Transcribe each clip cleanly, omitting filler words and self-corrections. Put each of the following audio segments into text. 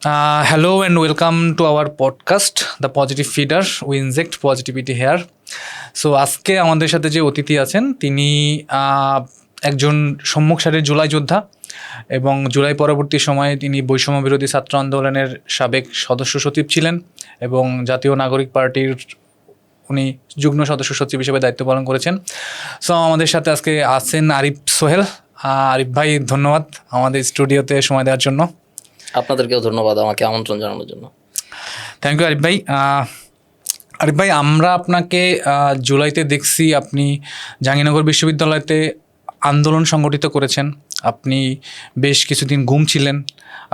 Hello and welcome to our podcast, The Positive Feeder. We inject positivity here. So আজকে আমাদের সাথে যে অতিথি আছেন তিনি একজন সম্মুখ সারির জুলাই যোদ্ধা এবং জুলাই পরবর্তী সময়ে তিনি বৈষম্য বিরোধী ছাত্র আন্দোলনের সাবেক সদস্য সচিব ছিলেন এবং জাতীয় নাগরিক পার্টির উনি যুগ্ম সদস্য সচিব হিসেবে দায়িত্ব পালন করেছেন। সো আমাদের সাথে আজকে আছেন আরিফ সোহেল। আরিফ ভাই, ধন্যবাদ আমাদের স্টুডিওতে সময় দেওয়ার জন্য। আপনাদেরকেও ধন্যবাদ আমাকে আমন্ত্রণ জানানোর জন্য। থ্যাংক ইউ আরিফ ভাই। আরিফ ভাই, আমরা আপনাকে জুলাইতে দেখছি আপনি জাহাঙ্গীরনগর বিশ্ববিদ্যালয়তে আন্দোলন সংগঠিত করেছেন। আপনি বেশ কিছুদিন গুম ছিলেন।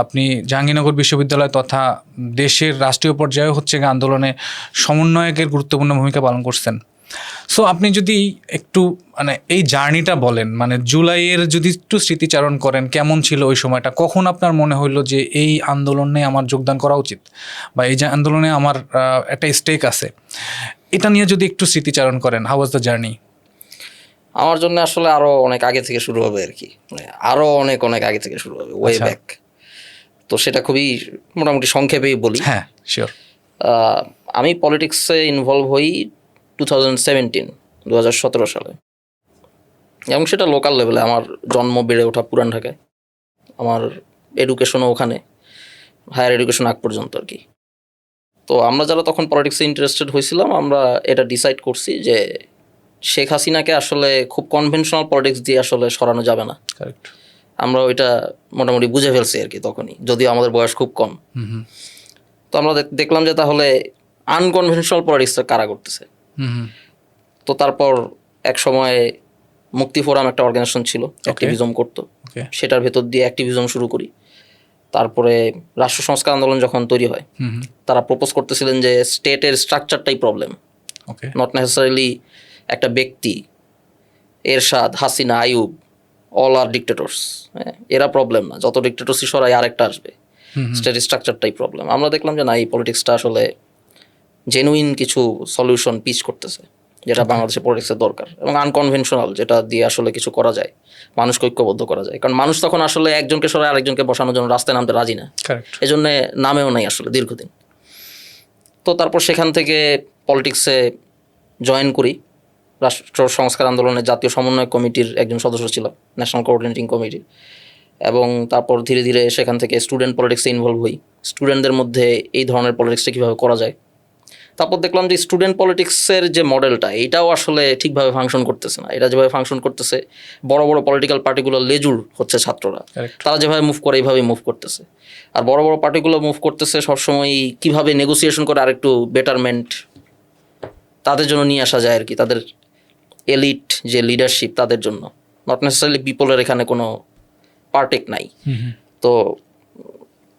আপনি জাহাঙ্গীরনগর বিশ্ববিদ্যালয় তথা দেশের রাষ্ট্রীয় পর্যায়ে আন্দোলনে সমন্বয়কের গুরুত্বপূর্ণ ভূমিকা পালন করছেন। সো আপনি যদি একটু এই জার্নিটা বলেন, জুলাইয়ের যদি একটু স্মৃতিচারণ করেন, কেমন ছিল ওই সময়টা, কখন আপনার মনে হইলো যে এই আন্দোলনে আমার যোগদান করা উচিত বা এই যে আন্দোলনে আমার একটা স্টেক আছে, এটা নিয়ে যদি একটু স্মৃতিচারণ করেন, হাউ ওয়াজ দ্য জার্নি? আমার জন্য আসলে আরো অনেক আগে থেকে শুরু হবে আর কি, আরো অনেক অনেক আগে থেকে শুরু হবে, ওয়ে ব্যাক। তো সেটা খুবই মোটামুটি সংক্ষেপেই বলি। হ্যাঁ, শিওর। আমি পলিটিক্সে ইনভলভ হই 2017 সালে, এবং সেটা লোকাল লেভেলে। আমার জন্ম বেড়ে ওঠা পুরান ঢাকায়, আমার এডুকেশনও ওখানে, হায়ার এডুকেশন আগ পর্যন্ত আর কি। তো আমরা যারা তখন পলিটিক্সে ইন্টারেস্টেড হয়েছিলাম, আমরা এটা ডিসাইড করছি যে শেখ হাসিনাকে আসলে খুব কনভেনশনাল পলিটিক্স দিয়ে আসলে সরানো যাবে না। কারেক্ট। আমরা ওইটা মোটামুটি বুঝে ফেলছি আর কি তখনই, যদিও আমাদের বয়স খুব কম। তো আমরা দেখলাম যে তাহলে আনকনভেনশনাল পলিটিক্সটা কারা করতেছে। তো তারপর এক সময় মুক্তি ফোরাম একটা অর্গানাইজেশন ছিল, অ্যাক্টিভিজম করতো, সেটার ভেতর দিয়ে অ্যাক্টিভিজম শুরু করি। তারপরে রাষ্ট্র সংস্কার আন্দোলন যখন তৈরি হয়, তারা প্রপোজ করতেছিলেন যে স্টেটের স্ট্রাকচারটাই প্রবলেম, নট নেসেসারিলি একটা ব্যক্তি, এরশাদ, হাসিনা, আইয়ুব, অল আর ডিক্টেটরস। এরা প্রবলেম না, যত ডিক্টেটরসই সরাই আরেকটা আসবে, স্টেট স্ট্রাকচারটাই প্রবলেম। আমরা দেখলাম যে না, এই পলিটিক্সটা আসলে জেনুইন কিছু সলিউশন পিচ করতেছে, যেটা বাংলাদেশের পলিটিক্সের দরকার, এবং আনকনভেনশনাল, যেটা দিয়ে আসলে কিছু করা যায়, মানুষকে ঐক্যবদ্ধ করা যায়। কারণ মানুষ তখন আসলে একজনকে সরাই আরেকজনকে বসানোর জন্য রাস্তায় নামতে রাজি না, এজন্য নামেও নাই আসলে দীর্ঘদিন। তো তারপর সেখান থেকে পলিটিক্সে জয়েন করি। রাষ্ট্র সংস্কার আন্দোলনের জাতীয় সমন্বয় কমিটির একজন সদস্য ছিলাম, ন্যাশনাল কোঅর্ডিনেটিং কমিটির। এবং তারপর ধীরে ধীরে সেখান থেকে স্টুডেন্ট পলিটিক্সে ইনভলভ হই, স্টুডেন্টদের মধ্যে এই ধরনের পলিটিক্সটা কীভাবে করা যায়। তারপর দেখলাম যে স্টুডেন্ট পলিটিক্সের যে মডেলটা, এটাও আসলে ঠিকভাবে ফাংশন করতেছে না। এটা যেভাবে ফাংশন করতেছে, বড় বড় পলিটিক্যাল পার্টিগুলো লেজুর হচ্ছে ছাত্ররা, তারা যেভাবে মুভ করে এইভাবেই মুভ করতেছে। আর বড় বড় পার্টিগুলো মুভ করতেছে সবসময় কীভাবে নেগোসিয়েশন করে আরেকটু বেটারমেন্ট তাদের জন্য নিয়ে আসা যায় আর কি, তাদের এলিট যে লিডারশিপ তাদের জন্য, নট নেসেসারিলি পিপলের এখানে কোনো পার্টেক নাই। তো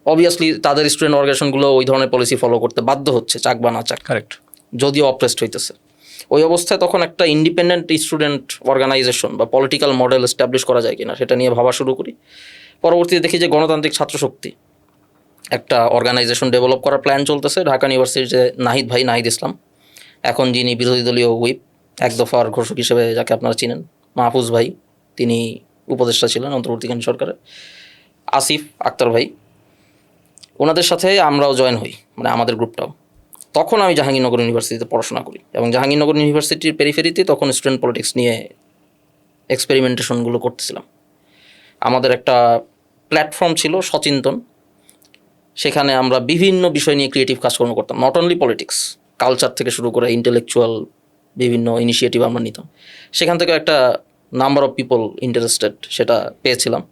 অবভিয়াসলি তাদের স্টুডেন্ট অর্গানাইজেশনগুলো ওই ধরনের পলিসি ফলো করতে বাধ্য হচ্ছে, চাক বা না চাক, কারেক্ট, যদিও অপ্রেসড হইতেছে। ওই অবস্থায় তখন একটা ইন্ডিপেন্ডেন্ট স্টুডেন্ট অর্গানাইজেশন বা পলিটিক্যাল মডেল এস্টাবলিশ করা যায় কিনা সেটা নিয়ে ভাবা শুরু করি। পরবর্তীতে দেখি যে গণতান্ত্রিক ছাত্র শক্তি একটা অর্গানাইজেশন ডেভেলপ করার প্ল্যান চলতেছে। ঢাকা ইউনিভার্সিটির যে নাহিদ ভাই, নাহিদ ইসলাম, এখন যিনি বিরোধী দলীয় হুইপ, এক দফার ঘোষক হিসেবে যাকে আপনারা চিনেন, মাহফুজ ভাই, তিনি উপদেষ্টা ছিলেন অন্তর্বর্তীকালীন সরকারে, আসিফ আক্তার ভাই, ওনাদের সাথে আমরাও জয়েন হই, আমাদের গ্রুপটাও। তখন আমি জাহাঙ্গীরনগর ইউনিভার্সিটিতে পড়াশোনা করি, এবং জাহাঙ্গীরনগর ইউনিভার্সিটির পেরিফেরিতে তখন স্টুডেন্ট পলিটিক্স নিয়ে এক্সপেরিমেন্টেশনগুলো করতেছিলাম। আমাদের একটা প্ল্যাটফর্ম ছিল সচিন্তন, সেখানে আমরা বিভিন্ন বিষয় নিয়ে ক্রিয়েটিভ কাজকর্ম করতাম, নট অনলি পলিটিক্স, কালচার থেকে শুরু করে ইন্টেলেকচুয়াল বিভিন্ন ইনিশিয়েটিভ আমরা নিতাম। সেখান থেকে একটা নাম্বার অফ পিপল ইন্টারেস্টেড সেটা পেয়েছিলাম।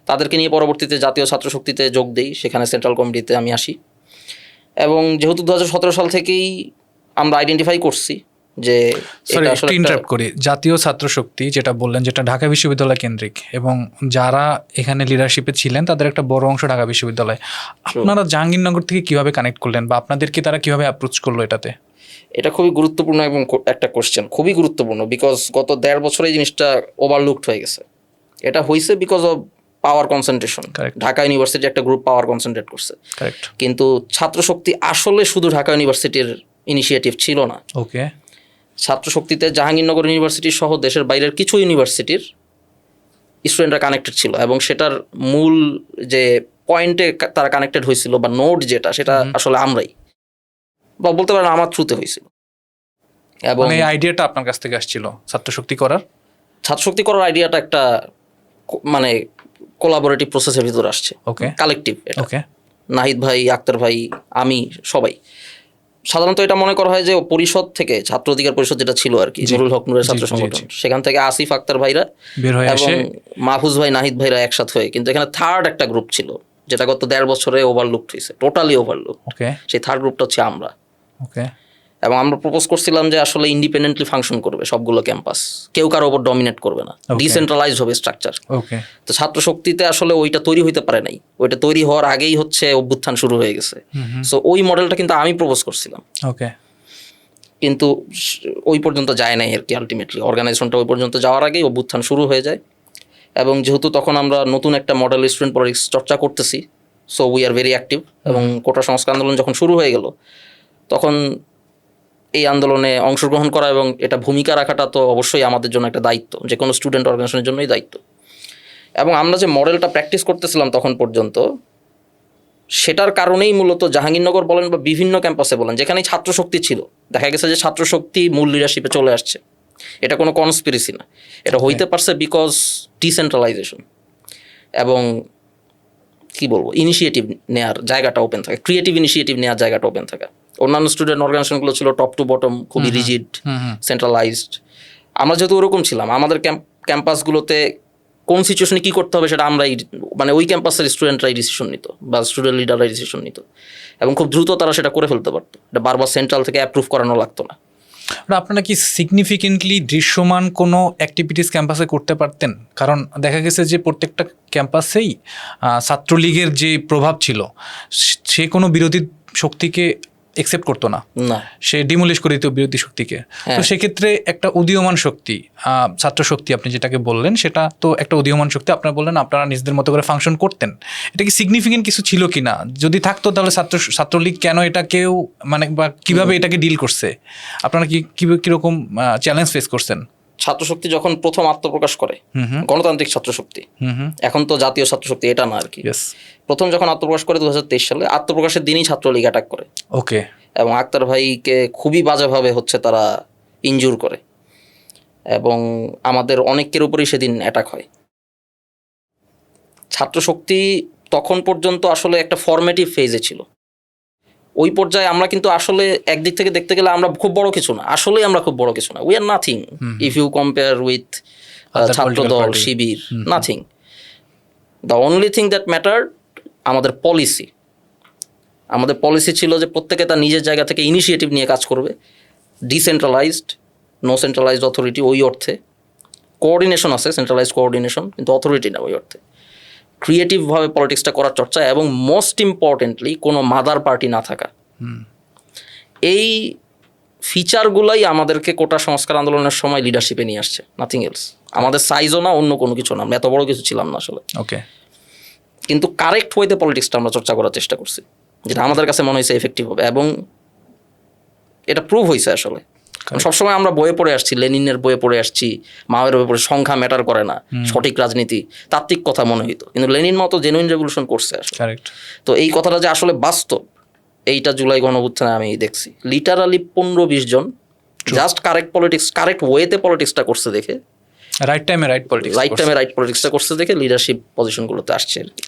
তাদেরকে নিয়ে পরবর্তীতে জাতীয় ছাত্র শক্তিতে যোগ দিই, সেখানে সেন্ট্রাল কমিটিতে আমি আসি। এবং যেহেতু 2017 সাল থেকেই আমরা আইডেন্টিফাই করছি যে জাতীয় ছাত্র শক্তি যেটা বললেন, যেটা ঢাকা বিশ্ববিদ্যালয় কেন্দ্রিক, এবং যারা এখানে লিডারশিপে ছিলেন তাদের একটা বড় অংশ ঢাকা বিশ্ববিদ্যালয়, আপনারা জাহাঙ্গীরনগর থেকে কিভাবে কানেক্ট করলেন বা আপনাদেরকে তারা কিভাবে অ্যাপ্রোচ করলো এটাতে? এটা খুবই গুরুত্বপূর্ণ এবং একটা কোশ্চেন, খুবই গুরুত্বপূর্ণ, বিকজ গত 1.5 বছরে এই জিনিসটা ওভারলুকড হয়ে গেছে। এটা হয়েছে because of power concentration. Dhaka university একটা গ্রুপ পাওয়ার কনসেন্ট্রেট করছে, কিন্তু ছাত্র শক্তি আসলে শুধু ঢাকা ইউনিভার্সিটির ইনিশিয়েটিভ ছিল না। ওকে, ছাত্র শক্তিতে জাহাঙ্গীরনগর ইউনিভার্সিটি সহ দেশের বাইরের কিছু ইউনিভার্সিটির স্টুডেন্টরা কানেক্টেড ছিল, এবং সেটার মূল যে পয়েন্টে তারা কানেক্টেড হয়েছিল বা নোড যেটা সেটা আসলে আমরাই, বা বলতে পারেন আমার থ্রুতে হয়েছিল। এবং মানে এই আইডিয়াটা আপনার কাছ থেকে আসছিল ছাত্রশক্তি করার? ছাত্রশক্তি করার আইডিয়াটা একটা মানে কোলাবোরেটিভ প্রসেসের ভিতরে আসছে, ওকে কালেকটিভ এটা। ওকে নাহিদ ভাই, আক্তার ভাই, আমি, সবাই। সাধারণত এটা মনে করা হয় যে পরিষদ থেকে, ছাত্র অধিকার পরিষদ যেটা ছিল আর কি, নুরুল হক নূরের ছাত্র সংগঠন, সেখান থেকে আসিফ আক্তার ভাইরা বের হয়ে এবং এসে মাহফুজ ভাই, নাহিদ ভাইরা একসাথে হয়ে, কিন্তু এখানে থার্ড একটা গ্রুপ ছিল যেটা গত 1.5 বছরে ওভারলুক হয়েছে, টোটালি ওভারলুক। ওকে সেই থার্ড গ্রুপটা হচ্ছে আমরা। ওকে এবং আমরা প্রপোজ করছিলাম যে আসলে ইন্ডিপেন্ডেন্টলি ফাংশন করবে সবগুলো ক্যাম্পাস, কেউ কারো ওপর ডমিনেট করবে না, ডিসেন্ট্রালাইজ হবে স্ট্রাকচার। ওকে তো ছাত্র শক্তিতে আসলে ওইটা তৈরি হইতে পারে নাই, ওইটা তৈরি হওয়ার আগেই হচ্ছে অভ্যুত্থান শুরু হয়ে গেছে। সো ওই মডেলটা কিন্তু আমি প্রপোজ করছিলাম, ওকে কিন্তু ওই পর্যন্ত যায় নাই আর কি। আলটিমেটলি অর্গানাইজেশনটা ওই পর্যন্ত যাওয়ার আগেই অভ্যুত্থান শুরু হয়ে যায়। এবং যেহেতু তখন আমরা নতুন একটা মডেল স্টুডেন্ট পলিটিক্স চর্চা করতেছি, so we are very active. এবং কোটা সংস্কার আন্দোলন যখন শুরু হয়ে গেল, তখন এই আন্দোলনে অংশগ্রহণ করা এবং এটা ভূমিকা রাখাটা তো অবশ্যই আমাদের জন্য একটা দায়িত্ব, যে কোনো স্টুডেন্ট অর্গানাইজেশনের জন্যই দায়িত্ব। এবং আমরা যে মডেলটা প্র্যাকটিস করতেছিলাম তখন পর্যন্ত, সেটার কারণেই মূলত জাহাঙ্গীরনগর বলেন বা বিভিন্ন ক্যাম্পাসে বলেন, যেখানেই ছাত্রশক্তি ছিল, দেখা গেছে যে ছাত্রশক্তি মূল লিডারশিপে চলে আসছে। এটা কোনো কনস্পিরেসি না, এটা হইতে পারছে বিকজ ডিসেন্ট্রালাইজেশন এবং কি বলবো, ইনিশিয়েটিভ নেওয়ার জায়গাটা ওপেন থাকে, ক্রিয়েটিভ ইনিশিয়েটিভ নেওয়ার জায়গাটা ওপেন থাকে। অন্যান্য স্টুডেন্ট অর্গানাইজেশনগুলো ছিল টপ টু বটম, খুবই রিজিড, সেন্ট্রালাইজড। আমরা যেহেতু ওরকম ছিলাম, আমাদের ক্যাম্পাসগুলোতে কোন সিচুয়েশনে কী করতে হবে সেটা আমরাই, মানে ওই ক্যাম্পাসের স্টুডেন্টরাই ডিসিশন নিত বা স্টুডেন্ট লিডাররাই ডিসিশন নিত, এবং খুব দ্রুত তারা সেটা করে ফেলতে পারতো। এটা বারবার সেন্ট্রাল থেকে অ্যাপ্রুভ করানো লাগতো না। আপনারা কি সিগনিফিকেন্টলি দৃশ্যমান কোনো অ্যাক্টিভিটিস ক্যাম্পাসে করতে পারতেন? কারণ দেখা গেছে যে প্রত্যেকটা ক্যাম্পাসেই ছাত্রলীগের যে প্রভাব ছিল, সে কোনো বিরোধী শক্তিকে একসেপ্ট করতো না, সে ডিমোলিশ করে দিত বিরোধী শক্তিকে। তো সেক্ষেত্রে একটা উদীয়মান শক্তি, ছাত্র শক্তি আপনি যেটাকে বললেন, সেটা তো একটা উদীয়মান শক্তি। আপনারা বললেন আপনারা নিজেদের মতো করে ফাংশন করতেন, এটা কি সিগনিফিকেন্ট কিছু ছিল কি না? যদি থাকতো তাহলে ছাত্রলীগ কেন এটাকেও মানে বা কিভাবে এটাকে ডিল করছে, আপনারা কিরকম চ্যালেঞ্জ ফেস করছেন? ছাত্রশক্তি যখন প্রথম আত্মপ্রকাশ করে, গণতান্ত্রিক ছাত্রশক্তি, এখন তো জাতীয় ছাত্রশক্তি এটা না আর কি, প্রথম যখন আত্মপ্রকাশ করে 2023 সালে, আত্মপ্রকাশের দিনই ছাত্রলীগ অ্যাটাক করে। ওকে। এবং আক্তার ভাইকে খুবই বাজেভাবে হচ্ছে তারা ইনজুর করে, এবং আমাদের অনেকের উপরেই সেদিন অ্যাটাক হয়। ছাত্রশক্তি তখন পর্যন্ত আসলে একটা ফরমেটিভ ফেজে ছিল। ওই পর্যায়ে আমরা কিন্তু আসলে একদিক থেকে দেখতে গেলে আমরা খুব বড় কিছু না, আসলেই আমরা খুব বড় কিছু না। We are nothing if you compare with Chhatra Dal, Shibir, nothing. The only thing that matter আমাদের পলিসি। আমাদের পলিসি ছিল যে প্রত্যেকে তার নিজের জায়গা থেকে ইনিশিয়েটিভ নিয়ে কাজ করবে, ডিসেন্ট্রালাইজড, নো সেন্ট্রালাইজড অথরিটি ওই অর্থে, কোঅর্ডিনেশন আছে, সেন্ট্রালাইজড কোঅর্ডিনেশন, কিন্তু অথরিটি না ওই অর্থে। ক্রিয়েটিভভাবে পলিটিক্সটা করার চর্চা, এবং মোস্ট ইম্পর্টেন্টলি কোনো মাদার পার্টি না থাকা। এই ফিচারগুলাই আমাদেরকে কোটা সংস্কার আন্দোলনের সময় লিডারশিপে নিয়ে আসছে, নাথিং এলস। আমাদের সাইজও না, অন্য কোনো কিছু না, আমরা এত বড় কিছু ছিলাম না আসলে। ওকে। কিন্তু কারেক্ট ওয়েতে পলিটিক্সটা আমরা চর্চা করার চেষ্টা করছি, যেটা আমাদের কাছে মনে হয়েছে এফেক্টিভ হবে, এবং এটা প্রুভ হয়েছে আসলে। সবসময় আমরা বইয়ে পড়ে আসছি, লেনিনের বইয়ে পড়ে আসছি, মাওয়ের বইয়ে পড়ে, সংখ্যা ম্যাটার করে না, সঠিক রাজনীতি, তাত্ত্বিক কথা মনে হইতো, কিন্তু লেনিন মতো জেনুইন রেভলিউশন করছে আসলে। তো এই কথাটা যে আসলে বাস্তব, এইটা জুলাই গণঅভ্যুত্থানে আমি দেখছি। লিটারালি 15-20 জন জাস্ট কারেক্ট পলিটিক্স, কারেক্ট ওয়েতে পলিটিক্সটা করছে দেখে, রাইট টাইমে রাইট পলিটিক্সটা করছে দেখে লিডারশিপ পজিশনগুলোতে আসছে আর কি।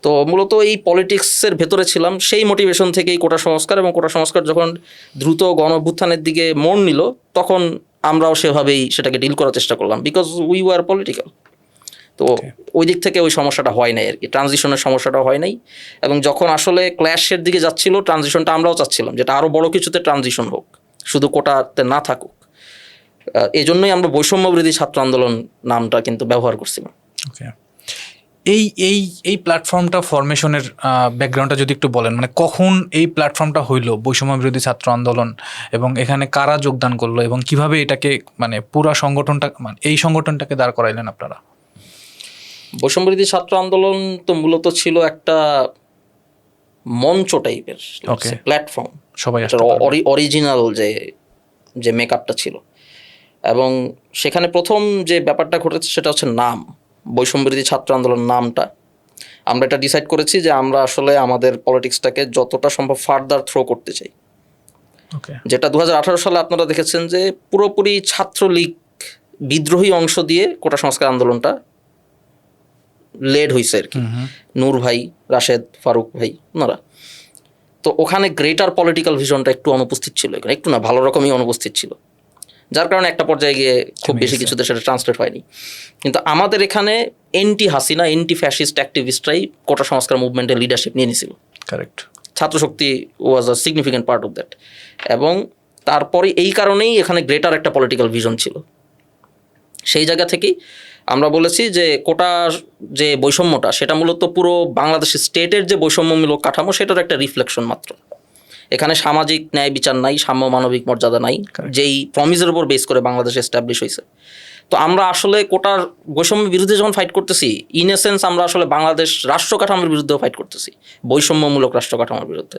তো মূলত এই পলিটিক্সের ভেতরে ছিলাম, সেই মোটিভেশন থেকেই কোটা সংস্কার, এবং কোটা সংস্কার যখন দ্রুত গণঅভ্যুত্থানের দিকে মোড় নিল, তখন আমরাও সেভাবেই সেটাকে ডিল করার চেষ্টা করলাম, বিকজ উই ওয়ার পলিটিক্যাল। তো ওই দিক থেকে ওই সমস্যাটা হয় নাই আর কি, ট্রানজিশনের সমস্যাটা হয় নাই। এবং যখন আসলে ক্ল্যাশের দিকে যাচ্ছিল ট্রানজিশনটা, আমরাও চাচ্ছিলাম যেটা আরও বড় কিছুতে ট্রানজিশন হোক, শুধু কোটাতে না থাকুক। এই জন্যই আমরা বৈষম্য বিরোধী ছাত্র আন্দোলন নামটা কিন্তু ব্যবহার করছিলাম। ওকে। এই প্ল্যাটফর্মটা ফরমেশনের ব্যাকগ্রাউন্ডটা যদি একটু বলেন, মানে কখন এই প্ল্যাটফর্মটা হইলো বৈষম্য বিরোধী ছাত্র আন্দোলন, এবং এখানে কারা যোগদান করলো, এবং কিভাবে এটাকে মানে পুরা সংগঠনটা, মানে এই সংগঠনটাকে দাঁড় করাইলেন আপনারা? বৈষম্য বিরোধী ছাত্র আন্দোলন তো মূলত ছিল একটা মঞ্চ টাইপের প্ল্যাটফর্ম, সবাই অরিজিনাল যে মেকআপটা ছিল। এবং সেখানে প্রথম যে ব্যাপারটা ঘটেছে সেটা হচ্ছে নাম, বৈষম্য বিরোধী ছাত্র আন্দোলন নামটা। আমরা এটা ডিসাইড করেছি যে আমরা আসলে আমাদের পলিটিক্সটাকে যতটা সম্ভব ফার্দার থ্রো করতে চাই, ওকে। যেটা 2018 সালে আপনারা দেখেছেন যে পুরোপুরি ছাত্রলীগ বিদ্রোহী অংশ দিয়ে কোটা সংস্কার আন্দোলনটা লেড হয়েছে আর কি, নূর ভাই, রাশেদ, ফারুক ভাই, ওনারা। তো ওখানে গ্রেটার পলিটিক্যাল ভিশনটা একটু অনুপস্থিত ছিল, এখানে একটু না, ভালো রকমই অনুপস্থিত ছিল, যার কারণে একটা পর্যায়ে গিয়ে খুব বেশি কিছুতে সেটা ট্রান্সলেট হয়নি। কিন্তু আমাদের এখানে এন্টি হাসিনা, এন্টি ফ্যাসিস্ট অ্যাক্টিভিস্টরাই কোটা সংস্কার মুভমেন্টের লিডারশিপ নিয়ে নিয়েছিল। Correct. Chhatra Shakti was a significant part of that. এবং তারপরে এই কারণেই এখানে গ্রেটার একটা পলিটিক্যাল ভিশন ছিল। সেই জায়গা থেকেই আমরা বলেছি যে কোটার যে বৈষম্যটা, সেটা মূলত পুরো বাংলাদেশের স্টেটের যে বৈষম্যমূলক কাঠামো, সেটার একটা রিফ্লেকশন মাত্র। এখানে সামাজিক ন্যায় বিচার নাই, সাম্য মানবিক মর্যাদা নাই, যেই প্রমিসের উপর বেস করে বাংলাদেশ এস্টাবলিশ হয়েছে। তো আমরা আসলে কোটার বৈষম্যের বিরুদ্ধে যখন ফাইট করতেছি, ইন এ সেন্স আমরা আসলে বাংলাদেশ রাষ্ট্র কাঠামোর বিরুদ্ধেও ফাইট করতেছি, বৈষম্যমূলক রাষ্ট্র কাঠামোর বিরুদ্ধে।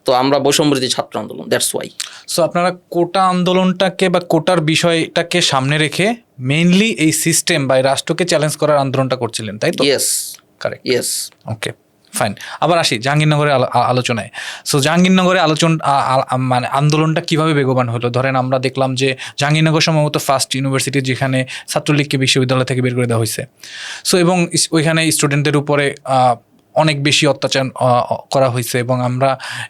তো আমরা বৈষম্যবিরোধী ছাত্র আন্দোলন, দ্যাটস ওয়াই। সো আপনারা কোটা আন্দোলনটাকে বা কোটার বিষয়টাকে সামনে রেখে মেইনলি এই সিস্টেম বা এই রাষ্ট্রকে চ্যালেঞ্জ করার আন্দোলনটা করছিলেন, তাই তো? Yes, correct. ইয়েস। ওকে, ফাইন। আবার আসি জাহাঙ্গীরনগরের আলোচনায়। সো জাহাঙ্গীরনগরে মানে আন্দোলনটা কিভাবে বেগবান হলো? ধরেন আমরা দেখলাম যে জাহাঙ্গীরনগর সম্ভবত ফার্স্ট ইউনিভার্সিটি যেখানে ছাত্রলীগকে বিশ্ববিদ্যালয় থেকে বের করে দেওয়া হয়েছে। সো এবং ওইখানে স্টুডেন্টদের উপরে অনেক বেশি অত্যাচার করা হয়েছে। এবং আমরা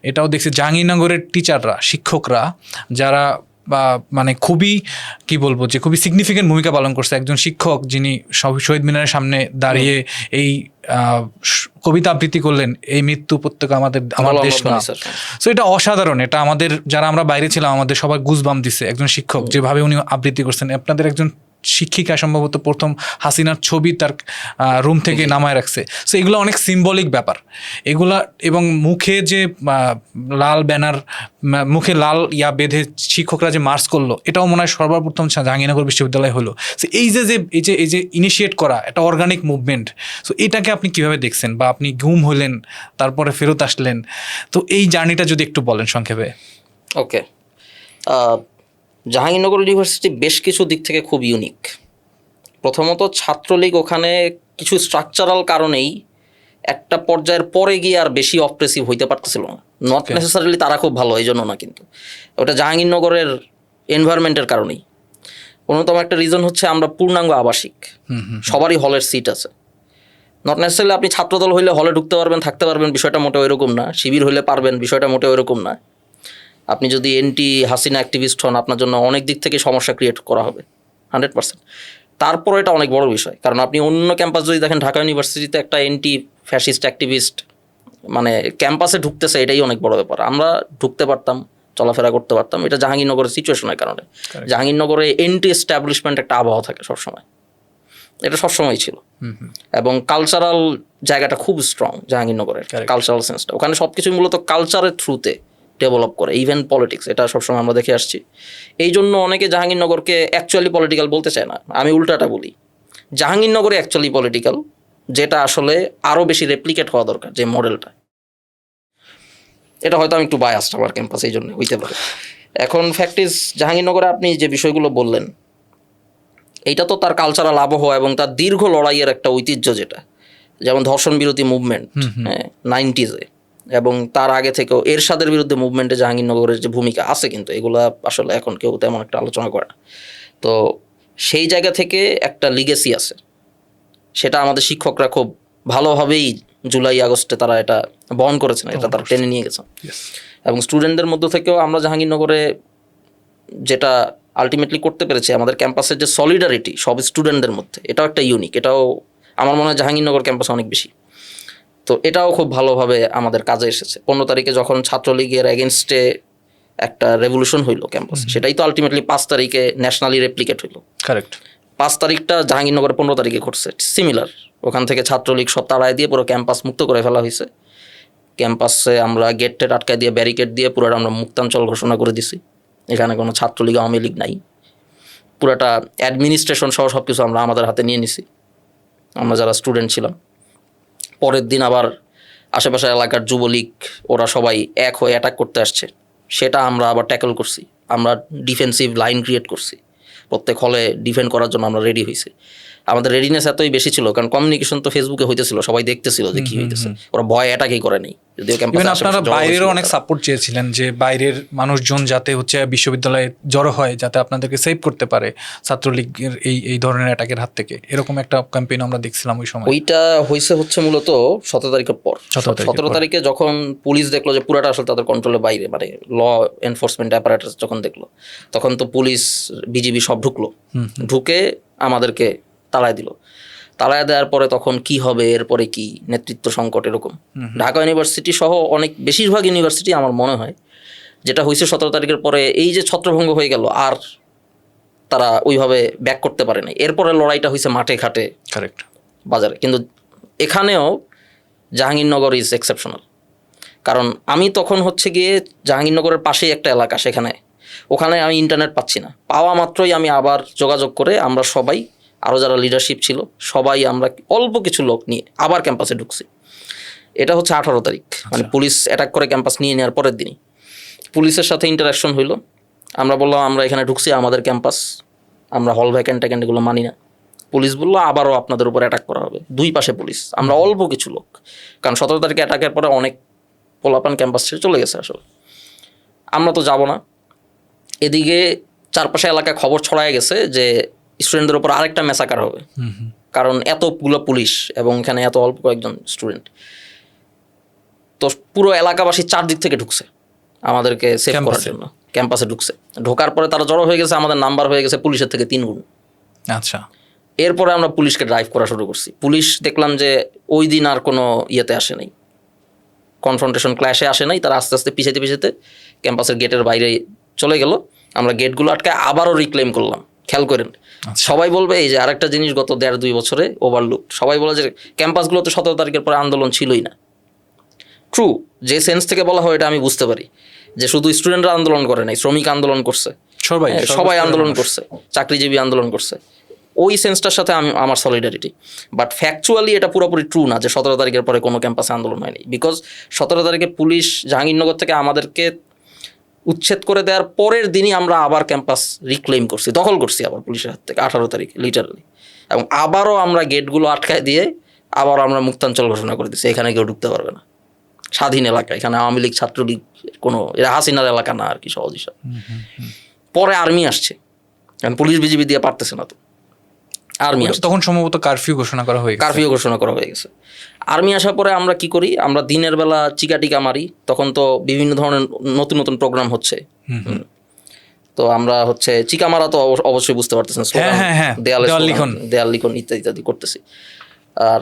এটাও দেখছি জাহাঙ্গীরনগরের টিচাররা, শিক্ষকরা যারা বা মানে খুবই কি বলবো যে খুবই সিগনিফিকেন্ট ভূমিকা পালন করছে। একজন শিক্ষক যিনি শহীদ মিনারের সামনে দাঁড়িয়ে এই কবিতা আবৃত্তি করলেন, এই মৃত্যু উপত্যকা আমার দেশ না। সো এটা অসাধারণ। এটা আমাদের যারা আমরা বাইরে ছিলাম আমাদের সবার গুজবাম দিছে। একজন শিক্ষক যেভাবে উনি আবৃত্তি করছেন, আপনাদের একজন শিক্ষিকা সম্ভবত প্রথম হাসিনার ছবি তার রুম থেকে নামায় রাখছে। সো এগুলো অনেক সিম্বলিক ব্যাপার এগুলা। এবং মুখে যে লাল ব্যানার, মুখে লাল বেঁধে শিক্ষকরা যে মার্চ করলো, এটাও মনে হয় সর্বপ্রথম জাহাঙ্গীরনগর বিশ্ববিদ্যালয় হলো। সো এই যে ইনিশিয়েট করা একটা অর্গানিক মুভমেন্ট, সো এটাকে আপনি কিভাবে দেখছেন? বা আপনি গুম হলেন, তারপরে ফেরত আসলেন, তো এই জার্নিটা যদি একটু বলেন সংক্ষেপে। ওকে, জাহাঙ্গীরনগর ইউনিভার্সিটি বেশ কিছু দিক থেকে খুব ইউনিক। প্রথমত ছাত্রলীগ ওখানে কিছু স্ট্রাকচারাল কারণেই একটা পর্যায়ের পরে গিয়ে আর বেশি অপ্রেসিভ হইতে পারতেছিল না। নট নেসেসারিলি তারা খুব ভালো, এই জন্য না, কিন্তু ওটা জাহাঙ্গীরনগরের এনভায়রনমেন্টের কারণেই। অন্যতম একটা রিজন হচ্ছে আমরা পূর্ণাঙ্গ আবাসিক, সবারই হলের সিট আছে। নট নেসেসারিলি আপনি ছাত্রদল হইলে হলে ঢুকতে পারবেন, থাকতে পারবেন, বিষয়টা মোটেও এরকম না। শিবির হইলে পারবেন, বিষয়টা মোটেও এরকম না। আপনি যদি এন্টি হাসিনা অ্যাক্টিভিস্ট হন, আপনার জন্য অনেক দিক থেকে সমস্যা ক্রিয়েট করা হবে 100%। তারপর এটা অনেক বড় বিষয়, কারণ আপনি অন্য ক্যাম্পাস যদি দেখেন, ঢাকা ইউনিভার্সিটিতে একটা এন্টি ফ্যাসিস্ট অ্যাক্টিভিস্ট মানে ক্যাম্পাসে ঢুকতেছে, এটাই অনেক বড় ব্যাপার। আমরা ঢুকতে পারতাম, চলাফেরা করতে পারতাম, এটা জাহাঙ্গীরনগরের সিচুয়েশনের কারণে। জাহাঙ্গীরনগরে এন্টি এস্টাবলিশমেন্ট একটা আবহাওয়া থাকে সবসময়, এটা সবসময় ছিল। এবং কালচারাল জায়গাটা খুব স্ট্রং জাহাঙ্গীরনগরের, কালচারাল সেন্সটা ওখানে সব কিছু মূলত কালচারের থ্রুতে ডেভেলপ করে, ইভেন পলিটিক্স, এটা সবসময় আমরা দেখে আসছি। এই জন্য অনেকে জাহাঙ্গীরনগরকে অ্যাকচুয়ালি পলিটিক্যাল বলতে চায় না। আমি উল্টাটা বলি, জাহাঙ্গীরনগরে অ্যাকচুয়ালি পলিটিক্যাল, যেটা আসলে আরও বেশি রেপ্লিকেট হওয়া দরকার, যে মডেলটা। এটা হয়তো আমি একটু বায়াসড আমার ক্যাম্পাস, এই জন্য হইতে পারে। এখন ফ্যাক্ট ইজ, জাহাঙ্গীরনগরে আপনি যে বিষয়গুলো বললেন, এইটা তো তার কালচারাল আবহাওয়া এবং তার দীর্ঘ লড়াইয়ের একটা ঐতিহ্য, যেটা যেমন ধর্ষণ বিরোধী মুভমেন্ট 90s এবং তার আগে থেকেও এরশাদের বিরুদ্ধে মুভমেন্টে জাহাঙ্গীরনগরের যে ভূমিকা আছে, কিন্তু এগুলা আসলে এখন কেউ তেমন একটা আলোচনা করে না। তো সেই জায়গা থেকে একটা লিগেসি আছে, সেটা আমাদের শিক্ষকরা খুব ভালোভাবেই জুলাই আগস্টে তারা এটা বহন করেছেন, এটা তারা টেনে নিয়ে গেছেন। এবং স্টুডেন্টদের মধ্য থেকেও আমরা জাহাঙ্গীরনগরে যেটা আলটিমেটলি করতে পেরেছি, আমাদের ক্যাম্পাসের যে সলিডারিটি সব স্টুডেন্টদের মধ্যে, এটাও একটা ইউনিক। এটাও আমার মনে হয় জাহাঙ্গীরনগর ক্যাম্পাসে অনেক বেশি। তো এটাও খুব ভালোভাবে আমাদের কাজে এসেছে। 15 তারিখে যখন ছাত্রলীগের এগেনস্টে একটা রেভলিউশন হইলো ক্যাম্পাসে, সেটাই তো আলটিমেটলি 5 তারিখে ন্যাশনালি রেপ্লিকেট হইলো। কারেক্ট। 5 তারিখটা জাহাঙ্গীরনগরে 15 তারিখে ঘটছে, সিমিলার। ওখান থেকে ছাত্রলীগ সব তাড়ায় দিয়ে পুরো ক্যাম্পাস মুক্ত করে ফেলা হয়েছে। ক্যাম্পাসে আমরা গেট আটকায় দিয়ে, ব্যারিকেড দিয়ে পুরোটা আমরা মুক্তাঞ্চল ঘোষণা করে দিছি। এখানে কোনো ছাত্রলীগ আওয়ামী লীগ নাই। পুরাটা অ্যাডমিনিস্ট্রেশন সহ সব কিছু আমরা আমাদের হাতে নিয়ে নিছি, আমরা যারা স্টুডেন্ট ছিলাম। পরের দিন আবার আশেপাশের এলাকার যুবলীগ ওরা সবাই এক হয়ে অ্যাটাক করতে আসছে, সেটা আমরা আবার ট্যাকল করছি। আমরা ডিফেন্সিভ লাইন ক্রিয়েট করছি, প্রত্যেক হলে ডিফেন্ড করার জন্য আমরা রেডি হয়েছি। আমাদের রেডিনেস এতই বেশি ছিল, কারণ কমিউনিকেশন তো ফেসবুকে হইতেছিল, সবাই দেখতেছিল যে কি হইতেছে, ওরা ভয় অ্যাটাকই করে নাই। যদিও ইভেন ক্যাম্পাসে আপনারা বাইরেরও অনেক সাপোর্ট চেয়েছিলেন যে বাইরের মানুষজন যাতে হচ্ছে বিশ্ববিদ্যালয়ে জড়ো হয়, যাতে আপনাদেরকে সেভ করতে পারে ছাত্রলীগের এই ধরনের অ্যাটাকের হাত থেকে, এরকম একটা ক্যাম্পেইন আমরা দেখছিলাম ওই সময়। ওইটা হচ্ছে মূলত 17 তারিখের পর। 17 তারিখে যখন পুলিশ দেখলো যে পুরাটা আসলে তাদের কন্ট্রোলের বাইরে, মানে ল এনফোর্সমেন্ট অ্যাপারেটাস যখন দেখলো, তখন তো পুলিশ বিজিবি সব ঢুকে আমাদেরকে তাড়ায় দিল। তাড়ায় দেওয়ার পরে তখন কি হবে, এরপরে কি নেতৃত্ব সংকট এরকম। ঢাকা ইউনিভার্সিটি সহ অনেক বেশিরভাগ ইউনিভার্সিটি আমার মনে হয় যেটা হয়েছে 17 তারিখের পরে, এই যে ছত্রভঙ্গ হয়ে গেল আর তারা ওইভাবে ব্যাক করতে পারে নাই। এরপরে লড়াইটা হয়েছে মাঠে ঘাটে, কারেক্ট, বাজারে। কিন্তু এখানেও জাহাঙ্গীরনগর ইজ এক্সেপশনাল, কারণ আমি তখন হচ্ছে গিয়ে জাহাঙ্গীরনগরের পাশেই একটা এলাকা, ওখানে আমি ইন্টারনেট পাচ্ছি না। পাওয়া মাত্রই আমি আবার যোগাযোগ করে আমরা সবাই, আরও যারা লিডারশিপ ছিল সবাই, আমরা অল্প কিছু লোক নিয়ে আবার ক্যাম্পাসে ঢুকছি। এটা হচ্ছে 18 তারিখ, মানে পুলিশ অ্যাটাক করে ক্যাম্পাস নিয়ে নেওয়ার পরের দিনই পুলিশের সাথে ইন্টারাকশন হইলো। আমরা বললাম আমরা এখানে ঢুকছি, আমাদের ক্যাম্পাস, আমরা হল ভ্যাকেন্ট ট্যাকেন্ট এগুলো মানি না। পুলিশ বললো আবারও আপনাদের উপর অ্যাটাক করা হবে। দুই পাশে পুলিশ, আমরা অল্প কিছু লোক, কারণ 17 তারিখে অ্যাটাকের পরে অনেক পোলাপান ক্যাম্পাস ছেড়ে চলে গেছে। আসলে আমরা তো যাব না। এদিকে চারপাশে এলাকায় খবর ছড়ায় গেছে যে স্টুডেন্টদের উপর আরেকটা ম্যাসাকার হবে, কারণ এতগুলো পুলিশ এবং এখানে এত অল্প কয়েকজন স্টুডেন্ট। তো পুরো এলাকাবাসী চারদিক থেকে ঢুকছে আমাদেরকে সেভ করার জন্য, ক্যাম্পাসে ঢুকছে। ঢোকার পরে তারা জড়ো হয়ে গেছে, আমাদের নাম্বার হয়ে গেছে পুলিশের থেকে 3 গুণ। আচ্ছা, এরপরে আমরা পুলিশকে ড্রাইভ করা শুরু করছি। পুলিশ দেখলাম যে ওই দিন আর কোনো ইয়েতে আসে নাই, কনফ্রন্টেশন ক্ল্যাশে আসে নাই। তারা আস্তে আস্তে পিছাইতে পিছাইতে ক্যাম্পাসের গেটের বাইরে চলে গেল। আমরা গেটগুলো আটকায় আবারও রিক্লেম করলাম। খেয়াল করেন, সবাই বলবে এই যে আরেকটা জিনিস গত 1.5-2 বছরে ওভারলুক। সবাই বলে যে ক্যাম্পাসগুলোতে 17 তারিখের পরে আন্দোলন ছিলই না। ট্রু, যে সেন্স থেকে বলা হয় এটা আমি বুঝতে পারি, যে শুধু স্টুডেন্টরা আন্দোলন করে নাই, শ্রমিক আন্দোলন করছে, সবাই আন্দোলন করছে, চাকরিজীবী আন্দোলন করছে। ওই সেন্সটার সাথে আমার সলিডারিটি। বাট ফ্যাকচুয়ালি এটা পুরোপুরি ট্রু না যে 17 তারিখের পরে কোনো ক্যাম্পাসে আন্দোলন হয়নি। বিকজ 17 তারিখে পুলিশ জাহাঙ্গীরনগর থেকে আমাদেরকে উচ্ছেদ করে দেওয়ার পরের দিনই আমরা আবার ক্যাম্পাস রিক্লেম করছি, দখল করছি আবার পুলিশের হাত থেকে 18 তারিখে লিটারালি। এবং আবারও আমরা গেটগুলো আটকায় দিয়ে আবার আমরা মুক্তাঞ্চল ঘোষণা করে দিচ্ছি, এখানে কেউ ঢুকতে পারবে না, স্বাধীন এলাকা। এখানে আওয়ামী লীগ, ছাত্রলীগ কোনো, এরা হাসিনার এলাকা না আর কি, সহজই সব। পরে আর্মি আসছে, কারণ পুলিশ বিজিবি দিয়ে পারতেছে না, তো আর্মি তখন সম্ভবত কারফিউ ঘোষণা করা হয়ে গেছে। আর্মি আসার পরে আমরা কি করি, আমরা দিনের বেলা চিকা টিকা মারি। তখন তো বিভিন্ন ধরনের নতুন নতুন প্রোগ্রাম হচ্ছে, তো আমরা হচ্ছে চিকা মারা তো অবশ্যই বুঝতে পারতেছেন, দেয়াল লিখন ইত্যাদি ইত্যাদি করতেছি। আর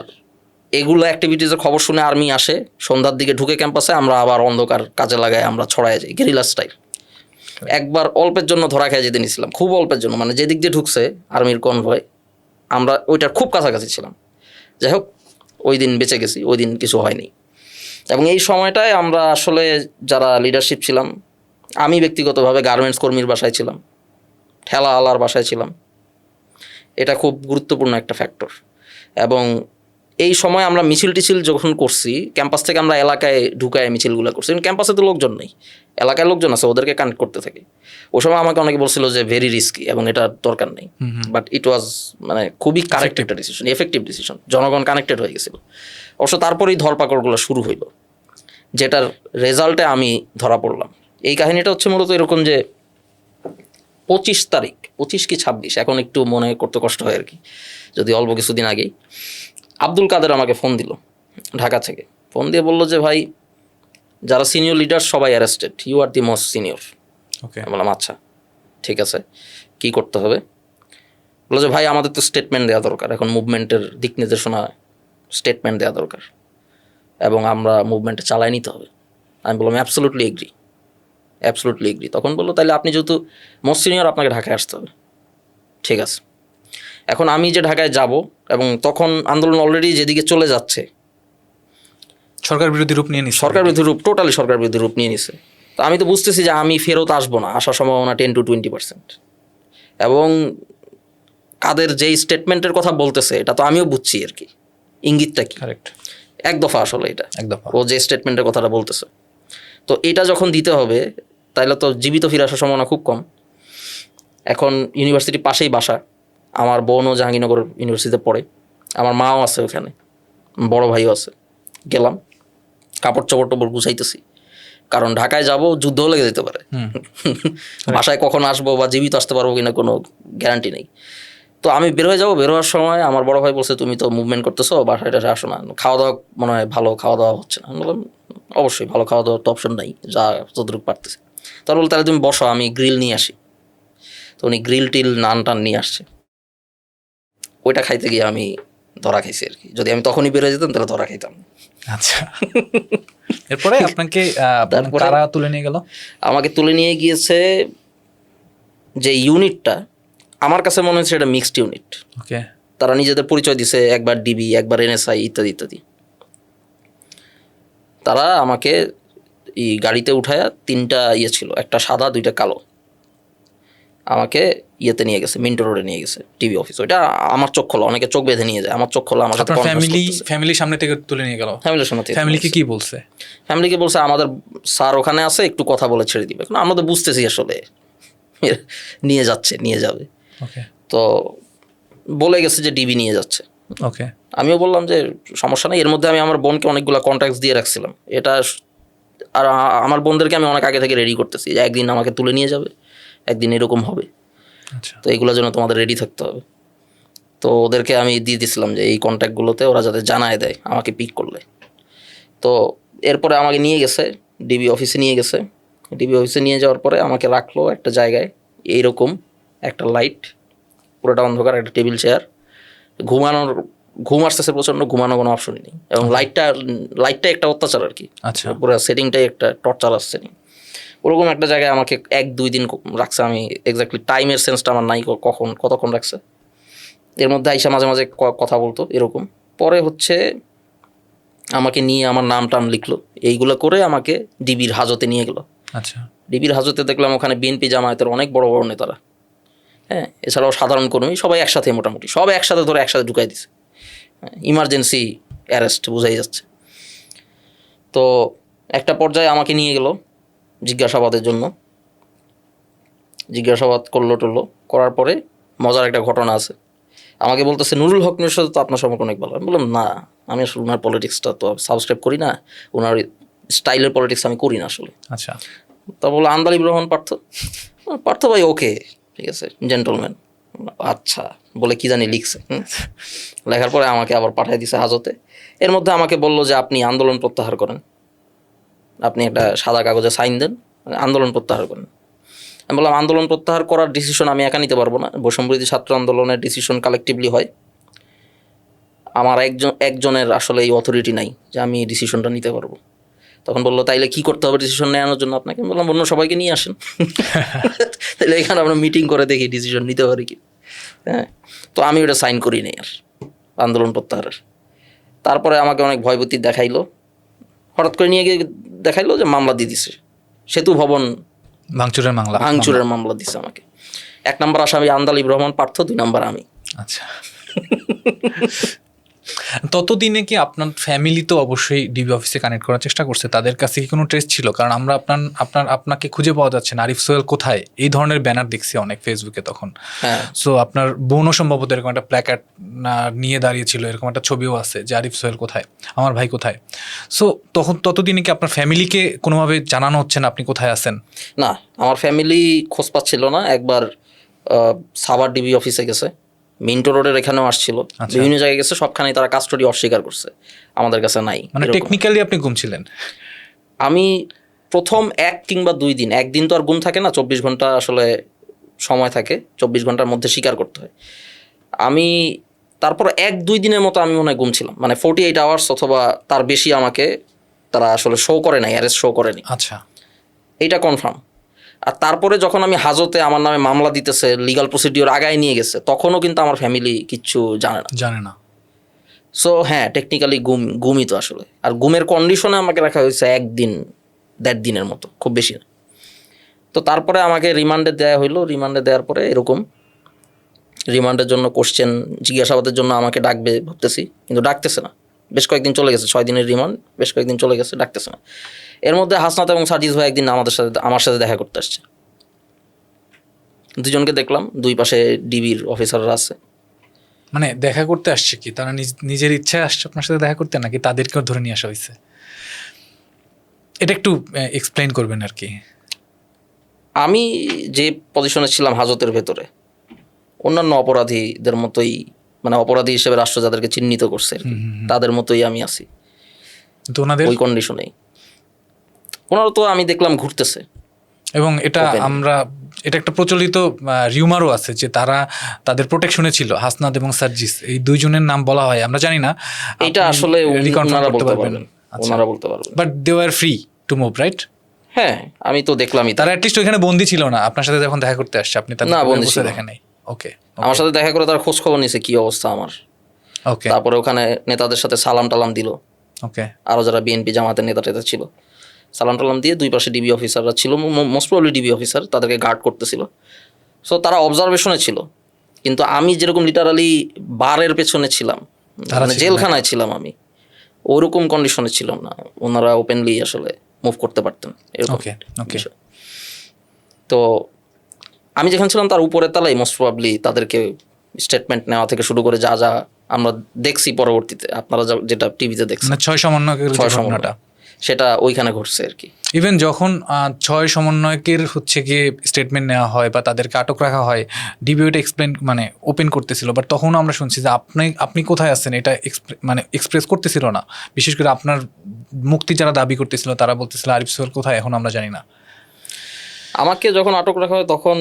এগুলো অ্যাক্টিভিটিসের খবর শুনে আর্মি আসে, সন্ধ্যার দিকে ঢুকে ক্যাম্পাসে। আমরা আবার অন্ধকার কাজে লাগাই, আমরা ছড়ায় যাই গেরিলা স্টাইল। একবার অল্পের জন্য ধরা খেয়ে যেতে নিয়েছিলাম, খুব অল্পের জন্য, মানে যেদিক দিয়ে ঢুকছে আর্মির কনভয়, আমরা ওইটার খুব কাছাকাছি ছিলাম। যাই হোক, ওই দিন বেঁচে গেছি, ওই দিন কিছু হয়নি। এবং এই সময়টায় আমরা আসলে যারা লিডারশিপ ছিলাম, আমি ব্যক্তিগতভাবে গার্মেন্টস কর্মীর বাসায় ছিলাম, ঠেলা আলার বাসায় ছিলাম। এটা খুব গুরুত্বপূর্ণ একটা ফ্যাক্টর। এবং এই সময় আমরা মিছিল টিছিল যখন করছি, ক্যাম্পাস থেকে আমরা এলাকায় ঢুকায় মিছিলগুলো করছি। ক্যাম্পাসে তো লোকজন নেই, এলাকায় লোকজন আছে, ওদেরকে কানেক্ট করতে থাকি। ওই সময় আমাকে অনেকে বলছিল যে ভেরি রিস্কি এবং এটা দরকার নেই, বাট ইট ওয়াজ মানে খুবই কারেক্ট একটা ডিসিশন, এফেক্টিভ ডিসিশন। জনগণ কানেক্টেড হয়ে গেছিল। অবশ্য তারপরেই ধরপাকড়গুলো শুরু হইল, যেটার রেজাল্টে আমি ধরা পড়লাম। এই কাহিনীটা হচ্ছে মূলত এরকম যে 25 তারিখ, 25 কি 26, এখন একটু মনে করতে কষ্ট হয় আর কি, যদি অল্প কিছুদিন আগেই আব্দুল কাদের আমাকে ফোন দিল ঢাকা থেকে। ফোন দিয়ে বললো যে ভাই, যারা সিনিয়র লিডার সবাই arrested, you are the most senior. বললাম আচ্ছা ঠিক আছে, কি করতে হবে? বললো যে ভাই, আমাদের তো স্টেটমেন্ট দেওয়া দরকার, এখন মুভমেন্টের দিক নির্দেশনা স্টেটমেন্ট দেওয়া দরকার, এবং আমরা মুভমেন্টে চালাই নিতে হবে। আমি বললাম অ্যাবসলুটলি এগ্রি। তখন বললো তাহলে আপনি যেহেতু মোস্ট সিনিয়র, আপনাকে ঢাকায় আসতে হবে। ঠিক আছে। এখন আমি যে ঢাকায় যাব, এবং তখন আন্দোলন অলরেডি যেদিকে চলে যাচ্ছে, সরকার বিরোধী রূপ নিয়ে নিছে। তো আমি তো বুঝতেছি যে আমি ফেরত আসবো না, আসার সম্ভাবনা 10-20%। এবং কাদের যেই স্টেটমেন্টের কথা বলতেছে, এটা তো আমিও বুঝছি আর কি, ইঙ্গিতটা কি। এক দফা আসলে এটা, ও যে স্টেটমেন্টের কথাটা বলতেছে। তো এটা যখন দিতে হবে, তাহলে তো জীবিত ফিরে আসার সম্ভাবনা খুব কম। এখন ইউনিভার্সিটির পাশেই বাসা, আমার বোনও জাহাঙ্গীরনগর ইউনিভার্সিটিতে পড়ে, আমার মাও আছে ওখানে, বড় ভাইও আছে। গেলাম, কাপড় চোপড় টোপড় গুছাইতেছি, কারণ ঢাকায় যাব যুদ্ধ লেগে যেতে পারে, বাসায় কখন আসবো বা জীবিত আসতে পারবো কিনা কোনো গ্যারান্টি নেই। তো আমি বের হয়ে যাবো, বের হওয়ার সময় আমার বড় ভাই বলছে তুমি তো মুভমেন্ট করতেছো, বাসায় টাসায় আসো না, খাওয়া দাওয়া মনে হয় ভালো খাওয়া দাওয়া হচ্ছে না। আমি বললাম অবশ্যই ভালো খাওয়া দাওয়ার তো অপশন নাই, যা যতটুকু পারতেছে। তার বলতে তাহলে তুমি বসো, আমি গ্রিল নিয়ে আসি। তো উনি গ্রিল টিল নান টান নিয়ে আসছে, ওইটা খাইতে গিয়ে আমি ধরা খাইছি আর কি। যদি আমি তখনই বেরোয় যেতাম তাহলে ধরা খাইতাম। আচ্ছা, এরপরে আপনাকে তারপরে কারা তুলে নিয়ে গেল? আমাকে তুলে নিয়ে গিয়েছে যে ইউনিটটা, আমার কাছে মনে হচ্ছে এটা মিক্সড ইউনিট। ওকে। তারা নিজেদের পরিচয় দিছে, একবার ডিবি, একবার এনএসআই, ইত্যাদি ইত্যাদি। তারা আমাকে এই গাড়িতে উঠায়া 3টা ইয়ে ছিল, একটা সাদা 2টা কালো, আমাকে ইয়েতে নিয়ে গেছে, মিন্টো রোডে নিয়ে গেছে টিভি অফিস। ওইটা আমার চোখ খোলা, অনেকে চোখ বেঁধে নিয়ে যায়, আমার চোখ খোলা। আমার সাথে আপনার ফ্যামিলির সামনে থেকে তুলে নিয়ে গেল? ফ্যামিলির সামনে থেকে। ফ্যামিলিকে কি বলছে? ফ্যামিলিকে বলছে আমাদের স্যার ওখানে আছে, একটু কথা বলে ছেড়ে দিবে। আমরা তো বুঝতেছি আসলে নিয়ে যাবে। ওকে। তো বলে গেছে যে ডিবি নিয়ে যাচ্ছে। ওকে। আমিও বললাম যে সমস্যা নেই। এর মধ্যে আমি আমার বোনকে অনেকগুলো কন্ট্যাক্টস দিয়ে রাখছিলাম, এটা আর আমার বোনদেরকে আমি অনেক আগে থেকে রেডি করতেছি যে একদিন আমাকে তুলে নিয়ে যাবে, একদিন এরকম হবে, আচ্ছা। তো এগুলোর জন্য তোমাদের রেডি থাকতে হবে। তো ওদেরকে আমি দিয়ে দিছিলাম যে এই কন্ট্যাক্টগুলোতে ওরা যাতে জানায় দেয় আমাকে পিক করলে। তো এরপরে আমাকে নিয়ে গেছে ডিবি অফিসে, নিয়ে গেছে। ডিবি অফিসে নিয়ে যাওয়ার পরে আমাকে রাখলো একটা জায়গায়, এইরকম একটা লাইট, পুরোটা অন্ধকার, একটা টেবিল চেয়ার, ঘুম আসতেছে প্রচণ্ড, ঘুমানো কোনো অপশনই নেই। এবং লাইটটা একটা অত্যাচার আর কি। আচ্ছা। পুরো সেটিংটাই একটা টর্চার আসছে। ওরকম একটা জায়গায় আমাকে 1-2 দিন রাখছে। আমি এক্স্যাক্টলি টাইমের সেন্সটা আমার নাই, কতক্ষণ রাখছে। এর মধ্যে আইসা মাঝে মাঝে কথা বলতো এরকম। পরে হচ্ছে আমাকে নিয়ে আমার নাম টাম লিখলো, এইগুলো করে আমাকে ডিবির হাজতে নিয়ে গেলো। আচ্ছা। ডিবির হাজতে দেখলাম ওখানে বিএনপি জামায়াতের অনেক বড় বড় নেতারা, হ্যাঁ, এছাড়াও সাধারণ কর্মী, সবাই একসাথে, মোটামুটি সব একসাথে ধরে একসাথে ঢুকাই দিছে। ইমার্জেন্সি অ্যারেস্ট বোঝাই যাচ্ছে। তো একটা পর্যায়ে আমাকে নিয়ে গেল জিজ্ঞাসাবাদের জন্য। জিজ্ঞাসাবাদ করলো করার পরে মজার একটা ঘটনা আছে। আমাকে বলতেছে নুরুল হক নুরের সাথে তো আপনার সম্পর্ক অনেক ভালো। আমি বললাম না, আমি আসলে ওনার পলিটিক্সটা তো সাবস্ক্রাইব করি না, ওনার স্টাইলের পলিটিক্স আমি করি না আসলে। আচ্ছা। তা বললো আন্দালিব রহমান পার্থ ভাই, ওকে ঠিক আছে, জেন্টলম্যান। আচ্ছা বলে কি জানি লিখছে, লেখার পরে আমাকে আবার পাঠিয়ে দিছে হাজতে। এর মধ্যে আমাকে বললো যে আপনি আন্দোলন প্রত্যাহার করেন, আপনি একটা সাদা কাগজে সাইন দেন, আন্দোলন প্রত্যাহার করেন। আমি বললাম আন্দোলন প্রত্যাহার করার ডিসিশন আমি একা নিতে পারবো না, বৈষম্যবিরোধী ছাত্র আন্দোলনের ডিসিশন কালেকটিভলি হয়। আমার একজনের আসলে এই অথরিটি নাই যে আমি এই ডিসিশনটা নিতে পারবো। তখন বললো তাইলে কি করতে হবে ডিসিশন নেওয়ার জন্য আপনাকে? আমি বললাম অন্য সবাইকে নিয়ে আসেন, তাহলে এখানে আমরা মিটিং করে দেখি ডিসিশন নিতে পারি কি। হ্যাঁ, তো আমি ওটা সাইন করি নি আর আন্দোলন প্রত্যাহারের। তারপরে আমাকে অনেক ভয়ভীতি দেখাইলো, হঠাৎ করে নিয়ে গিয়ে দেখাইলো যে মামলা দিয়ে দিছে, সেতু ভবন ভাঙচুরের মামলা দিছে আমাকে। 1 নম্বর আসামি আন্দালিব রহমান পার্থ, 2 নম্বর আমি। আচ্ছা। ততদিনে কি আপনার ফ্যামিলি তো অবশ্যই ডিবি অফিসে কানেক্ট করার চেষ্টা করছে, তাদের কাছে কি কোনো ট্রেস ছিল? কারণ আমরা আপনাকে খুঁজে পাওয়া যাচ্ছে না, আরিফ সোহেল কোথায়, এই ধরনের ব্যানার দেখছি অনেক ফেসবুকে তখন। হ্যাঁ, সো আপনার বোনও সম্ভবত এরকম একটা প্ল্যাকার্ড নিয়ে দাঁড়িয়েছিল, এরকম একটা ছবিও আছে যে আরিফ সোহেল কোথায়, আমার ভাই কোথায়। সো ততদিনে কি আপনার ফ্যামিলিকে কোনোভাবে জানানো হচ্ছে না আপনি কোথায় আছেন? না, আমার ফ্যামিলি খোঁজ পাচ্ছিল না। একবার সাভার ডিবি অফিসে গেছে, মিন্টো রোডের এখানেও আসছিল, বিভিন্ন জায়গায় গেছে, সবখানেই তারা কাস্টডি অস্বীকার করছে, আমাদের কাছে নাই। মানে টেকনিক্যালি আপনি গুম ছিলেন? আমি প্রথম 1 কিংবা 2 দিন, একদিন তো আর গুম থাকে না, 24 ঘন্টা আসলে সময় থাকে, 24 ঘন্টার মধ্যে স্বীকার করতে হয়। আমি তারপর 1-2 দিনের মতো আমি মনে হয় গুম ছিলাম, মানে 48 আওয়ার্স অথবা তার বেশি আমাকে তারা আসলে শো করে নাই, অ্যারেস্ট শো করেনি। আচ্ছা, এইটা কনফার্ম। আর তারপরে যখন আমি হাজতে আমার নামে মামলা দিতেছে, লিগাল প্রসিডিওর আগায় নিয়ে গেছে, তখনও কিন্তু আমার ফ্যামিলি কিচ্ছু জানে না। সো হ্যাঁ, টেকনিক্যালি গুমই তো আসলে। আর গুমের কন্ডিশনে আমাকে রাখা হয়েছে 1 দিন 1.5 দিনের মতো, খুব বেশি না। তো তারপরে আমাকে রিমান্ডে দেওয়া হইলো। রিমান্ডে দেওয়ার পরে এরকম রিমান্ডের জন্য কোশ্চেন, জিজ্ঞাসাবাদের জন্য আমাকে ডাকবে ভাবতেছি, কিন্তু ডাকতেছে না। বেশ কয়েকদিন চলে গেছে, 6 দিনের রিমান্ড, বেশ কয়েকদিন চলে গেছে, ডাকতেছে না। এর মধ্যে হাসনাত এবং সাজিদ ভাই একদিন আমার সাথে দেখা করতে আসছে। 2জনকে দেখলাম, 2 পাশে ডিবির অফিসাররা আছে। মানে দেখা করতে আসছে কি তারা নিজের ইচ্ছায় আসছে আপনার সাথে দেখা করতে, নাকি তাদেরকেও ধরে নিয়ে আসা হয়েছে? এটা একটু এক্সপ্লেইন করবেন আর কি। আমি যে পজিশনে ছিলাম হাজতের ভেতরে, অন্যান্য অপরাধীদের মতোই, মানে অপরাধী হিসেবে রাষ্ট্র যাদেরকে চিহ্নিত করছে আর কি, তাদের মতোই আমি আছি তো ওনাদের ওই কন্ডিশনেই। ওনারা তো আমি দেখলাম ঘুরতেছে। এবং এটা Openly. এটা একটা প্রচলিত রিউমারও আছে যে তারা তাদের প্রোটেকশনে ছিল, হাসনাত এবং সার্জিস, এই দুইজনের নাম বলা হয়, আমরা জানি না। এটা আসলে ওনারা বলতে পারবেন, ওনারা বলতে পারবেন। But they were free to move, right? হ্যাঁ, আমি তো দেখলামই। তারা অ্যাটলিস্ট ওইখানে বন্দি ছিল না আপনার সাথে যখন দেখা করতে আসছে, আপনি তাদের না, বন্দি ছিল না। দেখা নেই। ওকে, আমার সাথে দেখা করে তার খোঁজ খবর নিছে কি অবস্থা আমার। ওকে, তারপরে ওখানে নেতাদের সাথে সালাম টালাম দিল, ওকে, আরও যারা বিএনপি জামাতের নেতা টেতা ছিল, সালাম টালাম দিয়ে দুই পাশে ডিবি অফিসাররা ছিল, মোস্ট প্রবলি ডিবি অফিসার, তাদেরকে গার্ড করতেছিল। সো তারা অবজারভেশনে ছিল, কিন্তু আমি যেরকম লিটারালি বারের পেছনে ছিলাম, মানে জেলখানায় ছিলাম, আমি ওরকম কন্ডিশনে ছিলাম না। ওনারা ওপেনলি আসলে মুভ করতে পারতেন এরকম বিষয়। তো আমি যেখানে ছিলাম তার উপরের তলায় মোস্ট প্রবাবলি তাদেরকে স্টেটমেন্ট নেওয়া থেকে শুরু করে যা যা আমরা দেখছি পরবর্তীতে, আপনারা যেটা টিভিতে দেখছেন, মানে 6 সমন্বয়কের যে ঘটনাটা, সেটা ওইখানে ঘটছে আর কি। ইভেন যখন 6 সমন্বয়কের হচ্ছে গিয়ে স্টেটমেন্ট নেওয়া হয় বা তাদেরকে আটক রাখা হয়, ডিবিওটা এক্সপ্লেন মানে ওপেন করতেছিল, বাট তখনও আমরা শুনছি যে আপনি কোথায় আছেন এটা মানে এক্সপ্রেস করতেছিল না। বিশেষ করে আপনার মুক্তি যারা দাবি করতেছিল তারা বলতেছিল আরিফ সোহেল কোথায় এখন আমরা জানি না। আমাকে যখন আটক রাখা হয় তখন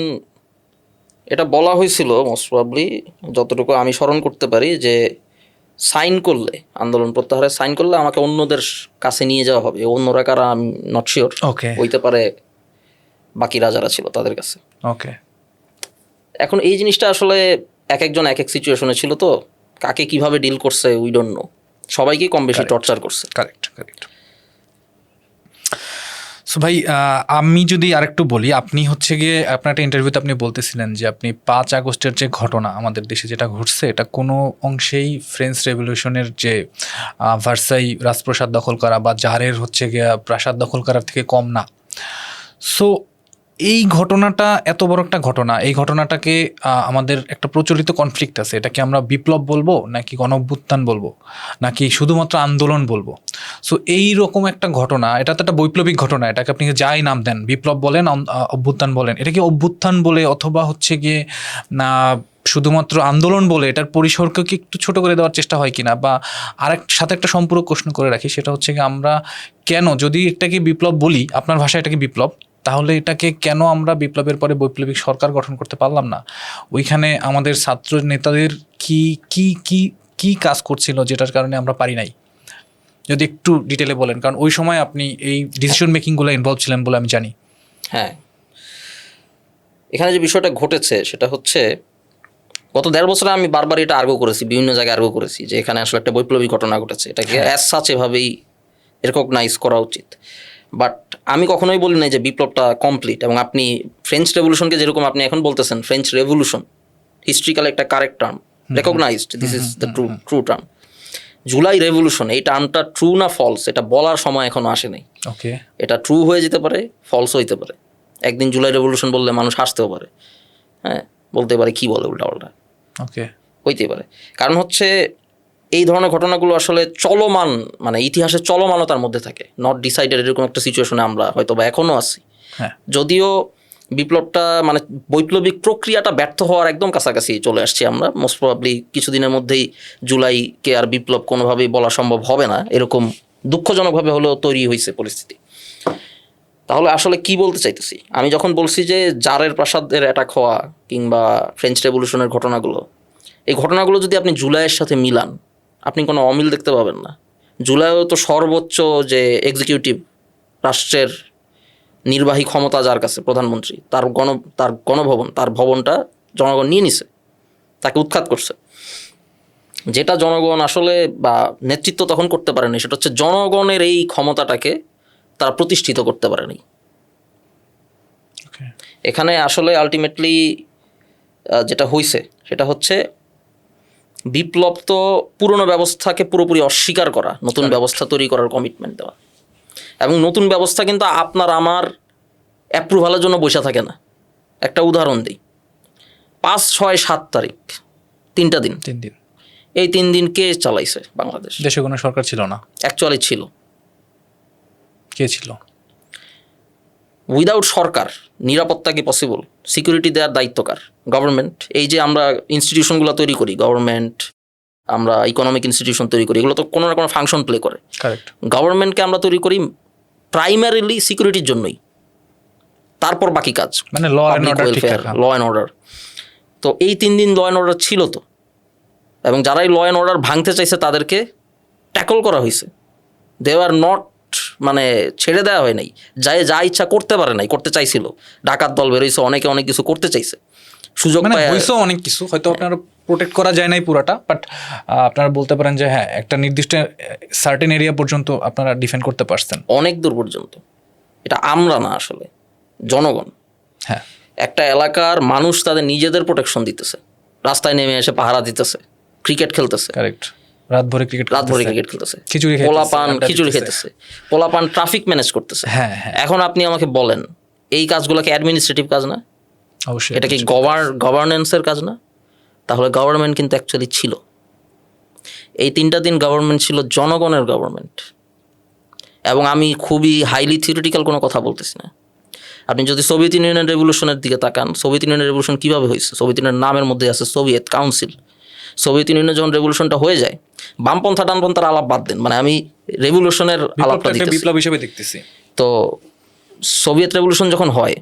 এটা বলা হয়েছিল মোস্ট প্রবাবলি, যতটুকু আমি স্মরণ করতে পারি, যে সাইন করলে, আন্দোলন প্রত্যাহারে সাইন করলে আমাকে অন্যদের কাছে নিয়ে যাওয়া হবে। অন্যরা কারা আমি নট শিওর, ওকে, হইতে পারে বাকিরা যারা ছিল তাদের কাছে। ওকে, এখন এই জিনিসটা আসলে এক একজন এক এক সিচুয়েশনে ছিল, তো কাকে কিভাবে ডিল করছে উই ডোন্ট নো। সবাইকে কম বেশি টর্চার করছে। কারেক্ট। সো ভাই, আমি যদি আরেকটু বলি, আপনি হচ্ছে গিয়ে আপনার একটা ইন্টারভিউতে আপনি বলতেছিলেন যে আপনি 5 আগস্টের যে ঘটনা আমাদের দেশে যেটা ঘটছে, এটা কোনো অংশেই ফ্রেঞ্চ রেভলিউশনের যে ভার্সাই রাজপ্রাসাদ দখল করা বা জারের হচ্ছে গিয়ে প্রাসাদ দখল করার থেকে কম না। সো এই ঘটনাটা এত বড় একটা ঘটনা, এই ঘটনাটাকে আমাদের একটা প্রচলিত কনফ্লিক্ট আছে, এটাকে আমরা বিপ্লব বলবো নাকি গণঅভ্যুত্থান বলবো নাকি শুধুমাত্র আন্দোলন বলবো? সো এই রকম একটা ঘটনা, এটা তো একটা বৈপ্লবিক ঘটনা, এটাকে আপনি যাই নাম দেন, বিপ্লব বলেন, অভ্যুত্থান বলেন, এটা কি অভ্যুত্থান বলে অথবা হচ্ছে গিয়ে না শুধুমাত্র আন্দোলন বলে এটার পরিসরকে কি একটু ছোট করে দেওয়ার চেষ্টা হয় কিনা? বা সাথে একটা সম্পূরক প্রশ্ন করে রাখি, সেটা হচ্ছে কি আমরা কেন, যদি এটাকে বিপ্লব বলি, আপনার ভাষায় এটাকে বিপ্লব, তাহলে এটাকে কেন আমরা বিপ্লবের পরে বৈপ্লবিক সরকার গঠন করতে পারলাম না? ওইখানে আমাদের ছাত্র নেতাদের কি কি কি কি কাজ করছিল যেটার কারণে আমরা পারি নাই? যদি একটু ডিটেলে বলেন, কারণ ওই সময় আপনি এই ডিসিশন মেকিংগুলো ইনভলভ ছিলেন বলে আমি জানি। হ্যাঁ, এখানে যে বিষয়টা ঘটেছে সেটা হচ্ছে, গত 1.5 বছরে আমি বারবার এটা আর্গু করেছি, বিভিন্ন জায়গায় আর্গু করেছি যে এখানে আসলে একটা বৈপ্লবিক ঘটনা ঘটেছে, এটাকে অ্যাজ সাচ এভাবেই রেকগনাইজ করা উচিত। বাট আমি কখনোই বলি নাই যে বিপ্লবটা কমপ্লিট। এবং আপনি ফ্রেঞ্চ রেভলিউশনকে যেরকম আপনি এখন বলতেছেন ফ্রেঞ্চ রেভলিউশন, হিস্ট্রিক্যাল একটা correct term, recognised, this is the true term. July revolution, এই টার্মটা ট্রু না ফলস এটা বলার সময় এখনো আসে নাই। ওকে, এটা ট্রু হয়ে যেতে পারে, ফলসও হইতে পারে। একদিন জুলাই রেভলিউশন বললে মানুষ হাসতেও পারে, হ্যাঁ, বলতে পারে কি বলে উল্টা, ওকে, হইতেই পারে। কারণ হচ্ছে এই ধরনের ঘটনাগুলো আসলে চলমান, মানে ইতিহাসের চলমানতার মধ্যে থাকে, নট ডিসাইডেড। এরকম একটা সিচুয়েশনে আমরা হয়তো বা এখনও আছি। হ্যাঁ, যদিও বিপ্লবটা, মানে বৈপ্লবিক প্রক্রিয়াটা ব্যর্থ হওয়ার একদম কাছাকাছি চলে আসছি আমরা। মোস্ট প্রবাবলি কিছুদিনের মধ্যেই জুলাইকে আর বিপ্লব কোনোভাবেই বলা সম্ভব হবে না, এরকম দুঃখজনকভাবে হলেও তৈরি হয়েছে পরিস্থিতি। তাহলে আসলে কি বলতে চাইতেছি, আমি যখন বলছি যে জারের প্রাসাদের অ্যাটাক হওয়া কিংবা ফ্রেঞ্চ রেভলিউশনের ঘটনাগুলো, এই ঘটনাগুলো যদি আপনি জুলাইয়ের সাথে মিলান, আপনি কোনো অমিল দেখতে পাবেন না। জুলাইও তো সর্বোচ্চ যে এক্সিকিউটিভ, রাষ্ট্রের নির্বাহী ক্ষমতা যার কাছে, প্রধানমন্ত্রী, তার গণভবন, তার ভবনটা জনগণ নিয়ে নিছে, তাকে উৎখাত করছে। যেটা জনগণ আসলে বা নেতৃত্ব তখন করতে পারেনি, সেটা হচ্ছে জনগণের এই ক্ষমতাটাকে তারা প্রতিষ্ঠিত করতে পারেনি। এখানে আসলে আলটিমেটলি যেটা হয়েছে সেটা হচ্ছে বিপ্লব তো পুরনো ব্যবস্থাকে পুরোপুরি অস্বীকার করা, নতুন ব্যবস্থা তৈরি করার কমিটমেন্ট দেওয়া। এবং নতুন ব্যবস্থা কিন্তু আপনার আমার অ্যাপ্রুভালের জন্য বসে থাকে না। একটা উদাহরণ দিই, 5, 6, 7 তারিখ, 3টা দিন, এই 3 দিন কে চালাইছে বাংলাদেশ? দেশে কোনো সরকার ছিল না। অ্যাকচুয়ালি ছিল। কে ছিল? উইদাউট সরকার নিরাপত্তা কি পসিবল? সিকিউরিটি দেওয়ার দায়িত্ব কার? গভর্নমেন্ট। এই যে আমরা ইনস্টিটিউশনগুলো তৈরি করি, গভর্নমেন্ট, আমরা ইকোনমিক ইনস্টিটিউশন তৈরি করি, এগুলো তো কোনো না কোনো ফাংশন প্লে করে। কারেক্ট। গভর্নমেন্টকে আমরা তৈরি করি প্রাইমারিলি সিকিউরিটির জন্যই, তারপর বাকি কাজ, মানে ল অ্যান্ড অর্ডার ঠিক রাখা। Law and order. তো এই 3 দিন ল অ্যান্ড অর্ডার ছিল তো, এবং যারাই ল অ্যান্ড অর্ডার ভাঙতে চাইছে তাদেরকে ট্যাকল করা হয়েছে। দে আর নট, মানে ছেড়ে দেওয়া হয় নাই, যা ইচ্ছা করতে পারে নাই, করতে চাইছিল। ডাকাত দল বেরোইছে, অনেকে অনেক কিছু করতে চাইছে, সুযোগ মানে পায়। হইছে অনেক কিছু, হয়তো আপনারা প্রোটেক্ট করা যায় নাই পুরাটা, বাট আপনারা বলতে পারেন যে হ্যাঁ একটা নির্দিষ্ট সার্টেন এরিয়া পর্যন্ত আপনারা ডিফেন্ড করতে পারছেন। অনেক দূর পর্যন্ত। এটা আমরা না, আসলে জনগণ। হ্যাঁ, একটা এলাকার মানুষ তাদের নিজেদের প্রোটেকশন দিতেছে, রাস্তায় নেমে এসে পাহারা দিতেছে, ক্রিকেট খেলতেছে, কারেক্ট, রাত ভরে ক্রিকেট খেলতেছে, খিচুড়ি খেতেছে, পোলাপান আড্ডা খিচুড়ি দিতেছে। খেতেছে, পোলাপান ট্রাফিক ম্যানেজ করতেছে। হ্যাঁ হ্যাঁ, এখন আপনি আমাকে বলেন, এই কাজগুলো কি অ্যাডমিনিস্ট্রেটিভ কাজ না? অবশ্যই। এটা কি গভর্নেন্সের কাজ না? তাহলে গভর্নমেন্ট কিন্তু অ্যাকচুয়ালি ছিল, এই 3টা দিন গভর্নমেন্ট ছিল জনগণের গভর্নমেন্ট। এবং আমি খুবই হাইলি থিওরিটিক্যাল কোনো কথা বলতেছি না। আপনি যদি সোভিয়েত ইউনিয়নের রেভলিউশনের দিকে তাকান, সোভিয়েত ইউনিয়নের রেভলিউশন কীভাবে হয়েছে? সোভিয়েত ইউনিয়নের নামের মধ্যে আছে সোভিয়েত কাউন্সিল। সোভিয়েত ইউনিয়নের যখন রেভলিউশনটা হয়ে যায়, বামপন্থা ডানপন্থার আলাপ বাদ দেন, মানে আমি রেভলিউশনের আলাপটা দিতেছি। বিপ্লব হিসেবে দেখতেছি। তো সোভিয়েত রেভলিউশন যখন হয়,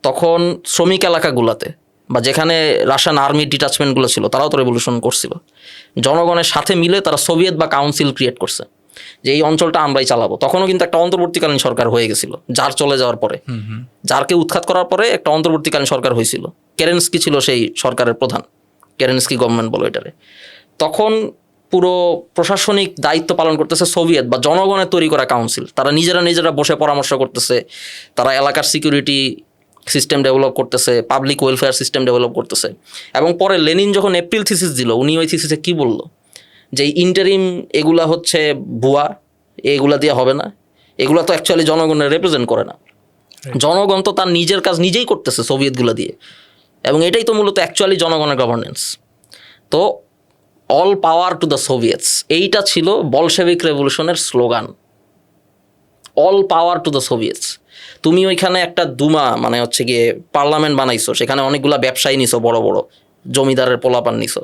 তখন শ্রমিক এলাকাগুলোতে বা যেখানে রাশিয়ান আর্মি ডিটাচমেন্টগুলো ছিল, তারাও তো রেভলিউশন করছিল। জনগণের সাথে মিলে তারা সোভিয়েত বা কাউন্সিল ক্রিয়েট করছে, যে এই অঞ্চলটা আমরাই চালাবো। তখনও কিন্তু একটা অন্তর্বর্তীকালীন সরকার হয়ে গেছিল, যার চলে যাওয়ার পরে, যারকে উৎখাত করার পরে একটা অন্তর্বর্তীকালীন সরকার হয়েছিল। কেরেন্সকি ছিল সেই সরকারের প্রধান, কেরেন্সকি গভর্নমেন্ট বলো এটারে। তখন পুরো প্রশাসনিক দায়িত্ব পালন করতেছে সোভিয়েত বা জনগণের তৈরি করা কাউন্সিল। তারা নিজেরা বসে পরামর্শ করতেছে, তারা এলাকার সিকিউরিটি সিস্টেম ডেভেলপ করতেছে, পাবলিক ওয়েলফেয়ার সিস্টেম ডেভেলপ করতেছে। এবং পরে লেনিন যখন এপ্রিল থিসিস দিল, উনি ওই থিসিসে কী বললো? যে ইন্টারিম এগুলা হচ্ছে ভুয়া, এগুলা দিয়ে হবে না, এগুলা তো অ্যাকচুয়ালি জনগণের রিপ্রেজেন্ট করে না। জনগণ তো তার নিজের কাজ নিজেই করতেছে সোভিয়েতগুলো দিয়ে, এবং এটাই তো মূলত অ্যাকচুয়ালি জনগণের গভর্নেন্স। তো all power to the Soviets, এইটা ছিল বলশেভিক রেভলিউশনের slogan, all power to the Soviets. তুমি ওইখানে একটা দুমা, মানে হচ্ছে গিয়ে পার্লামেন্ট বানাইছো, সেখানে অনেকগুলা ব্যবসায়ী নিছো, বড় বড় জমিদারের পোলাপান নিছো,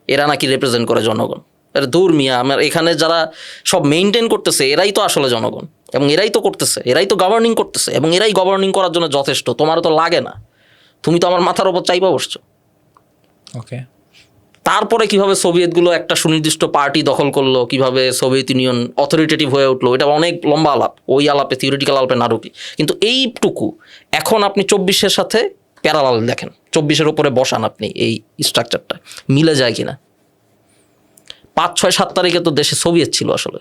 এরা নাকি রিপ্রেজেন্ট করে জনগণ। দূর মিয়া, আমার এখানে যারা সব মেনটেন করতেছে এরাই তো আসলে জনগণ, এবং এরাই তো করতেছে, এরাই তো গভর্নিং করতেছে, এবং এরাই গভর্নিং করার জন্য যথেষ্ট। তোমার তো লাগে না, তুমি তো আমার মাথার ওপর চাইবা বসছো। ওকে। তারপরে কিভাবে সোভিয়েতগুলো একটা সুনির্দিষ্ট পার্টি দখল করলো, কিভাবে সোভিয়েত ইউনিয়ন অথরিটেটিভ হয়ে উঠলো, এটা অনেক লম্বা আলাপ, ওই আলাপে থিওরিটিক্যাল আলাপে না ঢুকি। কিন্তু এইটুকু এখন আপনি 24-এর সাথে প্যারালাল দেখেন, 24-এর উপরে বসান আপনি এই স্ট্রাকচারটা, মিলে যায় কিনা। 5, 6, 7 তারিখে তো দেশে সোভিয়েত ছিল আসলে।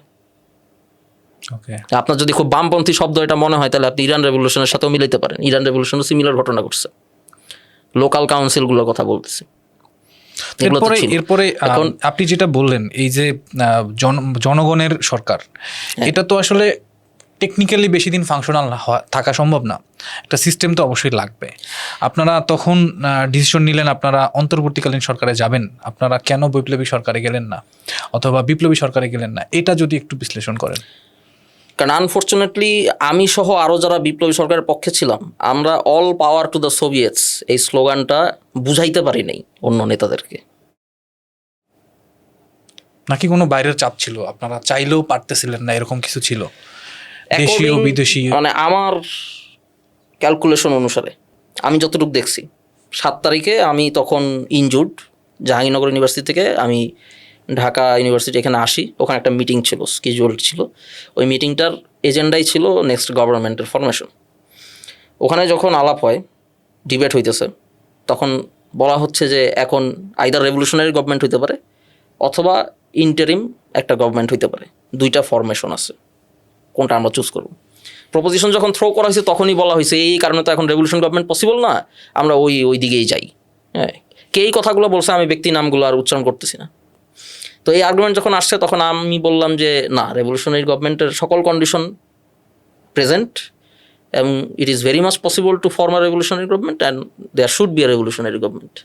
ওকে। আপনার যদি খুব বামপন্থী শব্দ এটা মনে হয়, তাহলে আপনি ইরান রেভলিউশনের সাথেও মিলাইতে পারেন। ইরান রেভলিউশনও সিমিলার ঘটনা ঘটছে, লোকাল কাউন্সিলগুলোর কথা বলতেছি। এরপরে আপনি যেটা বললেন, এই যে জনগণের সরকার, এটা তো আসলে টেকনিক্যালি বেশি দিন ফাংশনাল থাকা সম্ভব না, একটা সিস্টেম তো অবশ্যই লাগবে। আপনারা তখন ডিসিশন নিলেন আপনারা অন্তর্বর্তীকালীন সরকারে যাবেন, আপনারা কেন বৈপ্লবী সরকারে গেলেন না, অথবা বিপ্লবী সরকারে গেলেন না, এটা যদি একটু বিশ্লেষণ করেন। কারণ আনফর্চুনেটলি আমি সহ আরও যারা বিপ্লবী সরকারের পক্ষে ছিলাম, আমরা অল পাওয়ার টু দ্য সোভিয়েতস এই স্লোগানটা বুঝাইতে পারি নাই অন্য নেতাদেরকে। নাকি কোনো বাইরের চাপ ছিল, আপনারা চাইলেও পারতেছিলেন না, এরকম কিছু ছিল দেশীয় বিদেশি? মানে আমার ক্যালকুলেশন অনুসারে আমি যতটুকু দেখছি, 7 তারিখে আমি তখন ইনজুর্ড, জাহাঙ্গীরনগর ইউনিভার্সিটি থেকে আমি ঢাকা ইউনিভার্সিটি এখানে আসি। ওখানে একটা মিটিং ছিল, স্কেজুয়ালড ছিল। ওই মিটিংটার এজেন্ডাই ছিল নেক্সট গভর্নমেন্টের ফরমেশন। ওখানে যখন আলাপ হয়, ডিবেট হইতেছে, তখন বলা হচ্ছে যে এখন আইদার রেভলিউশনারি গভর্নমেন্ট হইতে পারে অথবা ইন্টারিম একটা গভর্নমেন্ট হইতে পারে, 2টা ফরমেশন আছে, কোনটা আমরা চুজ করব। প্রপোজিশন যখন থ্রো করা হয়েছে তখনই বলা হয়েছে এই কারণে তো এখন রেভলিউশন গভর্নমেন্ট পসিবল না, আমরা ওই দিকেই যাই। হ্যাঁ, কে এই কথাগুলো বলছে আমি ব্যক্তি নামগুলো আর উচ্চারণ করতেছি না। তো এই আর্গুমেন্ট যখন আসছে তখন আমি বললাম যে না, রেভলিউশনারি গভর্নমেন্টের সকল কন্ডিশন প্রেজেন্ট, এবং it is very much possible to form a revolutionary government and there should be a revolutionary government.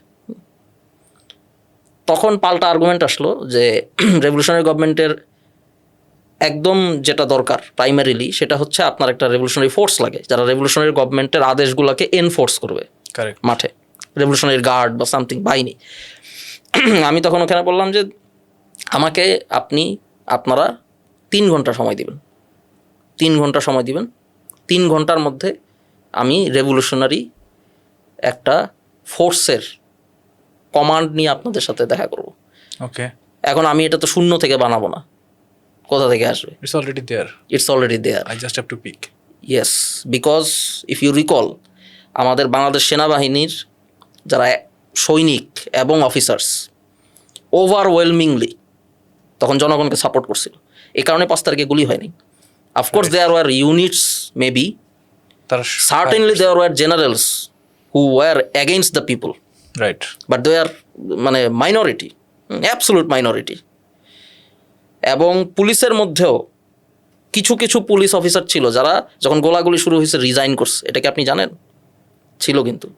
তখন পাল্টা আর্গুমেন্ট আসলো যে রেভলিউশনারি গভর্নমেন্টের একদম যেটা দরকার প্রাইমারিলি সেটা হচ্ছে আপনার একটা রেভলিউশনারি ফোর্স লাগে, যারা রেভলিউশনারি গভর্নমেন্টের আদেশগুলোকে এনফোর্স করবে কারেক্ট। মাঠে, রেভলিউশনারি গার্ড বা সামথিং বাহিনী। আমি তখন ওখানে বললাম যে আমাকে আপনারা 3 ঘন্টা সময় দিবেন, 3 ঘন্টা সময় দিবেন, 3 ঘন্টার মধ্যে আমি রেভলিউশনারি একটা ফোর্সের কমান্ড নিয়ে আপনাদের সাথে দেখা করব। ওকে, এখন আমি এটা তো শূন্য থেকে বানাবো না, কোথা থেকে আসবে? It's already there, it's already there. I just have to pick. Yes, because if you recall, আমাদের বাংলাদেশ সেনাবাহিনীর যারা সৈনিক এবং অফিসার্স ওভারওয়েলমিংলি তখন জনগণকে সাপোর্ট করছিল, এই কারণে 5 তারিখে গুলি হয়নি। Of course there were units maybe, তারা certainly there were generals who were against the people, right. But they are মানে মাইনরিটি, অ্যাবসলুট মাইনরিটি। এবং পুলিশের মধ্যেও কিছু কিছু পুলিশ অফিসার ছিল যারা যখন গোলাগুলি শুরু হয়েছে রিজাইন করছে, এটা কি আপনি জানেন? ছিল কিন্তু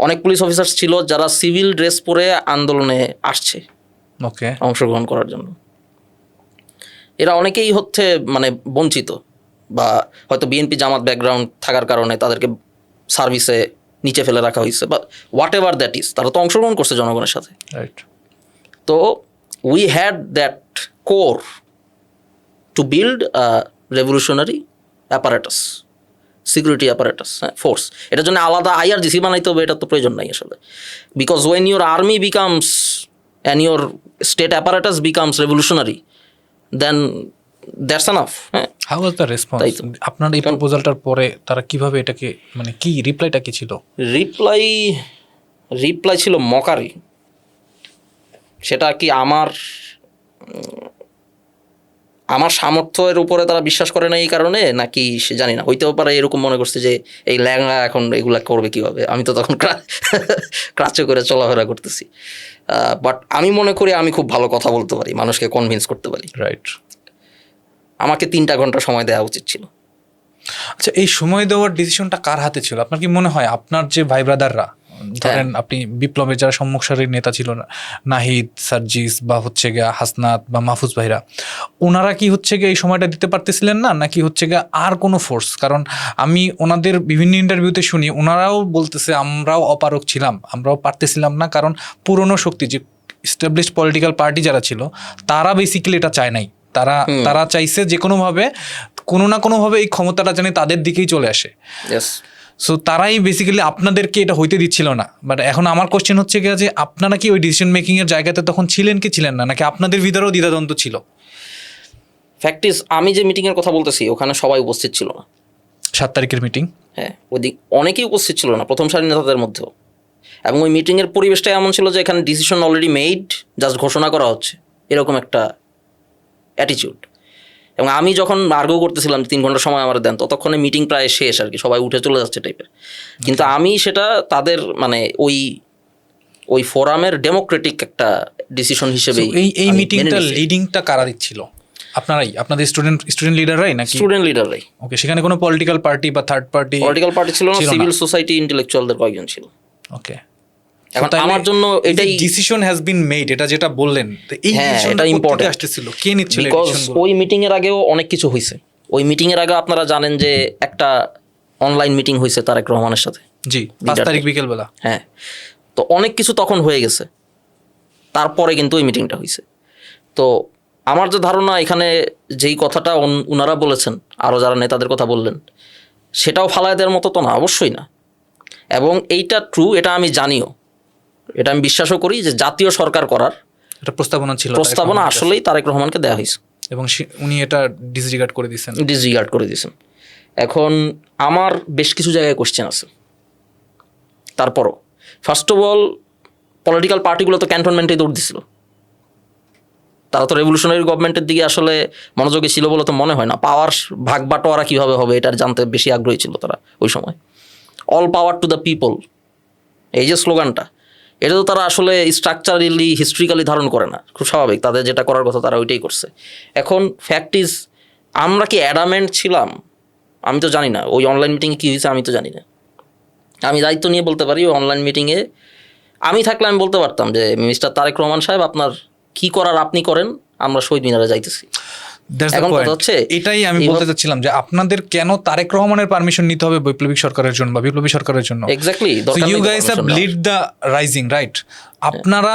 অনেক পুলিশ অফিসার ছিল যারা সিভিল ড্রেস পরে আন্দোলনে আসছে ওকে, অংশগ্রহণ করার জন্য। এরা অনেকেই হচ্ছে মানে বঞ্চিত, বা হয়তো বিএনপি জামাত ব্যাকগ্রাউন্ড থাকার কারণে তাদেরকে সার্ভিসে নিচে ফেলে রাখা হয়েছে, বা হোয়াট এভার দ্যাট ইজ, তারা তো অংশগ্রহণ করছে জনগণের সাথে। রাইট। তো we had that core to build a revolutionary apparatus, security apparatus, force. এটার জন্য আলাদা আইআরজিসি বানাইতে হবে, এটা তো প্রয়োজন নাই আসলে। Because when your army becomes and your state apparatus becomes revolutionary, then that's enough. হ্যাঁ, হাউ ওয়াজ দ্য রেসপন্স? তাই তো। আপনার এই প্রপোজালটার পরে তারা কিভাবে এটাকে, মানে কি রিপ্লাইটা কি ছিল? রিপ্লাই ছিল মকারি। সেটা কি আমার সামর্থ্যের উপরে তারা বিশ্বাস করে না এই কারণে, নাকি সে জানি না, হইতেও পারে এরকম মনে করছে যে এই ল্যাংড়া এখন এগুলা করবে কীভাবে, আমি তো তখন ক্রাচে করে চলাফেরা করতেছি। বাট আমি মনে করি আমি খুব ভালো কথা বলতে পারি, মানুষকে কনভিন্স করতে পারি। রাইট। আমাকে 3টা ঘন্টা সময় দেওয়া উচিত ছিল। আচ্ছা, এই সময় দেওয়ার ডিসিশনটা কার হাতে ছিল? আপনার কি মনে হয় আপনার যে ভাই ব্রাদাররা, ধরেন আপনি বিপ্লবের যারা সম্মুখ সারির নেতা ছিল, নাহিদ, সার্জিস বা হচ্ছে গিয়া হাসনাত বা মাহফুজ ভাইরা, ওনারা কি হচ্ছে গিয়ে এই সময়টা দিতে পারতেছিলেন না, নাকি হচ্ছে গিয়ে আর কোনো ফোর্স? কারণ আমি ওনাদের বিভিন্ন ইন্টারভিউতে শুনি ওনারাও বলতেছে আমরাও অপারক ছিলাম, আমরাও পারতেছিলাম না, কারণ পুরনো শক্তি যে এস্টাবলিশড পলিটিক্যাল পার্টি যারা ছিল তারা বেসিক্যালি এটা চায় নাই। তারা চাইছে যে কোনোভাবে কোনো না কোনোভাবে এই ক্ষমতাটা জানি তাদের দিকেই চলে আসে। সো তারাই বেসিক্যালি আপনাদেরকে এটা হইতে দিচ্ছিল না। বাট এখন আমার কোশ্চেন হচ্ছে গিয়ে যে আপনারা কি ওই ডিসিশন মেকিং এর জায়গাতে তখন ছিলেন কি ছিলেন না, নাকি আপনাদের ভিতরেও দ্বিধাদ্বন্দ্ব ছিল? ফ্যাক্ট ইজ, আমি যে মিটিংয়ের কথা বলতেছি ওখানে সবাই উপস্থিত ছিল না। 7 তারিখের মিটিং, হ্যাঁ, ওইদিক অনেকেই উপস্থিত ছিল না, প্রথম সারির নেতাদের মধ্যেও। এবং ওই মিটিংয়ের পরিবেশটা এমন ছিল যে এখানে ডিসিশন অলরেডি মেড, জাস্ট ঘোষণা করা হচ্ছে, এরকম একটা অ্যাটিটিউড। এবং আমি যখন আর্গু করতেছিলাম 3 ঘন্টা সময় আমার দেন, ততক্ষণে মিটিং প্রায় শেষ আর কি, সবাই উঠে চলে যাচ্ছে টাইপের। কিন্তু আমি সেটা তাদের মানে ওই ফোরামের ডেমোক্রেটিক একটা ডিসিশন হিসেবে এই মিটিংটা লিডিংটা কারা দিচ্ছিল? আপনারাই, আপনাদের স্টুডেন্ট লিডাররাই নাকি? স্টুডেন্ট লিডাররাই। ওকে, সেখানে কোনো পলিটিক্যাল পার্টি বা থার্ড পার্টি? পলিটিক্যাল পার্টি ছিল না, সিভিল সোসাইটি ইন্টেলেকচুয়ালদের কয়েকজন ছিল। ওকে, এখন আমার জন্য এটাই ডিসিশন হ্যাজ বিন মেড, এটা যেটা বললেন, এই এটা ইম্পর্টেন্ট আসতেছিল, কে নিচ্ছিল? বিকজ ওই মিটিং এর আগেও অনেক কিছু হয়েছে। ওই মিটিং এর আগে আপনারা জানেন যে একটা অনলাইন মিটিং হয়েছে তারেক রহমানের সাথে, জি, 5 তারিখ বিকেল বেলা। হ্যাঁ, তো অনেক কিছু তখন হয়ে গেছে, তারপরে কিন্তু ওই মিটিংটা হয়েছে। তো আমার যে ধারণা, এখানে যেই কথাটা ওনারা বলেছেন, আরও যারা নেতাদের কথা বললেন, সেটাও ফালায় দেওয়ার মতো তো না, অবশ্যই না। এবং এইটা ট্রু, এটা আমি জানিও, এটা আমি বিশ্বাসও করি যে জাতীয় সরকার করার এটা প্রস্তাবনা ছিল, প্রস্তাবনা আসলেই তারেক রহমানকে দেওয়া হয়েছে, এবং উনি এটা ডিসরিগার্ড করে দিয়েছেন। এখন আমার বেশ কিছু জায়গায় কোশ্চেন আছে। তারপরও ফার্স্ট অফ অল, পলিটিক্যাল পার্টিগুলো তো ক্যান্টনমেন্টেই দৌড় দিছিল, তারা তো রেভলিউশনারি গভর্নমেন্টের দিকে আসলে মনোযোগী ছিল বলে তো মনে হয় না। পাওয়ার ভাগ বাটোয়ারা কীভাবে হবে এটা জানতে বেশি আগ্রহী ছিল তারা ওই সময়। All power to the people, এই যে স্লোগানটা, এটা তো তারা আসলে স্ট্রাকচারালি হিস্ট্রিক্যালি ধারণ করে না, খুব স্বাভাবিক, তাদের যেটা করার কথা তারা ওইটাই করছে। এখন ফ্যাক্ট ইজ, আমরা কি অ্যাডামেন্ট ছিলাম? আমি তো জানি না ওই অনলাইন মিটিংয়ে কী হয়েছে, আমি তো জানি না। আমি দায়িত্ব নিয়ে বলতে পারি, ওই অনলাইন মিটিংয়ে আমি থাকলে আমি বলতে পারতাম যে মিস্টার তারেক রহমান সাহেব আপনার কি করার আপনি করেন, আমরা শহীদ মিনারে যাইতেছি। That's the এখন point. কথা হচ্ছে এটাই আমি বলতে চাচ্ছিলাম যে আপনাদের কেন তারেক রহমানের পারমিশন নিতে হবে বৈপ্লবিক সরকারের জন্য বা বিপ্লবী সরকারের জন্য? Exactly So you guys have lead the rising, right? আপনারা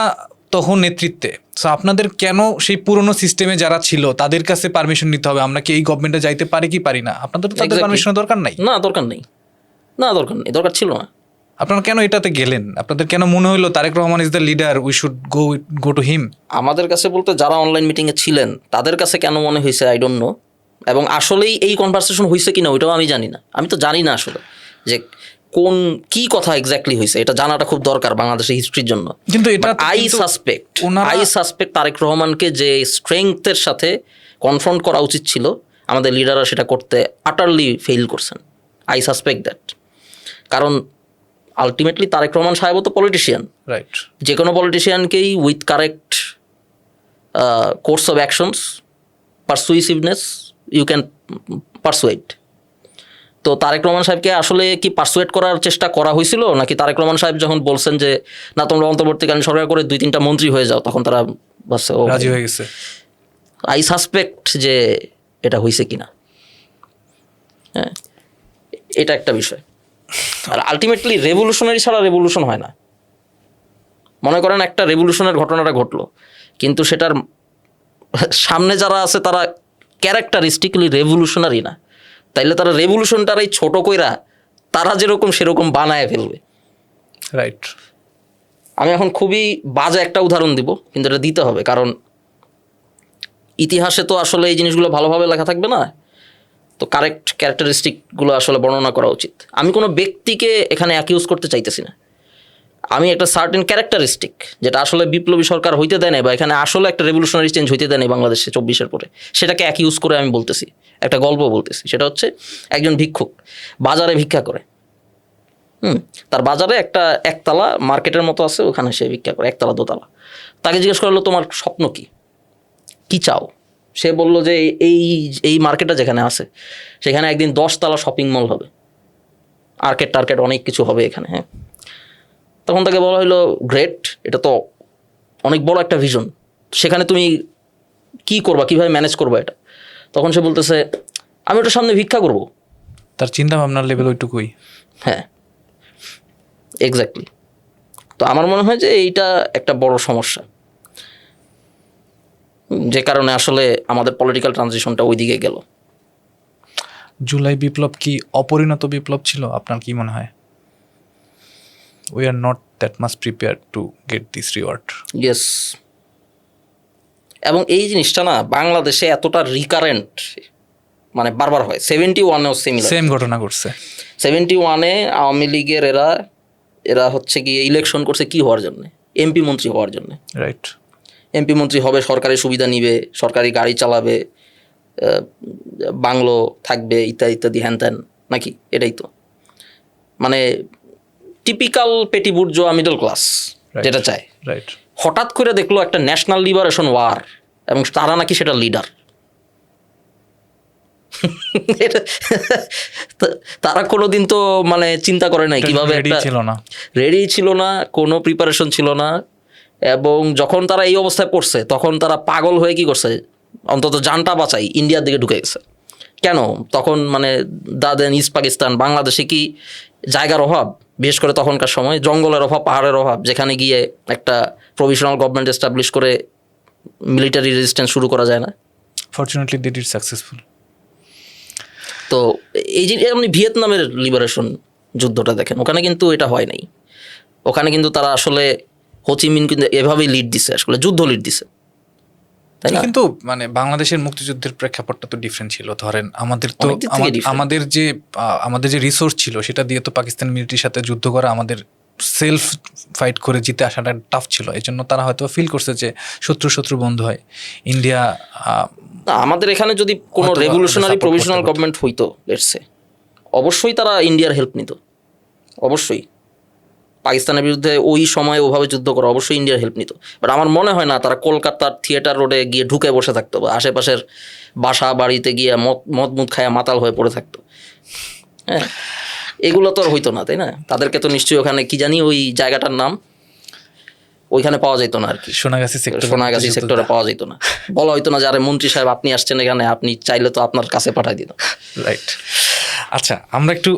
তখন নেতৃত্বে, সো আপনাদের কেন সেই পুরনো সিস্টেমে যারা ছিল তাদের কাছে পারমিশন নিতে হবে? আমরা কি এই গভর্নমেন্টে যাইতে পারি কি পারি না? আপনাদের তো তাদের Exactly. পারমিশনের দরকার নাই। না দরকার নেই, না দরকার নেই, দরকার ছিল না। আপনারা কেন এটাতে গেলেন? আপনাদের কেন মনে হলো Tarek Rahman is the leader, we should go to him? আমাদের কাছে বলতে যারা অনলাইন মিটিংয়ে ছিলেন তাদের কাছে কেন মনে হয়েছে আই ডোন্ট নো, এবং আসলেই এই কনভারসেশন হয়েছে কিনা ওইটাও আমি জানি না। আমি তো জানি না আসলে যে কোন কি কথা এক্স্যাক্টলি হয়েছে, এটা জানাটা খুব দরকার বাংলাদেশের হিস্ট্রির জন্য। কিন্তু এটা আই সাসপেক্ট তারেক রহমানকে যে স্ট্রেংথের সাথে কনফ্রন্ট করা উচিত ছিল আমাদের লিডাররা সেটা করতে আটারলি ফেইল করছেন। আই সাসপেক্ট দ্যাট, কারণ আলটিমেটলি তারেক রহমান সাহেবও তো পলিটিশিয়ান। রাইট, যে কোনো পলিটিশিয়ানকেই with correct course of actions, persuasiveness you can persuade. তো তারেক রহমান সাহেবকে আসলে কি পারসুয়েট করার চেষ্টা করা হয়েছিল, নাকি তারেক রহমান সাহেব যখন বলছেন যে না তোমরা অন্তর্বর্তীকালীন সরকার করে 2-3টা মন্ত্রী হয়ে যাও, তখন তারা বাস রাজি হয়ে গেছে? আই সাসপেক্ট যে এটা হয়েছে কিনা। হ্যাঁ, এটা একটা বিষয়। আর আলটিমেটলি রেভলিউশনারি ছাড়া রেভলিউশন হয় না। মনে করেন একটা রেভলিউশনের ঘটনাটা ঘটলো, কিন্তু সেটার সামনে যারা আছে তারা ক্যারেক্টারিস্টিকলি রেভলিউশনারি না, তাইলে তারা রেভলিউশনটারাই ছোট কইরা তারা যেরকম সেরকম বানায় ফেলবে। রাইট। আমি এখন খুবই বাজে একটা উদাহরণ দিব, কিন্তু এটা দিতে হবে, কারণ ইতিহাসে তো আসলে এই জিনিসগুলো ভালোভাবে লেখা থাকবে না, তো কারেক্ট ক্যারেক্টারিস্টিকগুলো আসলে বর্ণনা করা উচিত। আমি কোনো ব্যক্তিকে এখানে অ্যাকিউজ করতে চাইতেছি না, আমি একটা সার্টেন ক্যারেক্টারিস্টিক যেটা আসলে বিপ্লবী সরকার হইতে দেয় না, বা এখানে আসলে একটা রেভলিউশনারি চেঞ্জ হইতে দেয় না বাংলাদেশে 24-এর পরে, সেটাকে অ্যাকিউজ করে আমি বলতেছি, একটা গল্প বলতেছি। সেটা হচ্ছে একজন ভিক্ষুক বাজারে ভিক্ষা করে। তার বাজারে একটা একতলা মার্কেটের মতো আছে, ওখানে সে ভিক্ষা করে, একতলা দোতলা। তাকে জিজ্ঞেস করলো তোমার স্বপ্ন কি, কি চাও? সে বলল যে এই মার্কেটটা যেখানে আছে সেখানে একদিন 10তলা শপিং মল হবে, আর্কেড টার্কেট অনেক কিছু হবে এখানে। হ্যাঁ, তখন তাকে বলা হলো গ্রেট, এটা তো অনেক বড় একটা ভিশন, সেখানে তুমি কি করবা, কিভাবে ম্যানেজ করবা এটা? তখন সে বলতেছে আমি ওটার সামনে ভিক্ষা করব। তার চিন্তা ভাবনার লেভেল ওইটুকুই। হ্যাঁ, এক্স্যাক্টলি। তো আমার মনে হয় যে এইটা একটা বড় সমস্যা, যে কারণে আসলে আমাদের পলিটিক্যাল ট্রানজিশনটা ওই দিকে গেল। জুলাই বিপ্লব কি অপরিণত বিপ্লব ছিল? আপনার কি মনে হয়? We are not that much prepare to get this reward. Yes, এবং এই জিনিসটা না বাংলাদেশে এতটা রিকারেন্ট, মানে বারবার হয়। 71-এও সেম ঘটনা ঘটছে। 71-এ আওয়ামী লীগের এরা হচ্ছে গিয়ে ইলেকশন করছে কি হওয়ার জন্য? এমপি মন্ত্রী হওয়ার জন্য। রাইট। এমপি মন্ত্রী হবে, সরকারি সুবিধা নিবে, সরকারি গাড়ি চালাবে, বাংলো থাকবে, ইত্যাদি ইত্যাদি, হ্যান ত্যান, নাকি? এটাই তো মানে টিপিক্যাল পেটি বুর্জোয়া মিডল ক্লাস যেটা চায়। রাইট। হঠাৎ করে দেখলো একটা ন্যাশনাল লিবারেশন ওয়ার, এবং তারা নাকি সেটা লিডার। তারা কোনোদিন তো মানে চিন্তা করে নাই কিভাবে, রেডি ছিল না, কোনো প্রিপারেশন ছিল না। এবং যখন তারা এই অবস্থায় পড়ছে তখন তারা পাগল হয়ে কি করছে, অন্তত জানটা বাঁচাই ইন্ডিয়ার দিকে ঢুকে গেছে। কেন? তখন মানে দাদেন ইস্ট পাকিস্তান, বাংলাদেশে কি জায়গার অভাব? বিশেষ করে তখনকার সময় জঙ্গলের অভাব, পাহাড়ের অভাব, যেখানে গিয়ে একটা প্রভিশনাল গভর্নমেন্ট এস্টাবলিশ করে মিলিটারি রেজিস্ট্যান্স শুরু করা যায় না। Fortunately they did successful. তো এই যে আপনি ভিয়েতনামের লিবারেশন যুদ্ধটা দেখেন, ওখানে কিন্তু এটা হয় নাই। ওখানে কিন্তু তারা আসলে হোচিমিন কিন্তু এভাবেই লিড দিছে, আসলে যুদ্ধ লিড দিছে, তাই না? কিন্তু মানে বাংলাদেশের মুক্তিযুদ্ধের প্রেক্ষাপটটা তো ডিফারেন্ট ছিল। ধরেন আমাদের তো আমাদের যে রিসোর্স ছিল সেটা দিয়ে তো পাকিস্তান মিলিটারির সাথে যুদ্ধ করা, আমাদের সেলফ ফাইট করে জিতে আসাটা টাফ ছিল। এই জন্য তারা হয়তো ফিল করছে যে শত্রু বন্ধু হয় ইন্ডিয়া। আমাদের এখানে যদি কোনো রেভলিউশনারি প্রভিশনাল গভর্নমেন্ট হইতো লেটস সে, অবশ্যই তারা ইন্ডিয়ার হেল্প নিত। অবশ্যই পাকিস্তানের বিরুদ্ধে ওই সময় ওভাবে যুদ্ধ করা অবশ্যই ইন্ডিয়ার হেল্প নিত। বাট আমার মনে হয় না তারা কলকাতার থিয়েটার রোডে গিয়ে ঢুকে বসে থাকতো, বা আশেপাশের বাসা বাড়িতে গিয়ে মদ খায়া মাতাল হয়ে পড়ে থাকতো। হ্যাঁ, এগুলো তো আর হইতো না, তাই না? তাদেরকে তো নিশ্চয়ই ওখানে কি জানি ওই জায়গাটার নাম ওইখানে পাওয়া যেত না আর কি, সোনাগাছি সেক্টর, সোনাগাছি সেক্টরে পাওয়া যেত না। বলা হইতো না যে আরে মন্ত্রী সাহেব আপনি আসছেন এখানে, আপনি চাইলে তো আপনার কাছে পাঠাই দিত। রাইট। আচ্ছা, আমরা একটু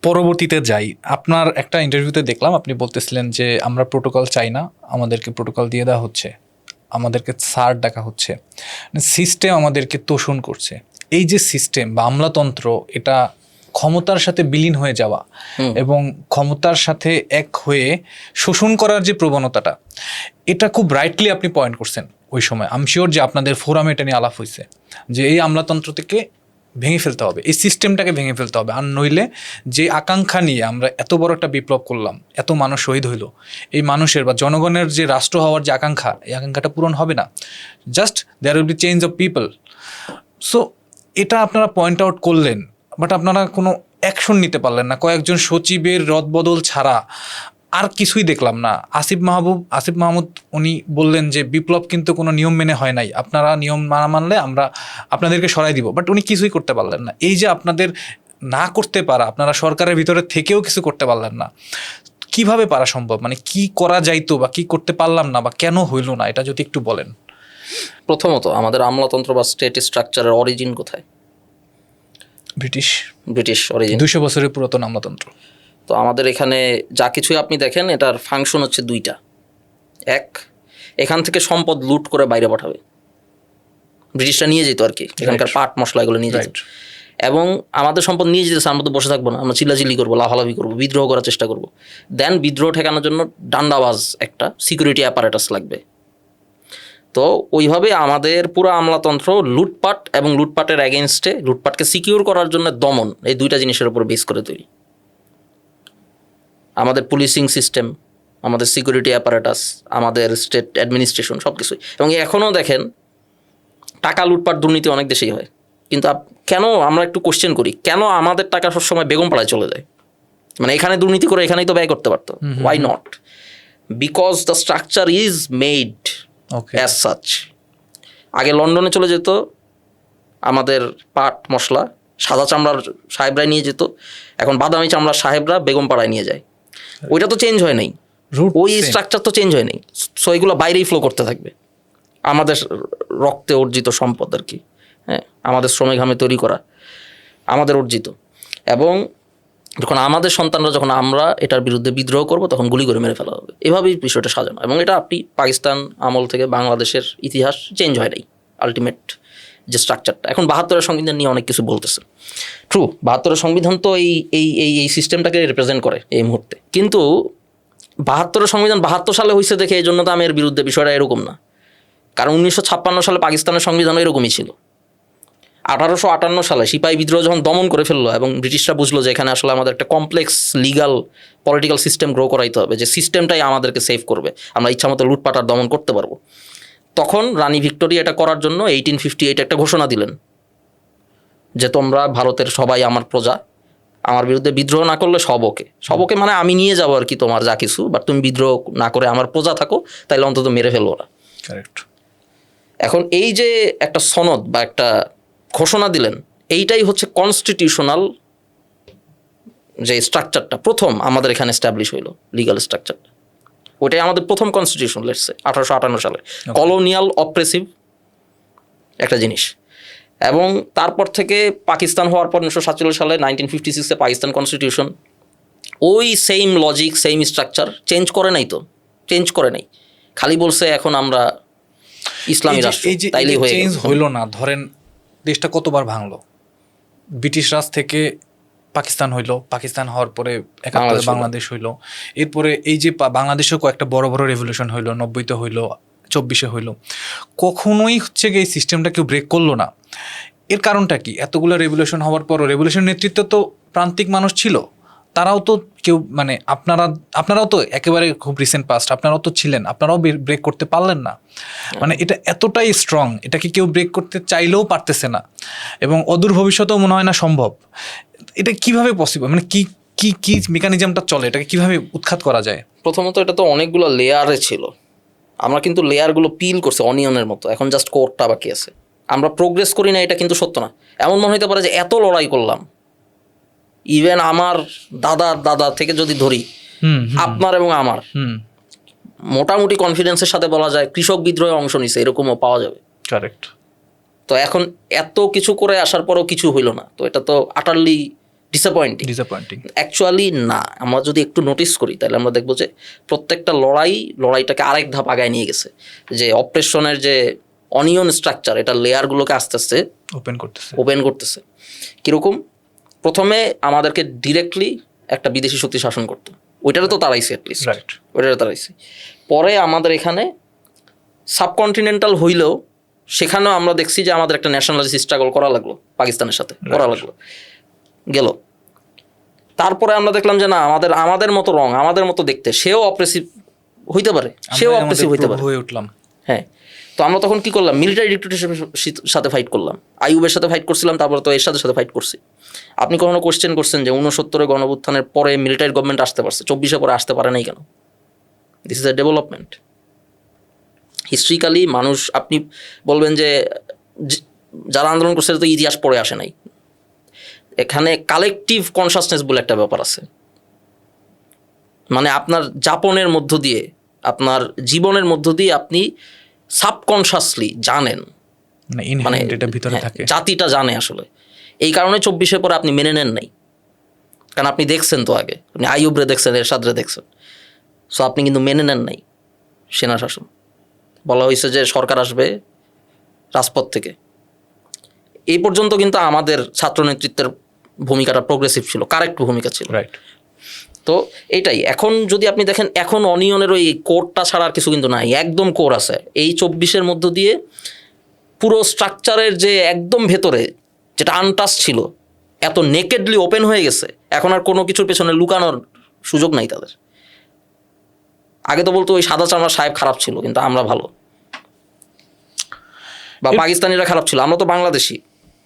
পরবর্তীতে যাই। আপনার একটা ইন্টারভিউতে দেখলাম আপনি বলতেছিলেন যে আমরা প্রোটোকল চাই না, আমাদেরকে প্রোটোকল দিয়ে দেওয়া হচ্ছে, আমাদেরকে স্যার ডাকা হচ্ছে, সিস্টেম আমাদেরকে তোষণ করছে। এই যে সিস্টেম বা আমলাতন্ত্র, এটা ক্ষমতার সাথে বিলীন হয়ে যাওয়া এবং ক্ষমতার সাথে এক হয়ে শোষণ করার যে প্রবণতাটা, এটা খুব রাইটলি আপনি পয়েন্ট করছেন ওই সময়। আই এম শিওর যে আপনাদের ফোরামে এটা নিয়ে আলাপ হয়েছে যে এই আমলাতন্ত্র থেকে ভেঙে ফেলতে হবে, এই সিস্টেমটাকে ভেঙে ফেলতে হবে। আর নইলে যে আকাঙ্ক্ষা নিয়ে আমরা এত বড় একটা বিপ্লব করলাম, এত মানুষ শহীদ হইল, এই মানুষের বা জনগণের যে রাষ্ট্র হওয়ার যে আকাঙ্ক্ষা, এই আকাঙ্ক্ষাটা পূরণ হবে না। Just there will be change of people. So এটা আপনারা পয়েন্ট আউট করলেন, বাট আপনারা কোনো অ্যাকশন নিতে পারলেন না। কয়েকজন সচিবের রদবদল ছাড়া আর কিছুই দেখলাম না। আসিফ মাহমুদ উনি বললেন যে বিপ্লব কিন্তু কোনো নিয়ম মেনে হয় নাই, আপনারা নিয়ম না মানলে আমরা আপনাদেরকে সরাই দিব, বাট উনি কিছুই করতে পারলেন না। এই যে আপনাদের না করতে পারা, আপনারা সরকারের ভিতরে থেকেও কিছু করতে পারলেন না, কিভাবে পারা সম্ভব? মানে কি করা যাইতো বা কি করতে পারলাম না বা কেন হইল না, এটা যদি একটু বলেন। প্রথমত আমাদের আমলাতন্ত্র বা স্টেট স্ট্রাকচারের অরিজিন কোথায়? ব্রিটিশ অরিজিন, 200 বছরের পুরাতন আমলাতন্ত্র। তো আমাদের এখানে যা কিছুই আপনি দেখেন, এটার ফাংশন হচ্ছে দুইটা। এক, এখান থেকে সম্পদ লুট করে বাইরে পাঠাবে, ব্রিটিশরা নিয়ে যেত আর কি, এখানকার পাট মশলা এগুলো নিয়ে যেত। এবং আমাদের সম্পদ নিয়ে যেতেছে, আমরা তো বসে থাকবো না, আমরা চিল্লাচিল্লি করবো, লাফালাফি করবো, বিদ্রোহ করার চেষ্টা করবো। দেন বিদ্রোহ ঠেকানোর জন্য ডান্ডাবাজ একটা সিকিউরিটি অ্যাপারেটাস লাগবে। তো ওইভাবে আমাদের পুরো আমলাতন্ত্র লুটপাট এবং লুটপাটের অ্যাগেনস্টে, লুটপাটকে সিকিউর করার জন্য দমন, এই দুইটা জিনিসের উপর বেস করে তৈরি। আমাদের পুলিশিং সিস্টেম, আমাদের সিকিউরিটি অ্যাপারেটাস, আমাদের স্টেট অ্যাডমিনিস্ট্রেশন, সব কিছুই। এবং এখনও দেখেন টাকা লুটপাট দুর্নীতি অনেক দেশেই হয়, কিন্তু কেন আমরা একটু কোশ্চেন করি, কেন আমাদের টাকা সবসময় বেগমপাড়ায় চলে যায়? মানে এখানে দুর্নীতি করে এখানেই তো ব্যয় করতে পারতো। Why not? Because the structure is made as such. আগে লন্ডনে চলে যেত আমাদের পাট মশলা, সাদা চামড়ার সাহেবরাই নিয়ে যেত, এখন বাদামি চামড়ার সাহেবরা বেগমপাড়ায় নিয়ে যায়। ওইটা তো চেঞ্জ হয় নাই, ওই স্ট্রাকচার তো চেঞ্জ হয় নাই। সো এগুলো বাইরেই ফ্লো করতে থাকবে। আমাদের রক্তে অর্জিত সম্পদ আর কি, হ্যাঁ, আমাদের শ্রমে ঘামে তৈরি করা, আমাদের অর্জিত। এবং যখন আমাদের সন্তানরা, যখন আমরা এটার বিরুদ্ধে বিদ্রোহ করব, তখন গুলি করে মেরে ফেলা হবে। এভাবেই বিষয়টা সাজানো। এবং এটা আপনি পাকিস্তান আমল থেকে বাংলাদেশের ইতিহাস চেঞ্জ হয় নাই আলটিমেট যে স্ট্রাকচারটা। এখন 72-এর সংবিধান নিয়ে অনেক কিছু বলতেছে, ট্রু, 72-এর সংবিধান তো এই এই এই এই সিস্টেমটাকে রিপ্রেজেন্ট করে এই মুহূর্তে। কিন্তু 72-এর সংবিধান 72 সালে হয়েছে দেখে এই জন্য তো আমি এর বিরুদ্ধে, বিষয়টা এরকম না। কারণ 1956 সালে পাকিস্তানের সংবিধানও এরকমই ছিল। 1858 সালে সিপাহী বিদ্রোহ যখন দমন করে ফেললো এবং ব্রিটিশরা বুঝলো যে এখানে আসলে আমাদের একটা complex legal political system grow করাইতে হবে, যে সিস্টেমটাই আমাদেরকে সেভ করবে, আমরা ইচ্ছামতো লুটপাট আর দমন করতে পারবো। তখন রানী ভিক্টোরিয়া এটা করার জন্য 1858 একটা ঘোষণা দিলেন যে তোমরা ভারতের সবাই আমার প্রজা, আমার বিরুদ্ধে বিদ্রোহ না করলে সব ওকে মানে আমি নিয়ে যাবো আর কি তোমার যা কিছু, বাট তুমি বিদ্রোহ না করে আমার প্রজা থাকো, তাইলে অন্তত মেরে ফেলবো না। কারেক্ট। এখন এই যে একটা সনদ বা একটা ঘোষণা দিলেন, এইটাই হচ্ছে কনস্টিটিউশনাল যে স্ট্রাকচারটা প্রথম আমাদের এখানে এস্টাবলিশ হইলো, লিগাল স্ট্রাকচারটা। ওইটাই আমাদের প্রথম কনস্টিটিউশন, লেটসে 1858 সালে। কলোনিয়াল অপ্রেসিভ একটা জিনিস। এবং তারপর থেকে পাকিস্তান হওয়ার পর 1947 সালে 1956-এ পাকিস্তান কনস্টিটিউশন, ওই same logic, same structure change করে নাই, খালি বলছে এখন আমরা ইসলামী রাষ্ট্র, তাইলেই হয়ে চেঞ্জ হইল না। ধরেন দেশটা কতবার ভাঙলো, ব্রিটিশ রাজ থেকে পাকিস্তান হইলো, পাকিস্তান হওয়ার পরে 71 বাংলাদেশ হইলো, এরপরে এই যে বাংলাদেশেও কয়েকটা বড় বড় রেভলিউশন হইলো, 90-তে হইলো, 24-এ হইলো, কখনোই হচ্ছে গিয়ে এই সিস্টেমটা কেউ ব্রেক করলো না। এর কারণটা কি? এতগুলো রেভলিউশন হওয়ার পরও রেভলিউশন নেতৃত্ব তো প্রান্তিক মানুষ ছিল, তারাও তো কেউ, মানে আপনারাও তো একেবারে খুব রিসেন্ট পাস্ট, আপনারাও তো ছিলেন, আপনারাও ব্রেক করতে পারলেন না। মানে এটা এতটাই স্ট্রং, এটাকে কেউ ব্রেক করতে চাইলেও পারতেছে না, এবং অদূর ভবিষ্যতেও মনে হয় না সম্ভব। এটা কিভাবে পসিবল? মানে কি কি কি মেকানিজমটা চলে, এটাকে কিভাবে উৎখাত করা যায়? প্রথমত এটা তো অনেকগুলো লেয়ারে ছিল, আমরা কিন্তু লেয়ারগুলো পিল করছি অনিয়নের মতো, এখন জাস্ট কোরটা বাকি আছে। আমরা প্রোগ্রেস করি না, এটা কিন্তু সত্য না। এমন মনে হতে পারে যে এত লড়াই করলাম, ইভেন আমার দাদার দাদা থেকে যদি ধরি, আপনার এবং আমার মোটামুটি কনফিডেন্সের সাথে বলা যায় কৃষক বিদ্রোহে অংশ নিছে এরকমও পাওয়া যাবে। কারেক্ট। তো এখন এত কিছু করে আসার পরেও কিছু হইল না, তো এটা তো আটারলি ডিসঅ্যাপয়েন্টিং। অ্যাকচুয়ালি না, আমরা যদি একটু নোটিস করি তাহলে আমরা দেখবো যে প্রত্যেকটা লড়াইটাকে আরেক ধাপ আগায় নিয়ে গেছে, যে অপারেশনের যে অনিয়ন স্ট্রাকচার, এটা লেয়ারগুলোকে আস্তে আস্তে ওপেন করতেছে। কীরকম? প্রথমে আমাদেরকে ডিরেক্টলি একটা বিদেশি শক্তি শাসন করতো, ওইটারও তো তারাইছে অ্যাটলিস্ট, ওইটারও তারাইছে। পরে আমাদের এখানে সাবকন্টিনেন্টাল হইলেও সেখানেও আমরা দেখছি যে আমাদের একটা ন্যাশনালিস্ট স্ট্রাগল করা লাগলো, পাকিস্তানের সাথে করা লাগলো, গেল। তারপরে আমরা দেখলাম যে না, আমাদের মতো রং, আমাদের মতো দেখতে, সেও অপ্রেসিভ হইতে পারে, হ্যাঁ। তো আমরা তখন কি করলাম? মিলিটারি ডিক্টেটরশিপের সাথে ফাইট করলাম, আইয়ুবের সাথে ফাইট করছিলাম, তারপরে তো এরশাদের সাথে ফাইট করছি। আপনি কখনো কোশ্চেন করছেন যে 69 গণঅভ্যুত্থানের পরে মিলিটারি গভর্নমেন্ট আসতে পারছে, 24 পরে আসতে পারে নাই কেন? This is a development. Historically মানুষ, আপনি বলবেন যে যারা আন্দোলন করছে তো ইতিহাস পড়ে আসে নাই, এখানে কালেকটিভ কনসাসনেস বলে একটা ব্যাপার আছে। মানে আপনার যাপনের মধ্য দিয়ে, আপনার জীবনের মধ্য দিয়ে আপনি সাবকনসাসলি জানেন, মানে জাতিটা জানে আসলে। এই কারণে 24 পরে আপনি মেনে নেন নাই, কারণ আপনি দেখছেন তো আগে, আপনি আইয়ুবরে দেখছেন, এরশাদরে দেখছেন, সো আপনি কিন্তু মেনে নেন নাই সেনা শাসন। বলা হয়েছে যে সরকার আসবে রাজপথ থেকে। এই পর্যন্ত কিন্তু আমাদের ছাত্র নেতৃত্বের ভূমিকাটা প্রোগ্রেসিভ ছিল, কারেক্ট ভূমিকা ছিল। তো এইটাই এখন যদি আপনি দেখেন, এখন অনিয়নের ওই কোরটা ছাড়া আর কিছু কিন্তু নাই, একদম কোর আছে। এই 24 মধ্য দিয়ে পুরো স্ট্রাকচারের যে একদম ভেতরে যেটা আনটাচ ছিল, এত নেকেডলি ওপেন হয়ে গেছে, এখন আর কোনো কিছুর পেছনে লুকানোর সুযোগ নাই তাদের। আগে তো বলতো ওই সাদা চামড়া সাহেব খারাপ ছিল, কিন্তু আমরা ভালো, বা পাকিস্তানিরা খারাপ ছিল, আমরা তো বাংলাদেশি,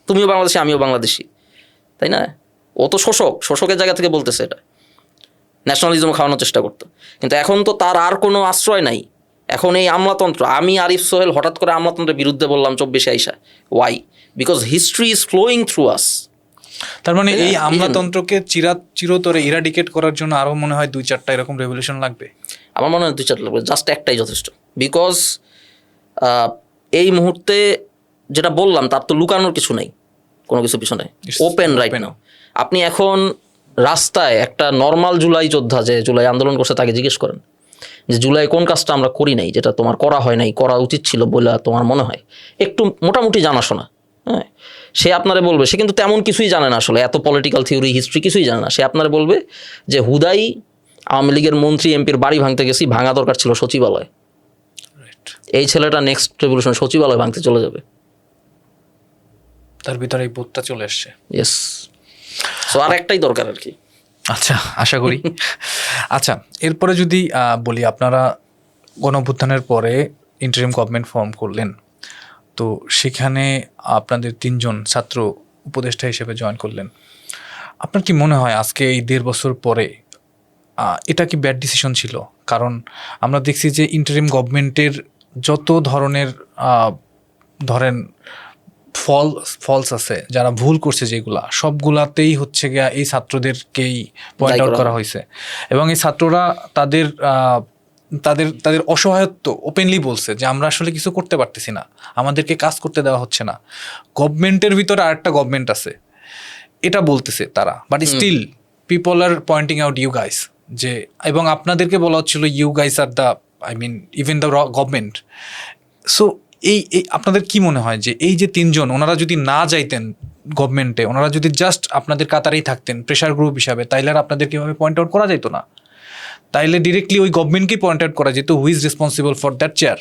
তুমিও বাংলাদেশি আমিও বাংলাদেশি, তাই না? ও তো শোষকের জায়গা থেকে বলতেছে, এটা ন্যাশনালিজম খাওয়ানোর চেষ্টা করতো। কিন্তু এখন তো তার আর কোনো আশ্রয় নাই, এখন এই আমলাতন্ত্র। আমি আরিফ সোহেল হঠাৎ করে আমলাতন্ত্রের বিরুদ্ধে বললাম 24 আইসা, why? Because history is flowing through us. তার মানে এই আমলাতন্ত্রকে চিরতরে ইরাডিকেট করার জন্য আরও মনে হয় 2-4টা এরকম রেভলিউশন লাগবে। আমার মনে হয় 2-4টা লাগবে, জাস্ট একটাই যথেষ্ট। বিকজ এই মুহূর্তে যেটা বললাম তার তো লুকানোর কিছু নেই, কোনো কিছু পিছনে ওপেন রাইট নাও। আপনি এখন রাস্তায় একটা নর্মাল জুলাই যোদ্ধা যে জুলাই আন্দোলন করছে তাকে জিজ্ঞেস করেন যে জুলাই কোন কাজটা আমরা করি নাই, যেটা তোমার করা হয় নাই, করা উচিত ছিল বলে তোমার মনে হয়, একটু মোটামুটি জানাশোনা, হ্যাঁ, সে আপনারে বলবে, সে কিন্তু তেমন কিছুই জানে না আসলে, এত পলিটিক্যাল থিওরি হিস্ট্রি কিছুই জানে না। সে আপনারে বলবে যে হুদাই আওয়ামী লীগের মন্ত্রী এমপির বাড়ি ভাঙতে গেছি, ভাঙা দরকার ছিল সচিবালয়। এই ছেলেটা নেক্সট রেভলিউশন সচিবালয় ভাঙতে চলে যাবে, তার ভিতরে এই বোধটা চলে আসছে। ইয়েস, সো আর একটাই দরকার আর কি। আচ্ছা, আশা করি। আচ্ছা, এরপরে যদি বলি, আপনারা গণঅভ্যুত্থানের পরে ইন্টারিম গভর্নমেন্ট ফর্ম করলেন, তো সেখানে আপনাদের 3জন ছাত্র উপদেষ্টা হিসেবে জয়েন করলেন। আপনার কি মনে হয় আজকে এই 1.5 বছর পরে এটা কি ব্যাড ডিসিশন ছিল? কারণ আমরা দেখছি যে ইন্টারিম গভর্নমেন্টের যত ধরনের ধরেন ফলস আছে, যারা ভুল করছে যেগুলা, সবগুলাতেই হচ্ছে গিয়া এই ছাত্রদেরকেই পয়েন্ট আউট করা হয়েছে, এবং এই ছাত্ররা তাদের তাদের তাদের অসহায়ত্ব ওপেনলি বলছে যে আমরা আসলে কিছু করতে পারতেছি না, আমাদেরকে কাজ করতে দেওয়া হচ্ছে না, গভর্নমেন্টের ভিতরে আরেকটা গভর্নমেন্ট আছে, এটা বলতেছে তারা। But still people are pointing out you guys, যে এবং আপনাদেরকে বলা হচ্ছিল you guys are the, I mean even the government. So এই আপনাদের কি মনে হয় যে এই যে 3জন, ওনারা যদি না যাইতেন গভর্নমেন্টে, ওনারা যদি জাস্ট আপনাদের কাতারেই থাকতেন প্রেশার গ্রুপ হিসাবে, তাইলে আর আপনাদের কীভাবে পয়েন্ট আউট করা যেত না? তাইলে ডিরেক্টলি ওই গভর্নমেন্টকেই পয়েন্ট আউট করা যেত, who is responsible for that chair.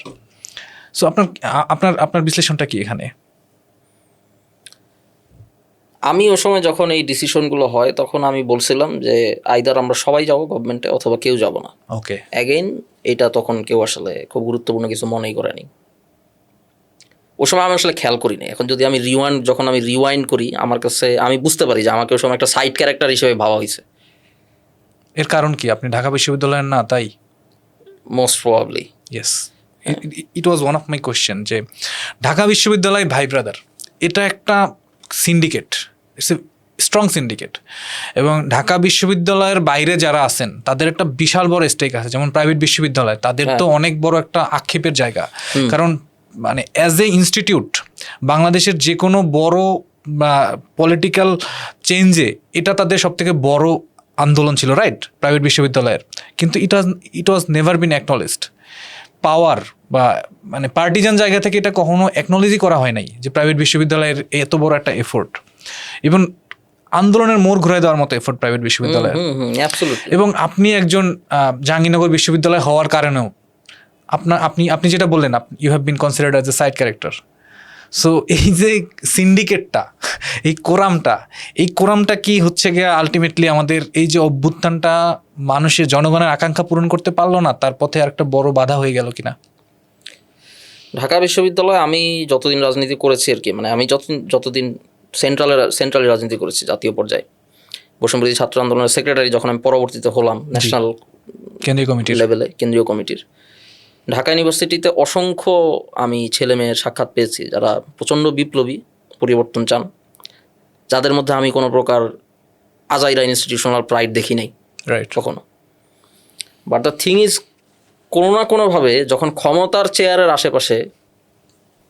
So আপনার বিশ্লেষণটা কি এখানে? আমি ওই সময় যখন এই ডিসিশনগুলো হয় তখন আমি বলছিলাম যে আইদার আমরা সবাই যাব গভর্নমেন্টে অথবা কেউ যাব না। ওকে, অ্যাগেইন এটা তখন কেউ আসলে খুব গুরুত্বপূর্ণ কিছু মনেই করেনি। ওই সময় আমি আসলে খেয়াল করিনি। এখন যদি আমি যখন আমি রিওয়াইন্ড করি, আমার কাছে আমি বুঝতে পারি যে আমাকে ওই সময় একটা সাইড ক্যারেক্টার হিসেবে ভাবা হয়েছে। এর কারণ কি? আপনি ঢাকা বিশ্ববিদ্যালয়ের না, তাই? Most probably yes, it was one of my question, যে ঢাকা বিশ্ববিদ্যালয় ভাই ব্রাদার, এটা একটা সিন্ডিকেট, স্ট্রং সিন্ডিকেট। এবং ঢাকা বিশ্ববিদ্যালয়ের বাইরে যারা আছেন তাদের একটা বিশাল বড় স্টেক আছে, যেমন প্রাইভেট বিশ্ববিদ্যালয়, তাদের তো অনেক বড় একটা আক্ষেপের জায়গা। কারণ মানে অ্যাজ এ ইনস্টিটিউট বাংলাদেশের যে কোনো বড় বা পলিটিক্যাল চেঞ্জে এটা তাদের সব থেকে বড় আন্দোলন ছিল, রাইট, প্রাইভেট বিশ্ববিদ্যালয়ের। কিন্তু ইট ওয়াজ নেভার বিন অ্যাকনলেজড। পাওয়ার বা মানে পার্টিজান জায়গা থেকে এটা কখনো অ্যাকনোলেজই করা হয় নাই যে প্রাইভেট বিশ্ববিদ্যালয়ের এত বড় একটা এফোর্ট, ইভেন আন্দোলনের মোড় ঘুরাই দেওয়ার মতো এফোর্ট প্রাইভেট বিশ্ববিদ্যালয়ের। এবং আপনি একজন জাহাঙ্গীরনগর বিশ্ববিদ্যালয় হওয়ার কারণেও আপনি যেটা বললেন, you have been considered as a side character. So এই যে সিন্ডিকেটটা, এই কোরামটা কি হচ্ছে গিয়ে আলটিমেটলি আমাদের এই যে অভ্যুত্থানটা মানুষের জনগণের আকাঙ্ক্ষা পূরণ করতে পারলো না, তার পথে আরেকটা বড় বাধা হয়ে গেল কিনা? ঢাকা বিশ্ববিদ্যালয়ে আমি যতদিন রাজনীতি করেছি আর কি, মানে আমি যতদিন সেন্ট্রালে রাজনীতি করেছি জাতীয় পর্যায়ে, বৈষম্যবিরোধী ছাত্র আন্দোলনের সেক্রেটারি যখন আমি পরবর্তীতে হলাম ন্যাশনাল কেন্দ্রীয় কমিটির লেভেলে, কেন্দ্রীয় কমিটির, ঢাকা ইউনিভার্সিটিতে অসংখ্য আমি ছেলে মেয়ের সাক্ষাৎ পেয়েছি যারা প্রচণ্ড বিপ্লবী, পরিবর্তন চান, যাদের মধ্যে আমি কোনো প্রকার আজাইরা ইনস্টিটিউশনাল প্রাইড দেখি নাই রাইট কখনো। বাট দ্য থিং ইজ, কোনো না কোনোভাবে যখন ক্ষমতার চেয়ারের আশেপাশে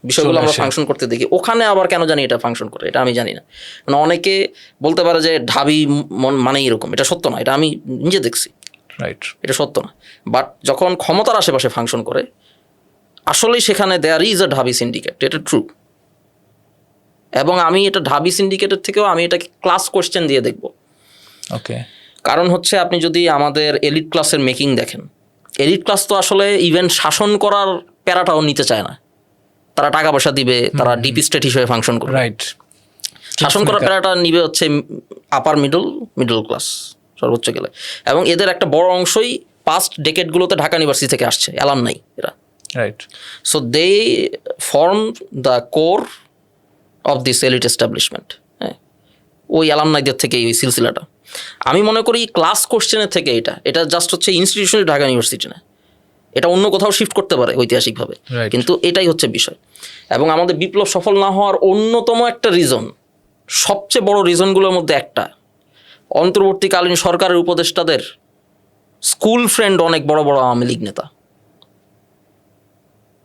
বিষয়গুলো আমরা ফাংশন করতে দেখি, ওখানে আবার কেন জানি এটা ফাংশন করে, এটা আমি জানি না। মানে অনেকে বলতে পারে যে ঢাবি মানে এরকম, এটা সত্য না, এটা আমি নিজে দেখছি, রাইট, এটা সত্য না। বাট যখন ক্ষমতার আশেপাশে ফাংশন করে, আসলেই সেখানে দেয়ার ইজ আ ঢাবি সিন্ডিকেট, এটা ট্রু। এবং আমি এটা ঢাবি সিন্ডিকেটের থেকেও আমি এটাকে ক্লাস কোয়েশ্চেন দিয়ে দেখব। ওকে, কারণ হচ্ছে আপনি যদি আমাদের এলিট ক্লাসের মেকিং দেখেন, এলিট ক্লাস তো আসলে ইভেন শাসন করার প্যারাটাও নিতে চায় না। তারা টাকা পয়সা দিবে, তারা ডিপ স্টেট হিসেবে ফাংশন করবে, রাইট। শাসন করার প্যারাটা নিবে হচ্ছে আপার মিডল ক্লাস সর্বোচ্চ গেলে। এবং এদের একটা বড় অংশই পাস্ট ডেকেডগুলোতে ঢাকা ইউনিভার্সিটি থেকে আসছে, অ্যালামনাই এরা, right. So they form the core of this elite establishment. হ্যাঁ, ওই অ্যালামনাইদের থেকেই ওই সিলসিলাটা। আমি মনে করি ক্লাস কোশ্চেনের থেকে এটা জাস্ট হচ্ছে ইনস্টিটিউশনাল ঢাকা ইউনিভার্সিটি না, এটা অন্য কোথাও শিফট করতে পারে ঐতিহাসিকভাবে, কিন্তু এটাই হচ্ছে বিষয়। এবং আমাদের বিপ্লব সফল না হওয়ার অন্যতম একটা রিজন, সবচেয়ে বড় রিজনগুলোর মধ্যে একটা, অন্তর্বর্তীকালীন সরকারের উপদেষ্টাদের স্কুল ফ্রেন্ড অনেক বড় বড় আওয়ামী লীগ নেতা।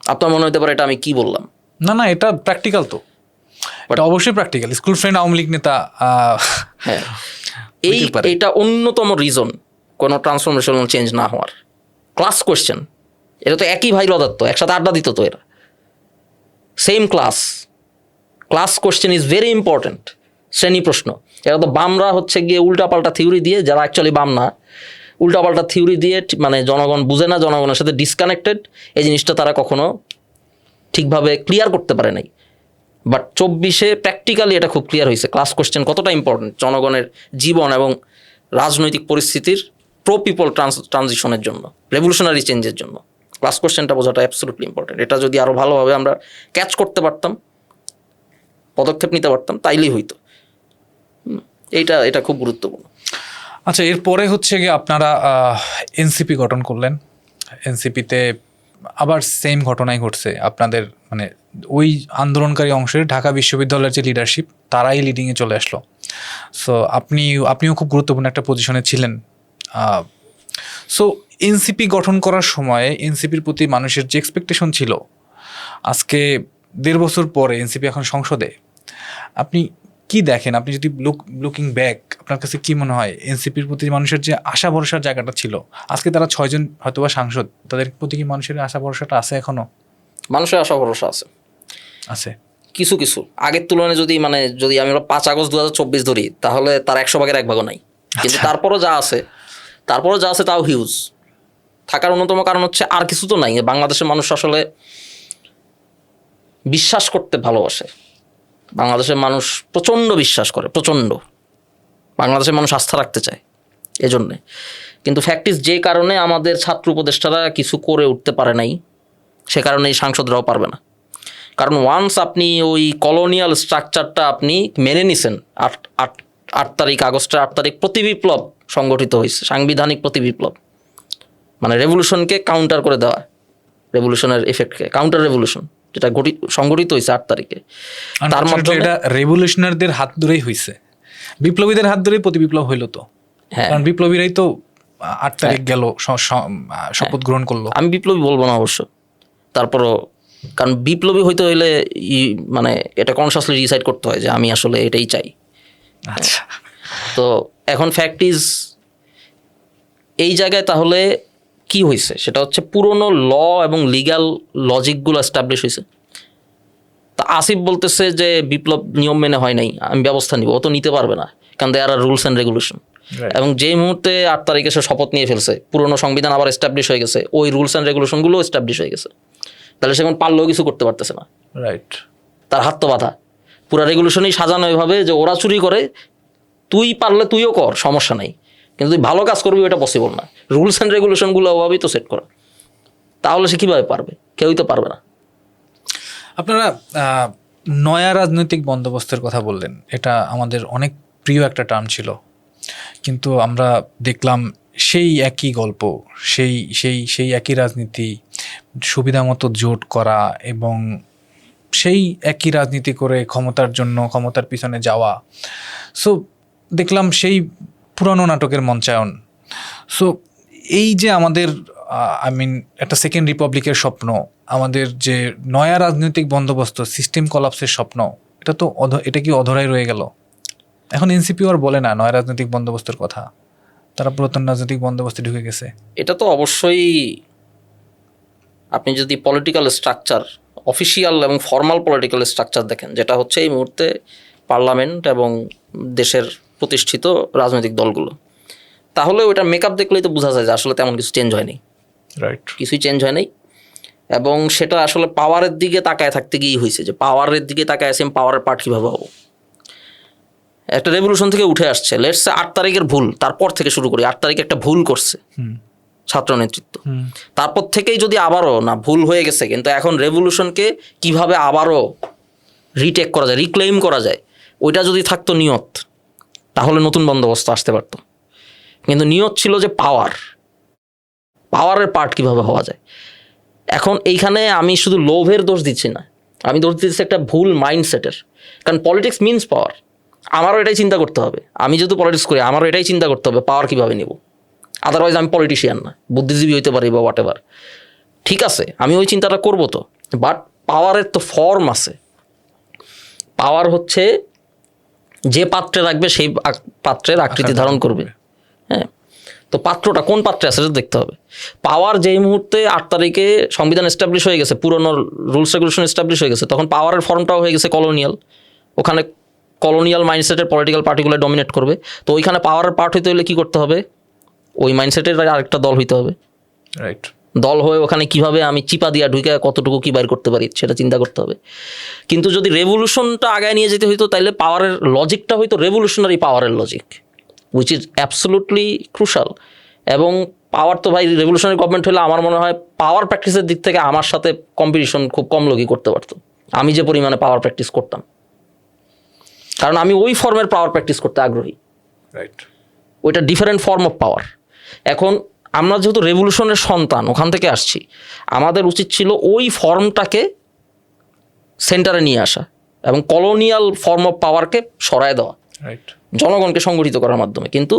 আপনার মনে হতে পারে এটা আমি কি বললাম, না এটা প্র্যাকটিক্যাল, তো এটা অবশ্যই practical. School friend Awami League নেতা, হ্যাঁ, এইটা অন্যতম রিজন কোনো ট্রান্সফরমেশনাল চেঞ্জ না হওয়ার। ক্লাস কোয়েশ্চেন, এটা তো একই ভাই রদাত্ত, একসাথে আড্ডা দিত তো এরা, same class question is very important. শ্রেণী প্রশ্ন, এরা তো বামরা হচ্ছে গিয়ে উল্টাপাল্টা থিওরি দিয়ে, যারা অ্যাকচুয়ালি বাম না, উল্টাপাল্টা থিওরি দিয়ে মানে জনগণ বুঝে না, জনগণের সাথে ডিসকানেক্টেড, এই জিনিসটা তারা কখনো ঠিকভাবে ক্লিয়ার করতে পারে নাই। বাট 24-এ প্র্যাকটিক্যালি এটা খুব ক্লিয়ার হয়েছে ক্লাস কোয়েশ্চেন কতটা ইম্পর্টেন্ট জনগণের জীবন এবং রাজনৈতিক পরিস্থিতির প্রো পিপল ট্রানজিশনের জন্য, রেভলিউশনারি চেঞ্জের জন্য। ক্লাস কোয়েশ্চেনটা বোঝাটা অ্যাবসলিউটলি ইম্পর্টেন্ট। এটা যদি আরও ভালোভাবে আমরা ক্যাচ করতে পারতাম, পদক্ষেপ নিতে পারতাম, তাইলেই হইতো। এটা খুব গুরুত্বপূর্ণ। আচ্ছা, এরপরে হচ্ছে গিয়ে আপনারা এনসিপি গঠন করলেন। এনসিপিতে আবার সেম ঘটনাই ঘটছে আপনাদের, মানে ওই আন্দোলনকারী অংশের ঢাকা বিশ্ববিদ্যালয়ের যে লিডারশিপ, তারাই লিডিংয়ে চলে আসলো। সো আপনিও খুব গুরুত্বপূর্ণ একটা পজিশনে ছিলেন। সো এনসিপি গঠন করার সময় এনসিপির প্রতি মানুষের যে এক্সপেকটেশন ছিল, আজকে 1.5 বছর পরে এনসিপি এখন সংসদে, আপনি কি দেখেন? আপনি যদি লুকিং ব্যাক, আপনার কাছে কি মনে হয় এনসিপির প্রতি মানুষের যে আশা ভরসার জায়গাটা ছিল, আজকে তারা 6 জন হয়তোবা সাংসদ, তাদের প্রতি কি মানুষের আশা ভরসাটা আছে এখনো? মানুষের আশা ভরসা আছে কিছু আগের তুলনায়। যদি আমরা 5 আগস্ট 2024 ধরি, তাহলে তার 100 ভাগের 1 ভাগও নাই। কিন্তু তারপরও যা আছে তাও হিউজ। থাকার অন্যতম কারণ হচ্ছে আর কিছু তো নাই, বাংলাদেশের মানুষ আসলে বিশ্বাস করতে ভালোবাসে। বাংলাদেশের মানুষ প্রচণ্ড বিশ্বাস করে, বাংলাদেশের মানুষ আস্থা রাখতে চায় এজন্যে। কিন্তু ফ্যাক্ট ইজ, যে কারণে আমাদের ছাত্র উপদেষ্টারা কিছু করে উঠতে পারে নাই, সে কারণে এই সাংসদরাও পারবে না। কারণ ওয়ান্স আপনি ওই কলোনিয়াল স্ট্রাকচারটা আপনি মেনে নিছেন, 8 তারিখ, আগস্টের 8 তারিখ প্রতিবিপ্লব সংগঠিত হয়েছে, সাংবিধানিক প্রতিবিপ্লব, মানে রেভলিউশনকে কাউন্টার করে দেওয়া, রেভলিউশনের এফেক্টকে কাউন্টার রেভলিউশন যেটা সংগঠিত হয়েছে 8 তারিখে। তার মাধ্যমে এটা রেভলিউশনারদের হাত ধরেই হয়েছে, বিপ্লবীদের হাত ধরেই প্রতি বিপ্লব হইলো তো, হ্যাঁ কারণ বিপ্লবীরাই তো 8 তারিখ গেল শপথ গ্রহণ করলো। আমি বিপ্লবী বলবো না অবশ্য, তারপরও কারণ বিপ্লবী হইতে হইলে মানে এটা কনসিয়াসলি ডিসাইড করতে হয় যে আমি আসলে এটাই চাই। আচ্ছা, তো এখন ফ্যাক্ট ইজ এই জায়গায় তাহলে কি হয়েছে সেটা হচ্ছে পুরনো ল এবং লিগ্যাল লজিকগুলো এস্টাবলিশ হয়েছে। তা আসিফ বলতেছে যে বিপ্লব নিয়ম মেনে হয় নাই, আমি ব্যবস্থা নিব। ও তো নিতে পারবে না, কারণ দেয়ার আর রুলস অ্যান্ড রেগুলেশন। এবং যেই মুহূর্তে 8 তারিখে সে শপথ নিয়ে ফেলছে, পুরনো সংবিধান আবার এস্টাবলিশ হয়ে গেছে, ওই রুলস অ্যান্ড রেগুলেশনগুলো এস্টাবলিশ হয়ে গেছে, তাহলে সে এখন পারলেও কিছু করতে পারতেছে না। রাইট, তার হাত তো বাঁধা। পুরো রেগুলেশনই সাজানো এভাবে যে ওরা চুরি করে, তুই পারলে তুইও কর, সমস্যা নাই, কিন্তু তুই ভালো কাজ করবি এটা পসিবল না। রুলস অ্যান্ড রেগুলেশনগুলো ওভাবেই তো সেট করা, তাহলে সে কীভাবে পারবে? কেউই তো পারবে না। আপনারা নয়া রাজনৈতিক বন্দোবস্তের কথা বললেন, এটা আমাদের অনেক প্রিয় একটা টার্ম ছিল, কিন্তু আমরা দেখলাম সেই একই গল্প, সেই সেই সেই একই রাজনীতি, সুবিধা মতো জোট করা এবং সেই একই রাজনীতি করে ক্ষমতার জন্য ক্ষমতার পিছনে যাওয়া। সো দেখলাম সেই পুরানো নাটকের মঞ্চায়ন। সো এই যে আমাদের আই মিন একটা সেকেন্ড রিপাবলিকের স্বপ্ন, আমাদের যে নয়া রাজনৈতিক বন্দোবস্ত, সিস্টেম কলাপসের স্বপ্ন, এটা তো এটা কি অধরাই রয়ে গেল? এখন এনসিপি আর বলে না নয়া রাজনৈতিক বন্দোবস্তের কথা, তারা পুরাতন রাজনৈতিক বন্দোবস্তে ঢুকে গেছে। এটা তো অবশ্যই, আপনি যদি পলিটিক্যাল স্ট্রাকচার, অফিসিয়াল এবং ফর্মাল পলিটিক্যাল স্ট্রাকচার দেখেন, যেটা হচ্ছে এই মুহূর্তে পার্লামেন্ট এবং দেশের প্রতিষ্ঠিত রাজনৈতিক দলগুলো, তাহলে ওইটা মেকআপ দেখলেই তো বোঝা যায় যে আসলে তেমন কিছু চেঞ্জ হয়নি। রাইট, কিছুই চেঞ্জ হয় নাই। এবং সেটা আসলে পাওয়ারের দিকে তাকায় থাকতে গিয়েই হয়েছে, যে পাওয়ারের দিকে তাকায় আছে, পাওয়ারের পার্ট কীভাবে হবো। একটা রেভলিউশন থেকে উঠে আসছে, লেটস সে 8 তারিখের ভুল, তারপর থেকে শুরু করি। 8 তারিখে একটা ভুল করছে ছাত্র নেতৃত্ব, তারপর থেকেই যদি আবারও না ভুল হয়ে গেছে, কিন্তু এখন রেভলিউশনকে কিভাবে আবারও রিটেক করা যায়, রিক্লেইম করা যায়, ওইটা যদি থাকতো নিয়ত, তাহলে নতুন বন্দোবস্ত আসতে পারত। কিন্তু নিয়ত ছিল যে পাওয়ারের পার্ট কিভাবে হওয়া যায়। এখন এইখানে আমি শুধু লোভের দোষ দিচ্ছি না, আমি দোষ দিচ্ছি একটা ভুল মাইন্ডসেটের। কারণ পলিটিক্স মিনস পাওয়ার, আমারও এটাই চিন্তা করতে হবে। আমি যেহেতু পলিটিক্স করি, আমারও এটাই চিন্তা করতে হবে পাওয়ার কীভাবে নেব। আদারওয়াইজ আমি পলিটিশিয়ান না, বুদ্ধিজীবী হইতে পারি বা হোয়াট এভার, ঠিক আছে, আমি ওই চিন্তাটা করবো তো। বাট পাওয়ারের তো ফর্ম আছে। পাওয়ার হচ্ছে যে পাত্রে রাখবে সেই পাত্রের আকৃতি ধারণ করবে। হ্যাঁ, তো পাত্রটা কোন পাত্রে আছে সেটা দেখতে হবে। পাওয়ার যেই মুহূর্তে 8 তারিখে সংবিধান এস্টাবলিশ হয়ে গেছে, পুরনো রুলস রেগুলেশন এস্টাবলিশ হয়ে গেছে, তখন পাওয়ারের ফর্মটাও হয়ে গেছে কলোনিয়াল। ওখানে কলোনিয়াল মাইন্ডসেটের পলিটিক্যাল পার্টিগুলো ডমিনেট করবে। তো ওইখানে পাওয়ারের পার্ট হইতে হলে কী করতে হবে? ওই মাইন্ডসেটের আরেকটা দল হইতে হবে। রাইট, দল হয়ে ওখানে কিভাবে আমি চিপা দিয়া ঢুকে কতটুকু কী বাইর করতে পারি সেটা চিন্তা করতে হবে। কিন্তু যদি রেভলিউশনটা আগায় নিয়ে যেতে হইতো, তাইলে পাওয়ারের লজিকটা হইতো রেভলিউশনারি পাওয়ারের logic, which is absolutely crucial. এবং পাওয়ার তো ভাই, রেভলিউশনারি গভর্নমেন্ট হলে আমার মনে হয় পাওয়ার প্র্যাকটিসের দিক থেকে আমার সাথে কম্পিটিশন খুব কম লোকই করতে পারতো, আমি যে পরিমাণে পাওয়ার প্র্যাকটিস করতাম। কারণ আমি ওই ফর্মের পাওয়ার প্র্যাকটিস করতে আগ্রহী। রাইট, ওইটা ডিফারেন্ট ফর্ম অফ পাওয়ার। এখন আমরা যেহেতু রেভলিউশনের সন্তান, ওখান থেকে আসছি, আমাদের উচিত ছিল ওই ফর্মটাকে সেন্টারে নিয়ে আসা এবং কলোনিয়াল ফর্ম অফ পাওয়ারকে সরায় দেওয়া, রাইট, জনগণকে সংগঠিত করার মাধ্যমে। কিন্তু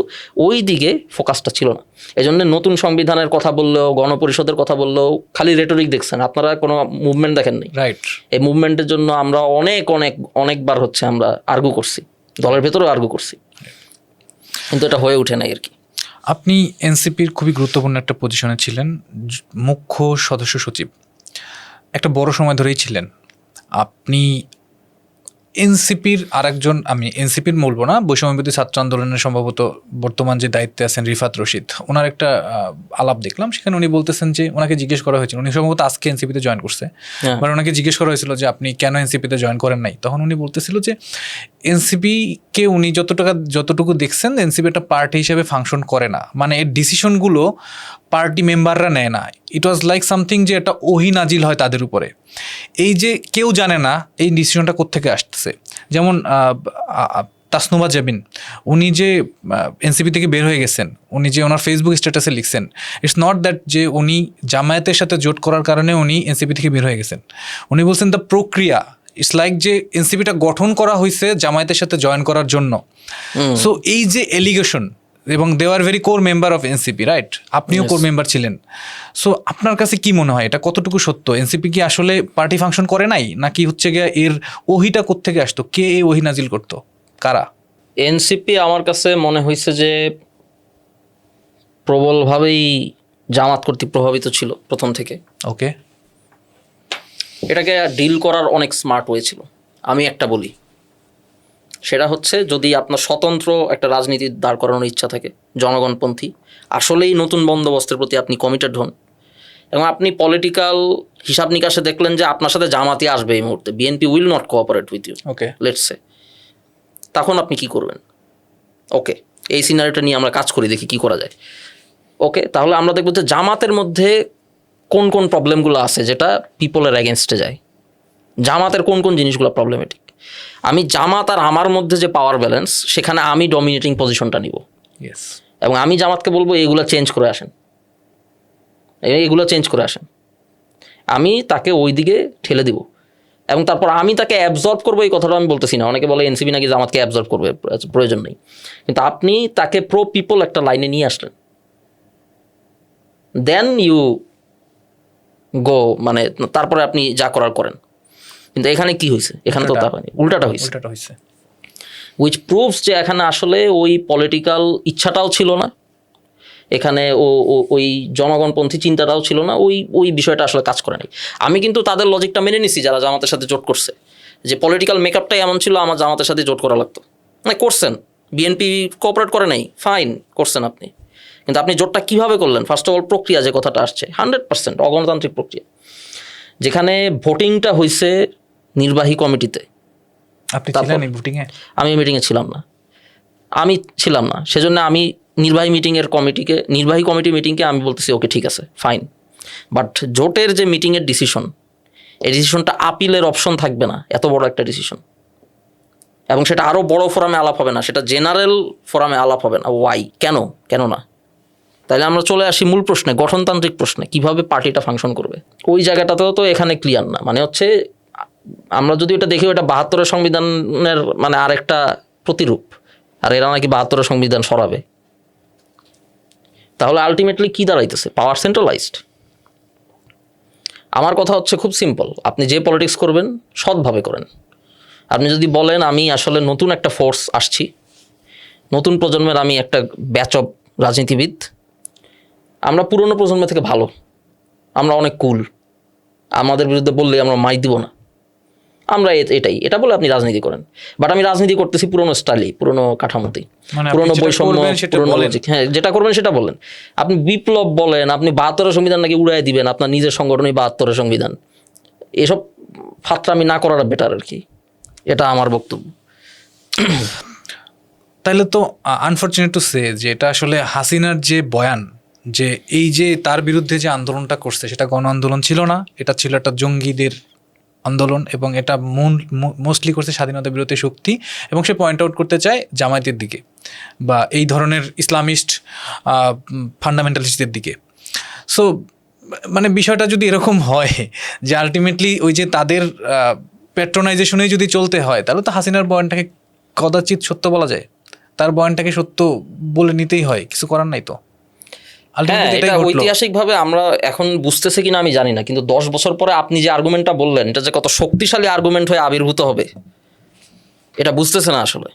ওই দিকে ফোকাসটা ছিল না। এই জন্য নতুন সংবিধানের কথা বললেও, গণপরিষদের কথা বললেও খালি রেটরিক দেখছেন, আপনারা কোনো মুভমেন্ট দেখেন নাই। রাইট, এই মুভমেন্টের জন্য আমরা অনেকবার হচ্ছে আমরা আর্গু করছি, দলের ভেতরেও আর্গু করছি, কিন্তু এটা হয়ে ওঠে নাই আর কি। আপনি এনসিপির খুবই গুরুত্বপূর্ণ একটা পজিশনে ছিলেন, মুখ্য সদস্য সচিব একটা বড় সময় ধরেই ছিলেন আপনি। এনসিপির আরেকজন, আমি এনসিপির বলবো না, বৈষম্যবিরোধী ছাত্র আন্দোলনের সম্ভবত বর্তমান যে দায়িত্বে আছেন রিফাত রশিদ, ওনার একটা আলাপ দেখলাম, সেখানে উনি বলতেছেন যে ওনাকে জিজ্ঞেস করা হয়েছিল, উনি সম্ভবত আজকে এনসিপিতে জয়েন করছে, মানে ওনাকে জিজ্ঞেস করা হয়েছিল যে আপনি কেন এনসিপিতে জয়েন করেন নাই। তখন উনি বলতেছিল যে এনসিপিকে উনি যতটুকু দেখছেন, এনসিপি একটা পার্টি হিসেবে ফাংশন করে না, মানে এর ডিসিশনগুলো পার্টি মেম্বাররা নেয় না। ইট ওয়াজ লাইক সামথিং যে একটা ওহি নাজিল হয় তাদের উপরে, এই যে কেউ জানে না এই ডিসিশনটা কোত্থেকে আসতেছে। যেমন তাসনুবা জাবিন, উনি যে এনসিপি থেকে বের হয়ে গেছেন, উনি যে ওনার ফেসবুক স্ট্যাটাসে লিখছেন, ইটস নট দ্যাট যে উনি জামায়াতের সাথে জোট করার কারণে উনি এনসিপি থেকে বের হয়ে গেছেন। উনি বলছেন দ্য প্রক্রিয়া, ইটস লাইক যে এনসিপিটা গঠন করা হয়েছে জামায়াতের সাথে জয়েন করার জন্য। সো এই যে এলিগেশন, এবং they are very core member of NCP, right? আপনিও কোর মেম্বার ছিলেন। সো আপনার কাছে কি মনে হয় এটা কতটুকু সত্য? এনসিপি কি আসলে পার্টি ফাংশন করে নাই, নাকি হচ্ছে গিয়ে এর ওহিটা কোত্থেকে আসতো? কে এই ওহি নাজিল করতো? কারা? এনসিপি আমার কাছে মনে হয়েছে যে প্রবলভাবেই জামাত কর্তৃক প্রভাবিত ছিল প্রথম থেকে। ওকে, এটাকে ডিল করার অনেক স্মার্ট হয়েছিল। আমি একটা বলি, সেটা হচ্ছে যদি আপনার স্বতন্ত্র একটা রাজনীতি দাঁড় করানোর ইচ্ছা থাকে, জনগণপন্থী, আসলেই নতুন বন্দোবস্তের প্রতি আপনি কমিটেড হন, এবং আপনি পলিটিক্যাল হিসাব নিকাশে দেখলেন যে আপনার সাথে জামাতি আসবে এই মুহূর্তে, BNP will not cooperate with you, okay, let's say, তখন আপনি কি করবেন? ওকে, এই সিনারিটা নিয়ে আমরা কাজ করি, দেখি কি করা যায়। ওকে, তাহলে আমরা দেখব যে জামাতের মধ্যে কোন কোন প্রবলেমগুলো আছে যেটা পিপলের অ্যাগেনস্টে যায়, জামাতের কোন কোন জিনিসগুলো প্রবলেমেটিক। আমি জামাত আর আমার মধ্যে যে পাওয়ার ব্যালেন্স, সেখানে আমি ডমিনেটিং পজিশনটা নিব, ইয়েস, এবং আমি জামাতকে বলবো এগুলো চেঞ্জ করে আসেন, এগুলো চেঞ্জ করে আসেন। আমি তাকে ওই দিকে ঠেলে দিব, এবং তারপর আমি তাকে অ্যাবজর্ব করবো। এই কথাটা আমি বলতেছি না, অনেকে বলে এনসিপি নাকি জামাতকে অ্যাবজর্ব করবে, প্রয়োজন নেই। কিন্তু আপনি তাকে প্রো পিপল একটা লাইনে নিয়ে আসলেন, দেন ইউ গো, মানে তারপরে আপনি যা করার করেন। কিন্তু এখানে কি হয়েছে? এখানে তো তা হয়নি, উল্টাটা হয়েছে, উইচ প্রুভস যে এখানে আসলে ওই পলিটিক্যাল ইচ্ছাটাও ছিল না, এখানে ওই জনগণপন্থী চিন্তাটাও ছিল না, ওই বিষয়টা আসলে কাজ করে নাই। আমি কিন্তু তাদের লজিকটা মেনে নিছি যারা জামাতের সাথে জোট করছে, যে পলিটিক্যাল মেকআপটাই এমন ছিল আমার জামাতের সাথে জোট করা লাগতো। মানে করছেন, বিএনপি কোঅপারেট করে নাই, ফাইন করছেন আপনি, কিন্তু আপনি জোটটা কীভাবে করলেন? ফার্স্ট অফ অল প্রক্রিয়া যে কথাটা আসছে 100% অগণতান্ত্রিক প্রক্রিয়া, যেখানে ভোটিংটা হয়েছে নির্বাহী কমিটিতে। আপনি ছিলেন এই ভোটিংয়ে? আমি মিটিংয়ে ছিলাম না, সেজন্য আমি নির্বাহী কমিটি মিটিংকে আমি বলতেছি ওকে ঠিক আছে ফাইন, বাট জোটের যে মিটিংয়ের ডিসিশন, এই ডিসিশনটা আপিলের অপশন থাকবে না, এত বড় একটা ডিসিশন, এবং সেটা আরও বড় ফোরামে আলাপ হবে না, সেটা জেনারেল ফোরামে আলাপ হবে না। ওয়াই? কেন না? তাহলে আমরা চলে আসি মূল প্রশ্নে, গঠনতান্ত্রিক প্রশ্নে, কিভাবে পার্টিটা ফাংশন করবে। ওই জায়গাটাতেও তো এখানে ক্লিয়ার না। মানে হচ্ছে আমরা যদি ওটা দেখি, ওটা 72 সংবিধানের মানে আরেকটা প্রতিরূপ, আর এরা নাকি 72 সংবিধান সরাবে। তাহলে আলটিমেটলি কি দাঁড়াইতেছে? পাওয়ার সেন্ট্রালাইজড। আমার কথা হচ্ছে খুব সিম্পল, আপনি যে পলিটিক্স করবেন সৎভাবে করেন। আপনি যদি বলেন আমি আসলে নতুন একটা ফোর্স আসছি, নতুন প্রজন্মের আমি একটা ব্যাচ অফ রাজনীতিবিদ, আমরা পুরনো প্রজন্ম থেকে ভালো, আমরা অনেক কুল, আমাদের বিরুদ্ধে বললে আমরা মাই দিব না, আমরা এটা বলে আপনি রাজনীতি করেন। বাট আমি রাজনীতি করতেছি পুরনো স্টাইলেই, পুরনো কাঠামোতেই, পুরনো বৈষম্য, পুরনো লজিক। হ্যাঁ, যেটা করবেন সেটা বলেন। আপনি বিপ্লব বলেন, আপনি 72 সংবিধান নাকি উড়াই দিবেন, আপনার নিজের সংগঠনই 72 সংবিধান, এসব ফাত্রামি না করাটা বেটার আর কি, এটা আমার বক্তব্য। তাহলে তো আনফর্চুনেট টু সে যে এটা আসলে হাসিনার যে বয়ান, যে এই যে তার বিরুদ্ধে যে আন্দোলনটা করছে সেটা গণ আন্দোলন ছিল না, এটা ছিল একটা জঙ্গিদের আন্দোলন, এবং এটা মোস্টলি করছে স্বাধীনতা বিরোধী শক্তি, এবং সে পয়েন্ট আউট করতে চায় জামায়াতের দিকে বা এই ধরনের ইসলামিস্ট ফান্ডামেন্টালিস্টদের দিকে। সো মানে বিষয়টা যদি এরকম হয় যে আলটিমেটলি ওই যে তাদের প্যাট্রোনাইজেশনে যদি চলতে হয়, তাহলে তো হাসিনার বয়ানটাকে কদাচিৎ সত্য বলা যায়, তার বয়ানটাকে সত্য বলে নিতেই হয়, কিছু করার নাই তো। হ্যাঁ, এটা ঐতিহাসিকভাবে আমরা এখন বুঝতেছি কিনা আমি জানি না, কিন্তু 10 বছর পরে আপনি যে আর্গুমেন্টটা বললেন, এটা যে কত শক্তিশালী আর্গুমেন্ট হয়ে আবির্ভূত হবে এটা বুঝতেছে না আসলে।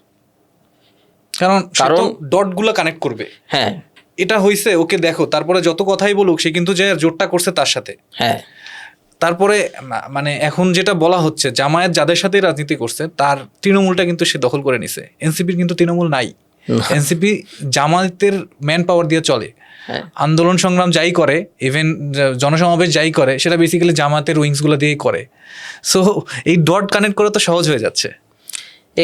কারণ ডটগুলো কানেক্ট করবে। হ্যাঁ, এটা হইছে, ওকে দেখো, তারপরে যত কথাই বলুক সে কিন্তু যে জোটটা করছে তার সাথে। হ্যাঁ, তারপরে মানে এখন যেটা বলা হচ্ছে, জামায়াত যাদের সাথে রাজনীতি করছে তার তৃণমূলটা কিন্তু সে দখল করে নিছে। এনসিপির কিন্তু তৃণমূল নাই, এনসিপি জামায়াতের ম্যান পাওয়ার দিয়ে চলে। আন্দোলন সংগ্রাম যাই করে, ইভেন জনসমাবেশ যাই করে, সেটা বেসিক্যালি জামায়াতের উইংসগুলো দিয়েই করে। সো এই ডট কানেক্ট করা তো সহজ হয়ে যাচ্ছে।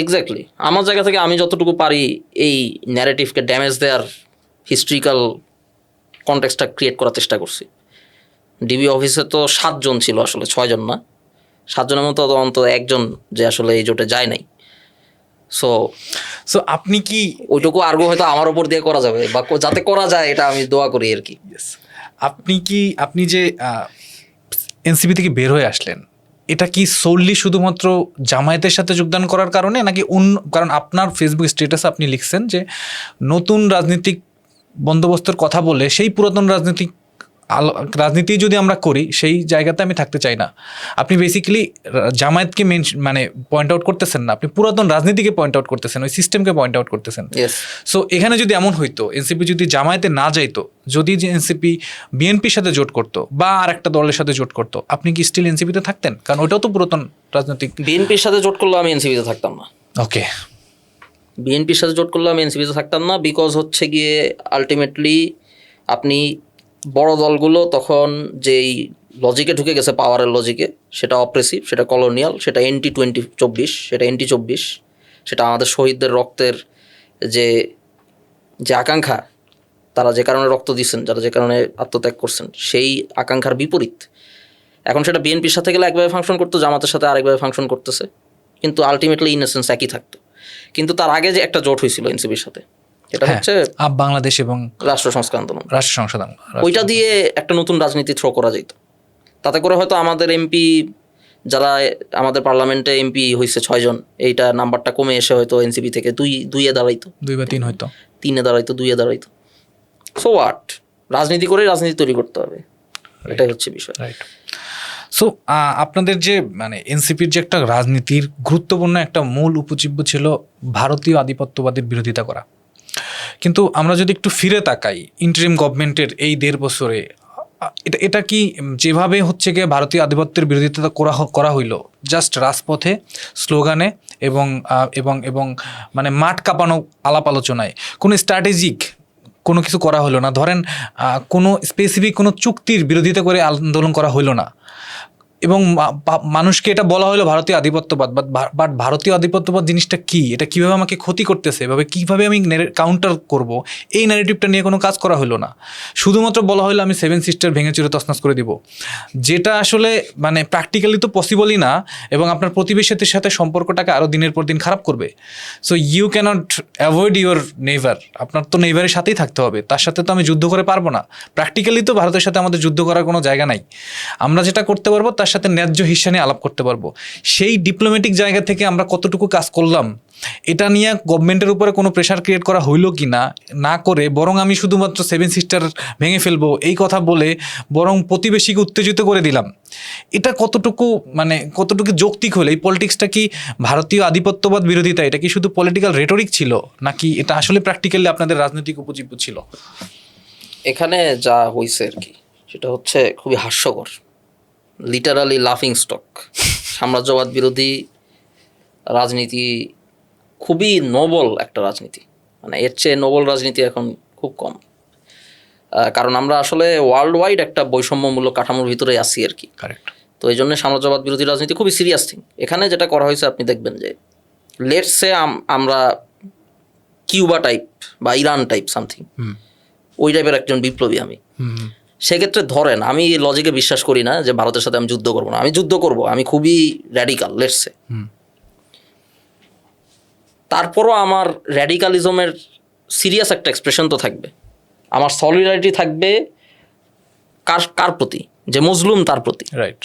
এক্স্যাক্টলি। আমার জায়গা থেকে আমি যতটুকু পারি এই ন্যারেটিভকে ড্যামেজ দেওয়ার হিস্ট্রিক্যাল কনটেক্সটটা ক্রিয়েট করার চেষ্টা করছি। ডিবি অফিসে তো 7 জন ছিল, আসলে 6 জন না, 7 জনের মতো অন্তত একজন যে আসলে এই জোটে যায় নাই। সো আপনি কি ওইটুকু আর্গু হয়তো আমার উপর দিয়ে করা যাবে, বা যাতে করা যায় এটা আমি দোয়া করি আর কি। আপনি যে এনসিপি থেকে বের হয়ে আসলেন, এটা কি সোললি শুধুমাত্র জামায়াতের সাথে যোগদান করার কারণে, নাকি অন্য কারণ? আপনার ফেসবুক স্ট্যাটাসে আপনি লিখছেন যে নতুন রাজনৈতিক বন্দোবস্তের কথা বলে সেই পুরাতন রাজনীতি যদি আমরা করি সেই জায়গাতে আমি থাকতে চাই না। আপনি বেসিক্যালি জামায়াতকে মানে পয়েন্ট আউট করতেছেন না, আপনি পুরাতন রাজনীতিকে পয়েন্ট আউট করতেছেন, ওই সিস্টেমকে পয়েন্ট আউট করতেছেন। সো এখানে যদি এমন হইতো এনসিপি যদি জামায়াতে না যাইতো, যদি যে এনসিপি বিএনপির সাথে জোট করতো বা আর একটা দলের সাথে জোট করতো, আপনি কি স্টিল এনসিপিতে থাকতেন? কারণ ওইটাও তো পুরাতন রাজনৈতিক। বিএনপির সাথে জোট করলে আমি এনসিপিতে থাকতাম না। ওকে, বিএনপির সাথে জোট করলে আমি এনসিপিতে থাকতাম না, বিকজ হচ্ছে গিয়ে আলটিমেটলি আপনি বড় দলগুলো তখন যেই লজিকে ঢুকে গেছে, পাওয়ারের লজিকে, সেটা অপ্রেসিভ, সেটা কলোনিয়াল, সেটা NT-24, সেটা NT-24, সেটা আমাদের শহীদদের রক্তের যে যে আকাঙ্ক্ষা, তারা যে কারণে রক্ত দিচ্ছেন, যারা যে কারণে আত্মত্যাগ করছেন, সেই আকাঙ্ক্ষার বিপরীত। এখন সেটা বিএনপির সাথে গেলে একভাবে ফাংশন করতো, জামাতের সাথে আরেকভাবে ফাংশন করতেছে, কিন্তু আলটিমেটলি ইন এসেন্স একই থাকতো। কিন্তু তার আগে যে একটা জোট হয়েছিল এনসিপির সাথে, এটা হচ্ছে বাংলাদেশ এবং রাষ্ট্র সংস্কার আন্দোলন, রাষ্ট্র সংসদ, ওইটা দিয়ে একটা নতুন রাজনীতি থ্রো করা যেত। তাতে করে হয়তো আমাদের এমপি, যারা আমাদের পার্লামেন্টে এমপি হয়েছে 6 জন, এইটা নাম্বারটা কমে এসে হয়তো এনসিপি থেকে 2-এ দাঁড়াইতো, 2 বা 3 হয়তো 3-এ দাঁড়াইতো, 2-এ দাঁড়াইতো। সো হোয়াট, রাজনীতি করে রাজনীতি তৈরি করতে হবে, এটাই হচ্ছে বিষয়। রাইট। সো আপনাদের যে মানে এনসিপির যে একটা রাজনীতির গুরুত্বপূর্ণ একটা মূল উপজীব্য ছিল ভারতীয় আধিপত্যবাদের বিরোধিতা করা, কিন্তু আমরা যদি একটু ফিরে তাকাই ইন্টারিম গভর্নমেন্টের এই 1.5 বছরে, এটা কি যেভাবে হচ্ছে গিয়ে ভারতীয় আধিপত্যের বিরোধিতা করা হইলো জাস্ট রাজপথে, স্লোগানে এবং এবং এবং মানে মাঠ কাঁপানো আলাপ আলোচনায়, কোনো স্ট্র্যাটেজিক কোনো কিছু করা হলো না? ধরেন কোনো স্পেসিফিক কোনো চুক্তির বিরোধিতা করে আন্দোলন করা হলো না, এবং মানুষকে এটা বলা হলো ভারতীয় আধিপত্যবাদ, বাট ভারতীয় আধিপত্যবাদ জিনিসটা কি, এটা কিভাবে আমাকে ক্ষতি করতেছে, এভাবে কিভাবে আমি কাউন্টার করব, এই ন্যারেটিভটা নিয়ে কোনো কাজ করা হলো না। শুধুমাত্র বলা হলো আমি 7 সিস্টার ভেঙে চুরে তছনছ করে দিব, যেটা আসলে মানে প্র্যাকটিক্যালি তো পসিবলই না, এবং আপনার প্রতিবেশীদের সাথে সম্পর্কটাকে আরও দিনের পর দিন খারাপ করবে। So you can't avoid your neighbour, আপনার তো নেইবারের সাথেই থাকতে হবে, তার সাথে তো আমি যুদ্ধ করে পারবো না। প্র্যাকটিক্যালি তো ভারতের সাথে আমাদের যুদ্ধ করার কোনো জায়গা নাই, আমরা যেটা করতে পারবো তার সাথে ন্যায্য হিস্সা নিয়ে আলাপ করতে পারবো। সেই ডিপ্লোম্যাটিক জায়গা থেকে আমরা কতটুকু কাজ করলাম, এটা নিয়ে গভর্নমেন্টের উপরে কোনো প্রেশার ক্রিয়েট করা হইলো কি না, না করে বরং আমি শুধুমাত্র 7 সিস্টার ভেঙে ফেলবো এই কথা বলে বরং প্রতিবেশীকে উত্তেজিত করে দিলাম, এটা কতটুকু মানে কতটুকু যৌক্তিক হলো? এই পলিটিক্সটা কি ভারতীয় আধিপত্যবাদ বিরোধিতা, এটা কি শুধু পলিটিক্যাল রেটরিক ছিল, নাকি এটা আসলে প্র্যাকটিক্যালি আপনাদের রাজনৈতিক উপজীব্য ছিল? এখানে যা হয়েছে আর কি, সেটা হচ্ছে খুবই হাস্যকর, লিটারালি লাফিং স্টক। সাম্রাজ্যবাদ বিরোধী রাজনীতি খুবই নোবেল একটা রাজনীতি, মানে এর চেয়ে নোবেল রাজনীতি এখন খুব কম। কারণ আমরা আসলে ওয়ার্ল্ড ওয়াইড একটা বৈষম্যমূলক কাঠামোর ভিতরে আছি আর কি। কারেক্ট। তো এই জন্য সাম্রাজ্যবাদ বিরোধী রাজনীতি খুবই সিরিয়াস থিং। এখানে যেটা করা হয়েছে আপনি দেখবেন যে লেটস সে আমরা কিউবা টাইপ বা ইরান টাইপ সামথিং, ওই টাইপের একজন বিপ্লবী আমি, সেক্ষেত্রে ধরেন আমি লজিকে বিশ্বাস করি না যে ভারতের সাথে আমি যুদ্ধ করবো না, আমি যুদ্ধ করব, আমি খুবই র্যাডিক্যাল লেটস সে, তারপরও আমার র্যাডিক্যালিজমের সিরিয়াস একটা এক্সপ্রেশন তো থাকবে, আমার সলিডারিটি থাকবে কার প্রতি, যে মজলুম তার প্রতি। রাইট।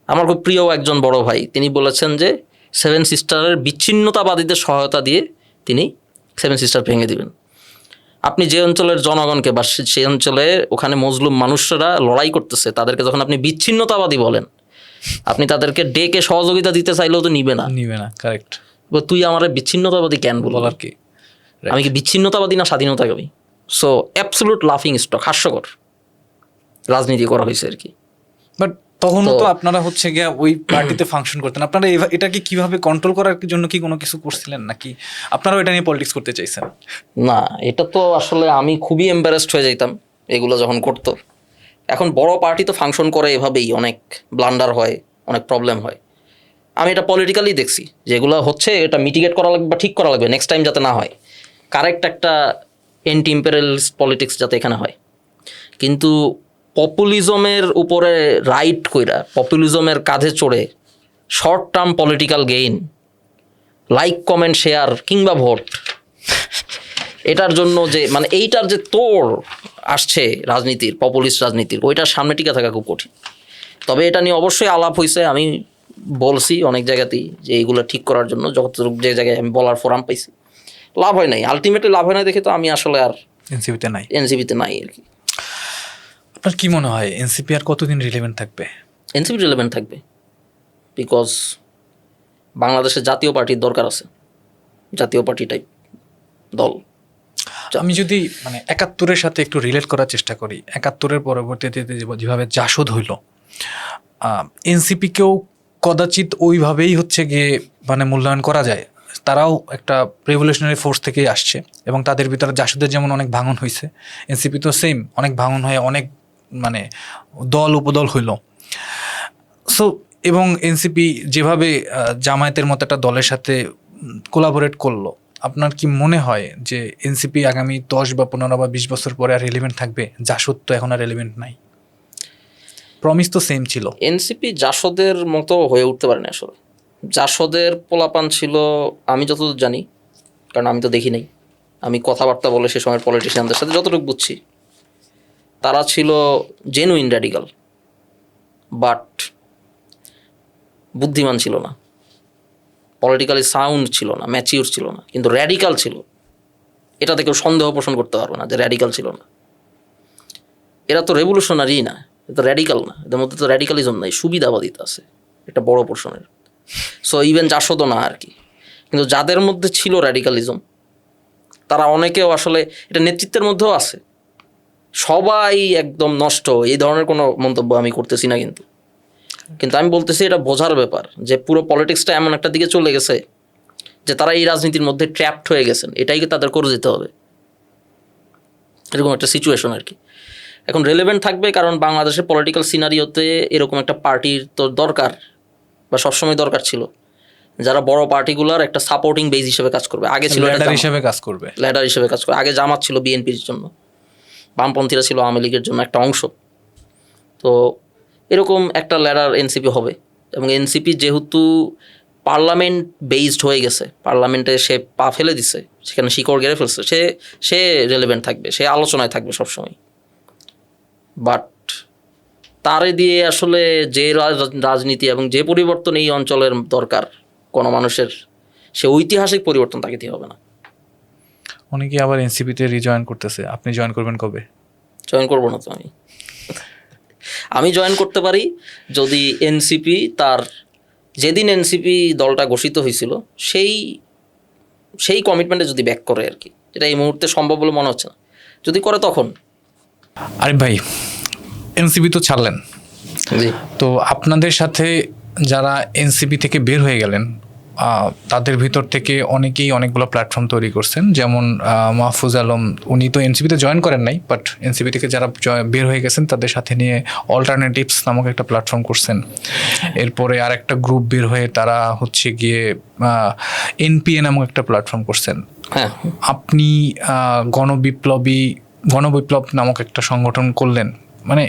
আমার খুব প্রিয় একজন বড় ভাই, তিনি বলেছেন যে 7 সিস্টারের বিচ্ছিন্নতাবাদীদের সহায়তা দিয়ে তিনি 7 সিস্টার ভেঙে দিবেন। আপনি যে অঞ্চলের জনগণকে বা সেই অঞ্চলে ওখানে মজলুম মানুষরা লড়াই করতেছে, তাদেরকে যখন আপনি বিচ্ছিন্নতাবাদী বলেন, আপনি তাদেরকে ডেকে সহযোগিতা দিতে চাইলেও তো নিবে না। কারেক্ট। তুই আমার বিচ্ছিন্নতাবাদী কেন বলার কি, আমি কি বিচ্ছিন্নতাবাদী না স্বাধীনতাকামী? সো অ্যাবসলুট লাফিং স্টক, হাস্যকর রাজনীতি করা হয়েছে আর কি। বাট তখনও তো আপনারা হচ্ছে গিয়া ওই পার্টিতে ফাংশন করতেন, আপনারা এটাকে কিভাবে কন্ট্রোল করার জন্য কি কোনো কিছু করছিলেন, নাকি আপনারাও এটা নিয়ে পলিটিক্স করতে চাইছেন? না, এটা তো আসলে আমি খুবই এম্বারেসড হয়ে যাইতাম এগুলো যখন করতো। এখন বড় পার্টি তো ফাংশন করে এভাবেই, অনেক ব্লান্ডার হয়, অনেক প্রবলেম হয়। আমি এটা পলিটিক্যালি দেখছি, যেগুলো হচ্ছে এটা মিটিগেট করা লাগবে বা ঠিক করা লাগবে নেক্সট টাইম যাতে না হয়, কারেক্ট একটা এন্টি ইম্পেরিয়ালিস্ট পলিটিক্স যাতে এখানে হয়। কিন্তু পপুলিজমের উপরে রাইট কইরা, পপুলিজমের কাঁধে চড়ে short term political gain, like comment share কিংবা ভোট, এটার জন্য যে মানে এইটার যে তোড় আসছে রাজনীতির, পপুলিস্ট রাজনীতির, ওইটার সামনে টিকে থাকা খুব কঠিন। তবে এটা নিয়ে অবশ্যই আলাপ হয়েছে, আমি বলছি অনেক জায়গাতেই যে এইগুলো ঠিক করার জন্য, যতটুকু যে জায়গায় আমি বলার ফোরাম পাইছি, লাভ হয় নাই। আলটিমেটলি লাভ হয় না দেখে তো আমি আসলে আর এনসিপিতে নাই। এনসিপিতে নাই আর কি। আপনার কি মনে হয় এনসিপি আর কতদিন রিলেভেন্ট থাকবে? এনসিপি রিলেভেন্ট থাকবে, বিকজ বাংলাদেশে জাতীয় পার্টির দরকার আছে, জাতীয় পার্টি টাইপ দল। আমি যদি মানে ৭১-এর সাথে একটু রিলেট করার চেষ্টা করি, ৭১-এর পরবর্তীতে যেভাবে জাসদ হইল, এনসিপিকেও কদাচিৎ ওইভাবেই হচ্ছে গিয়ে মানে মূল্যায়ন করা যায়। তারাও একটা রেভলিউশনারি ফোর্স থেকেই আসছে এবং তাদের ভিতরে জাসদের যেমন অনেক ভাঙন হয়েছে, এনসিপি তো সেম অনেক ভাঙন হয়ে অনেক মানে দল উপদল হইল। সো এবং এনসিপি যেভাবে জামায়াতের মতো একটা দলের সাথে কোলাবোরেট করলো, আপনার কি মনে হয় যে এনসিপি আগামী 10 বা 15 বা 20 বছর পরে আর রেলিভেন্ট থাকবে? জাসদ তো এখন আর রেলিভেন্ট নাই, প্রমিস তো সেম ছিল। এনসিপি জাসদের মতো হয়ে উঠতে পারে না আসলে। জাসদের পোলাপান ছিল, আমি যতদূর জানি, কারণ আমি তো দেখি নাই, আমি কথাবার্তা বলে সে সময়ের পলিটিশিয়ানদের সাথে যতটুকু বুঝছি, তারা ছিল জেনুইন র্যাডিক্যাল, বাট বুদ্ধিমান ছিল না, পলিটিক্যালি সাউন্ড ছিল না, ম্যাচিউর ছিল না, কিন্তু র্যাডিক্যাল ছিল। এটাতে কেউ সন্দেহ পোষণ করতে পারবে না যে র্যাডিক্যাল ছিল না। এরা তো রেভলিউশনারি না, এটা তো র্যাডিক্যাল না, এদের মধ্যে তো র্যাডিক্যালিজম নাই, সুবিধাবাদিতা আছে একটা বড় পোর্শনের। সো ইভেন জাসদও না আর কি। কিন্তু যাদের মধ্যে ছিল র্যাডিক্যালিজম, তারা অনেকেও আসলে এটা নেতৃত্বের মধ্যেও আছে। সবাই একদম নষ্ট, এই ধরনের কোনো মন্তব্য আমি করতেছি না, কিন্তু কিন্তু আমি বলতেছি এটা বোঝার ব্যাপার যে পুরো পলিটিক্সটা এমন একটা দিকে চলে গেছে যে তারা এই রাজনীতির মধ্যে ট্র্যাপড হয়ে গেছেন, এটাই তাদের করে যেতে হবে, এরকম একটা সিচুয়েশন আর কি। এখন রেলেভেন্ট থাকবে কারণ বাংলাদেশের পলিটিক্যাল সিনারিওতে এরকম একটা পার্টির তো দরকার, বা সবসময় দরকার ছিল, যারা বড় পার্টিগুলোর একটা সাপোর্টিং বেস হিসেবে কাজ করবে। আগে ছিল ল্যাডার হিসেবে কাজ করবে, ল্যাডার হিসেবে কাজ করবে। আগে জামাত ছিল বিএনপির জন্য, বামপন্থীরা ছিল আওয়ামী লীগের জন্য একটা অংশ। তো এরকম একটা ল্যাডার এনসিপি হবে, এবং এনসিপি যেহেতু পার্লামেন্ট বেসড হয়ে গেছে, পার্লামেন্টে সে পা ফেলে দিছে, সেখানে শিকড় গেড়ে ফেলছে, সে রেলেভেন্ট থাকবে, সে আলোচনায় থাকবে সবসময়। বাট তারে দিয়ে আসলে যে রাজনীতি এবং যে পরিবর্তন এই অঞ্চলের দরকার কোনো মানুষের, সে ঐতিহাসিক পরিবর্তন তাকে দিয়ে হবে না। অনেকে আবার এনসিপিতে রিজয়েন করতেছে, আপনি জয়েন করবেন কবে? জয়েন করবো না তো আমি জয়েন করতে পারি যদি এনসিপি তার যেদিন এনসিপি দলটা ঘোষিত হয়েছিল সেই কমিটমেন্টে যদি ব্যাক করে আর কি, যেটা এই মুহূর্তে সম্ভব বলে মনে হচ্ছে না। যদি করে তখন। আরে ভাই, এনসিপি তো ছাড়লেন, জি, তো আপনাদের সাথে যারা এনসিপি থেকে বের হয়ে গেলেন তাদের ভিতর থেকে অনেকেই অনেকগুলো প্ল্যাটফর্ম তৈরি করছেন, যেমন মাহফুজ আলম, উনি তো এনসিপিতে জয়েন করেন নাই, বাট এনসিপি থেকে যারা বের হয়ে গেছেন তাদের সাথে নিয়ে অল্টারনেটিভস নামক একটা প্ল্যাটফর্ম করছেন। এরপরে আর একটা গ্রুপ বের হয়ে তারা হচ্ছে গিয়ে এনপিএ নামক একটা প্ল্যাটফর্ম করছেন। হ্যাঁ, আপনি গণবিপ্লব নামক একটা সংগঠন করলেন, মানে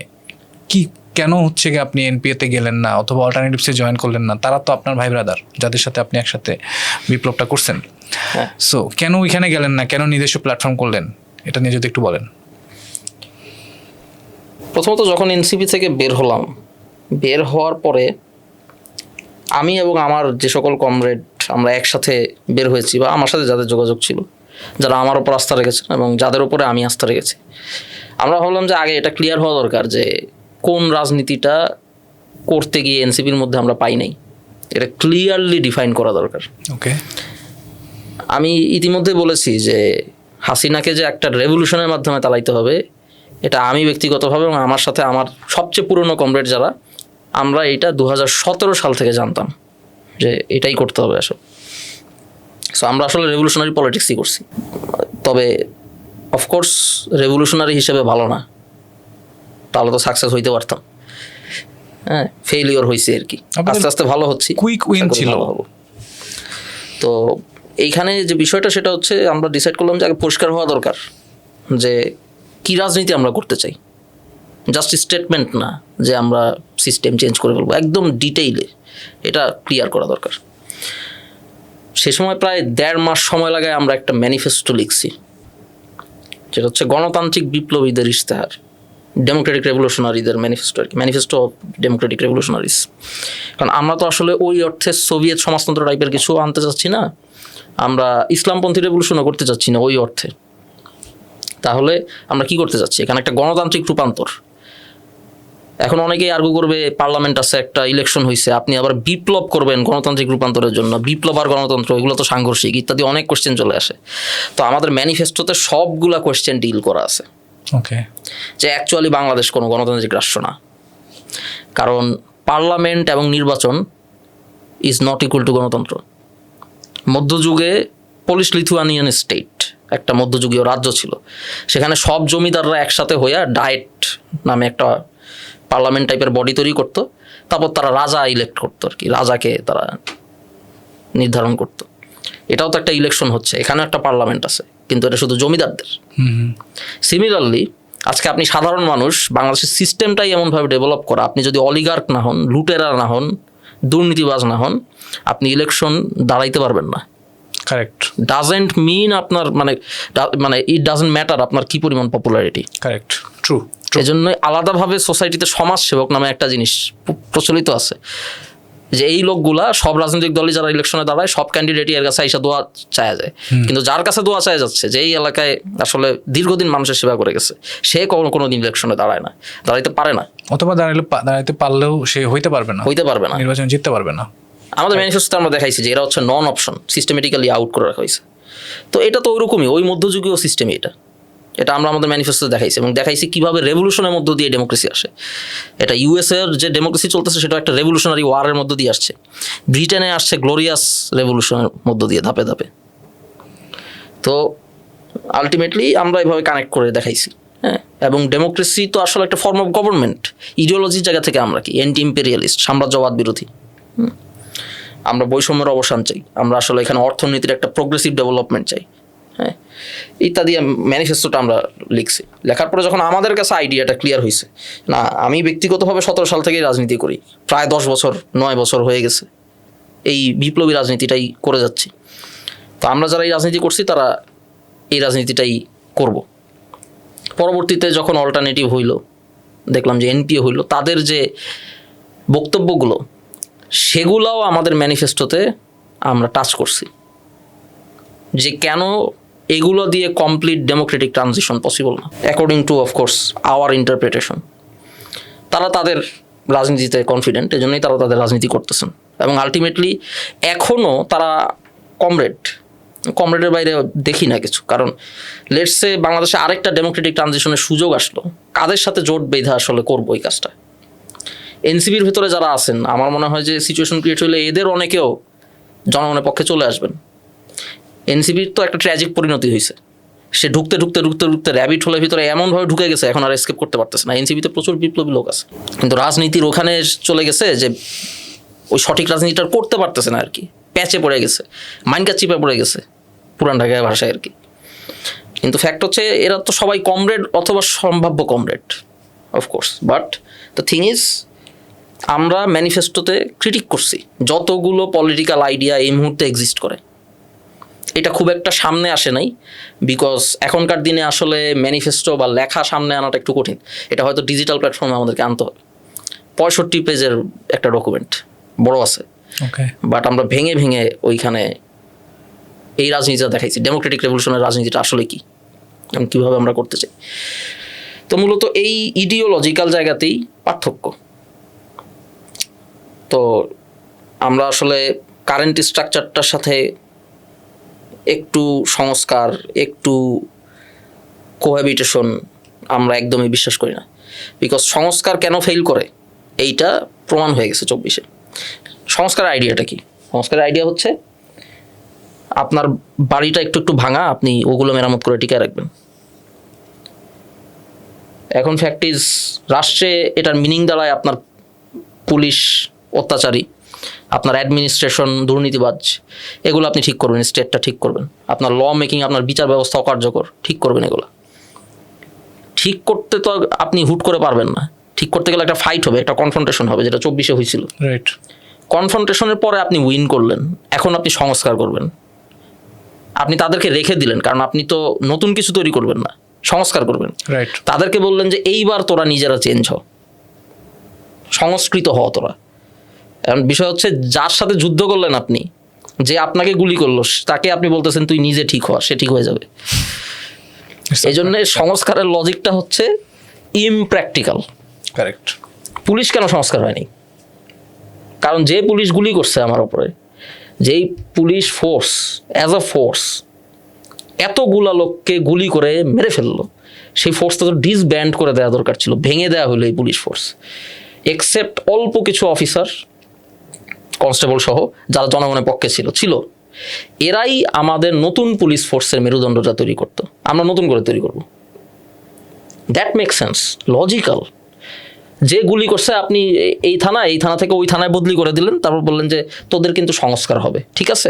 কি কেন হচ্ছে গিয়ে আপনি এনপিএতে গেলেন না অথবা অল্টারনেটিভসে জয়েন করলেন না? তারা তো আপনার ভাই ব্রাদার, যাদের সাথে আপনি একসাথে বিপ্লবটা করছেন। সো কেন ওইখানে গেলেন না, কেন নিজস্ব প্ল্যাটফর্ম করলেন, এটা নিয়ে যদি একটু বলেন। প্রথমত যখন এনসিপি থেকে বের হওয়ার পরে আমি এবং আমার যে সকল কমরেড আমরা একসাথে বের হয়েছি, বা আমার সাথে যাদের যোগাযোগ ছিল, যারা আমার উপর আস্থা রেখেছেন এবং যাদের উপরে আমি আস্থা রেখেছি, আমরা ভাবলাম যে আগে এটা ক্লিয়ার হওয়া দরকার যে কোন রাজনীতিটা করতে গিয়ে এনসিপির মধ্যে আমরা পাই নাই, এটা ক্লিয়ারলি ডিফাইন করা দরকার। ওকে, আমি ইতিমধ্যে বলেছি যে হাসিনাকে যে একটা রেভলিউশনের মাধ্যমে চালাইতে হবে, এটা আমি ব্যক্তিগতভাবে এবং আমার সাথে আমার সবচেয়ে পুরনো কমরেড যারা, আমরা এটা 2017 সাল থেকে জানতাম যে এটাই করতে হবে আসলে। সো আমরা আসলে রেভলিউশনারি পলিটিক্সই করছি, তবে অফকোর্স রেভলিউশনারি হিসেবে ভালো না, তাহলে তো সাকসেস হইতে পারতাম। হ্যাঁ, ফেইলিওর হয়েছে আর কি, আস্তে আস্তে ভালো হচ্ছি, কুইক উইন ছিল। তো এইখানে যে বিষয়টা সেটা হচ্ছে আমরা ডিসাইড করলাম যে আগে পরিষ্কার হওয়া দরকার যে কী রাজনীতি আমরা করতে চাই, জাস্ট স্টেটমেন্ট না যে আমরা সিস্টেম চেঞ্জ করে ফেলবো, একদম ডিটেইলে এটা ক্লিয়ার করা দরকার। সে সময় প্রায় 1.5 মাস সময় লাগায় আমরা একটা ম্যানিফেস্টো লিখছি, যেটা হচ্ছে গণতান্ত্রিক বিপ্লবীদের ইশতেহার। ডেমোক্রেটিক রেভলিউশনারিদের ম্যানিফেস্টো আর কি, ম্যানিফেস্টো অফ ডেমোক্রেটিক রেভলিউশনারিজ। কারণ আমরা তো আসলে ওই অর্থে সোভিয়েত সমাজতন্ত্র টাইপের কিছু আনতে চাচ্ছি না, আমরা ইসলামপন্থী রেভলিউশনও করতে চাচ্ছি না ওই অর্থে। তাহলে আমরা কি করতে চাচ্ছি? এখানে একটা গণতান্ত্রিক রূপান্তর। এখন অনেকেই আর্গু করবে পার্লামেন্ট আছে, একটা ইলেকশন হয়েছে, আপনি আবার বিপ্লব করবেন গণতান্ত্রিক রূপান্তরের জন্য, বিপ্লব আর গণতন্ত্র এগুলো তো সাংঘর্ষিক ইত্যাদি অনেক কোশ্চেন চলে আসে। তো আমাদের ম্যানিফেস্টোতে সবগুলা কোশ্চেন ডিল করা আছে ওকে, যে অ্যাকচুয়ালি বাংলাদেশ কোনো গণতান্ত্রিক রাষ্ট্র না, কারণ পার্লামেন্ট এবং নির্বাচন ইজ নট ইকুয়াল টু গণতন্ত্র। মধ্যযুগে পোলিশ লিথুয়ানিয়ান স্টেট একটা মধ্যযুগীয় রাজ্য ছিল, সেখানে সব জমিদাররা একসাথে হইয়া ডায়েট নামে একটা পার্লামেন্ট টাইপের বডি তৈরি করতো, তারপর তারা রাজা ইলেক্ট করতো আর কি, রাজাকে তারা নির্ধারণ করতো। এটাও তো একটা ইলেকশন হচ্ছে, এখানেও একটা পার্লামেন্ট আছে, কিন্তু এটা শুধু জমিদারদের। সিমিলারলি আজকে আপনি সাধারণ মানুষ, বাংলাদেশের সিস্টেমটাই এমনভাবে ডেভেলপ করা, আপনি যদি অলিগার্ক না হন, লুটেরা না হন, দুর্নীতিবাজ না হন, আপনি ইলেকশন দাঁড়াইতে পারবেন না। কারেক্ট। ডাজেন্ট মিন আপনার মানে ইট ডাজেন্ট ম্যাটার আপনার কি পরিমাণ পপুলারিটি। Correct, true. এই জন্যই আলাদাভাবে সোসাইটিতে সমাজসেবক নামে একটা জিনিস প্রচলিত আছে, যে এই লোকগুলা সব রাজনৈতিক দলই যারা ইলেকশনে দাঁড়ায় সব ক্যান্ডিডেটই এর কাছে আইসা দোয়া চায়া যায়, কিন্তু যার কাছে দোয়া চায়া যাচ্ছে, যে এই এলাকায় আসলে দীর্ঘদিন মানুষের সেবা করে গেছে, সে কোনোদিন ইলেকশনে দাঁড়ায় না, দাঁড়াইতে পারে না, অথবা দাঁড়াইতে পারলেও সে হইতে পারবে না, নির্বাচন জিততে পারবে না। আমাদের ম্যানিফেস্টোতে আমরা দেখাইছি যে এরা হচ্ছে নন অপশন, সিস্টেমেটিক্যালি আউট করে রাখা হয়েছে। তো এটা তো ওইরকমই, ওই মধ্যযুগীয় সিস্টেমই এটা আমরা আমাদের ম্যানিফেস্টোতে দেখাইছি, এবং দেখাইছি কীভাবে রেভলিউশনের মধ্য দিয়ে ডেমোক্রেসি আসে। এটা ইউএসএর যে ডেমোক্রেসি চলতেছে সেটা একটা রেভলিউশনারি ওয়ারের মধ্য দিয়ে আসছে, ব্রিটেনে আসছে গ্লোরিয়াস রেভলিউশনের মধ্য দিয়ে ধাপে ধাপে। তো আলটিমেটলি আমরা এভাবে কানেক্ট করে দেখাইছি। হ্যাঁ, এবং ডেমোক্রেসি তো আসলে একটা ফর্ম অফ গভর্নমেন্ট। ইডিওলজির জায়গা থেকে আমরা কি অ্যান্টি ইম্পেরিয়ালিস্ট, সাম্রাজ্যবাদ বিরোধী। আমরা বৈষম্যের অবসান চাই, আমরা আসলে এখানে অর্থনীতির একটা প্রোগ্রেসিভ ডেভেলপমেন্ট চাই, হ্যাঁ, ইত্যাদি ম্যানিফেস্টোটা আমরা লিখছি। লেখার পরে যখন আমাদের কাছে আইডিয়াটা ক্লিয়ার হয়েছে, না আমি ব্যক্তিগতভাবে 17 সাল থেকেই রাজনীতি করি, প্রায় 10 বছর 9 বছর হয়ে গেছে এই বিপ্লবী রাজনীতিটাই করে যাচ্ছি। তো আমরা যারা এই রাজনীতি করছি তারা এই রাজনীতিটাই করব। পরবর্তীতে যখন অল্টারনেটিভ হইল, দেখলাম যে এনপিও হইল, তাদের যে বক্তব্যগুলো সেগুলাও আমাদের ম্যানিফেস্টোতে আমরা টাচ করছি, যে কেন এগুলো দিয়ে কমপ্লিট ডেমোক্রেটিক ট্রানজিশন পসিবল না, according to of course our interpretation. তারা তাদের রাজনীতিতে কনফিডেন্ট, এই জন্যই তারা তাদের রাজনীতি করতেছেন, এবং আলটিমেটলি এখনও তারা কমরেডের বাইরে দেখি না কিছু। কারণ লেটসে বাংলাদেশে আরেকটা ডেমোক্রেটিক ট্রানজিশনের সুযোগ আসলো, কাদের সাথে জোট বেঁধে আসলে করবো এই কাজটা? এনসিপির ভিতরে যারা আছেন, আমার মনে হয় যে সিচুয়েশন ক্রিয়েট হলে এদের অনেকেও জনগণের পক্ষে চলে আসবেন। এনসিপির তো একটা ট্র্যাজিক পরিণতি হয়েছে, সে ঢুকতে ঢুকতে ঢুকতে ঢুকতে র্যাবিট হোলের ভিতরে এমনভাবে ঢুকে গেছে এখন আর এসকেপ করতে পারতেছে না। এনসিপিতে প্রচুর বিপ্লবী লোক আছে, কিন্তু রাজনীতির ওখানে চলে গেছে যে ওই সঠিক রাজনীতিটা করতে পারতেছে না আর কি, প্যাচে পড়ে গেছে, মাইনকার চিপে পড়ে গেছে পুরান ঢাকায় ভাষায় আর কি। কিন্তু ফ্যাক্ট হচ্ছে এরা তো সবাই কমরেড অথবা সম্ভাব্য comrade of course, but the thing is আমরা ম্যানিফেস্টোতে ক্রিটিক করছি যতগুলো পলিটিক্যাল আইডিয়া এই মুহূর্তে এক্সিস্ট করে। এটা খুব একটা সামনে আসে নাই, বিকজ এখনকার দিনে আসলে ম্যানিফেস্টো বা লেখা সামনে আনাটা একটু কঠিন। এটা হয়তো ডিজিটাল প্ল্যাটফর্মে আমাদেরকে আনতে হবে। 65 পেজের একটা ডকুমেন্ট, বড় আছে, বাট আমরা ভেঙে ভেঙে ওইখানে এই রাজনীতিটা দেখাইছি, ডেমোক্রেটিক রেভলিউশনের রাজনীতিটা আসলে কি এবং কীভাবে আমরা করতে চাই। তো মূলত এই ইডিওলজিক্যাল জায়গাতেই পার্থক্য। তো আমরা আসলে কারেন্ট স্ট্রাকচারটার সাথে একটু সংস্কার, একটু কোহ্যাবিটেশন আমরা একদমই বিশ্বাস করি না। বিকজ সংস্কার কেন ফেল করে এইটা প্রমাণ হয়ে গেছে 24-এ। সংস্কারের আইডিয়াটা কি? সংস্কারের আইডিয়া হচ্ছে আপনার বাড়িটা একটু একটু ভাঙা, আপনি ওগুলো মেরামত করে টিকে রাখবেন। এখন ফ্যাক্ট ইজ রাষ্ট্রে এটার মিনিং দাঁড়ায় আপনার পুলিশ অত্যাচারী, আপনার অ্যাডমিনিস্ট্রেশন দুর্নীতিবাজ, এগুলো আপনি ঠিক করবেন, স্টেটটা ঠিক করবেন। আপনার ল মেকিং, আপনার বিচার ব্যবস্থা অকার্যকর, ঠিক করবেন। এগুলো ঠিক করতে তো আপনি হুট করে পারবেন না, ঠিক করতে গেলে একটা ফাইট হবে, একটা কনফ্রন্টেশন হবে, যেটা 24-এ হয়েছিল। রাইট। কনফ্রন্টেশনের পরে আপনি উইন করলেন, এখন আপনি সংস্কার করবেন। আপনি তাদেরকে রেখে দিলেন, কারণ আপনি তো নতুন কিছু তৈরি করবেন না, সংস্কার করবেন, রাইট। তাদেরকে বললেন যে এইবার তোরা নিজেরা চেঞ্জ হ, সংস্কৃত হ তোরা। এখন বিষয় হচ্ছে যার সাথে যুদ্ধ করলেন আপনি, যে আপনাকে গুলি করলো, তাকে আপনি বলতেছেন তুই নিজে ঠিক হ, সে ঠিক হয়ে যাবে। এই জন্য সংস্কারের লজিকটা হচ্ছে ইমপ্র্যাকটিক্যাল। কারেক্ট। পুলিশ কেন সংস্কার হয়নি? কারণ যে পুলিশ গুলি করছে আমার উপরে, যেই police force as a force এতগুলা লোককে গুলি করে মেরে ফেললো, সেই ফোর্সটা তো ডিসব্যান্ড করে দেওয়া দরকার ছিল, ভেঙে দেওয়া হলো এই পুলিশ ফোর্স। এক্সেপ্ট অল্প কিছু অফিসার, কনস্টেবল সহ যারা জনগণের পক্ষে ছিল, এরাই আমাদের নতুন পুলিশ ফোর্সের মেরুদণ্ডটা তৈরি করতো। আমরা নতুন করে তৈরি করব, দ্যাট মেক সেন্স, লজিক্যাল। যে গুলি করছে আপনি এই থানা থেকে ওই থানায় বদলি করে দিলেন, তারপর বললেন যে তোদের কিন্তু সংস্কার হবে। ঠিক আছে,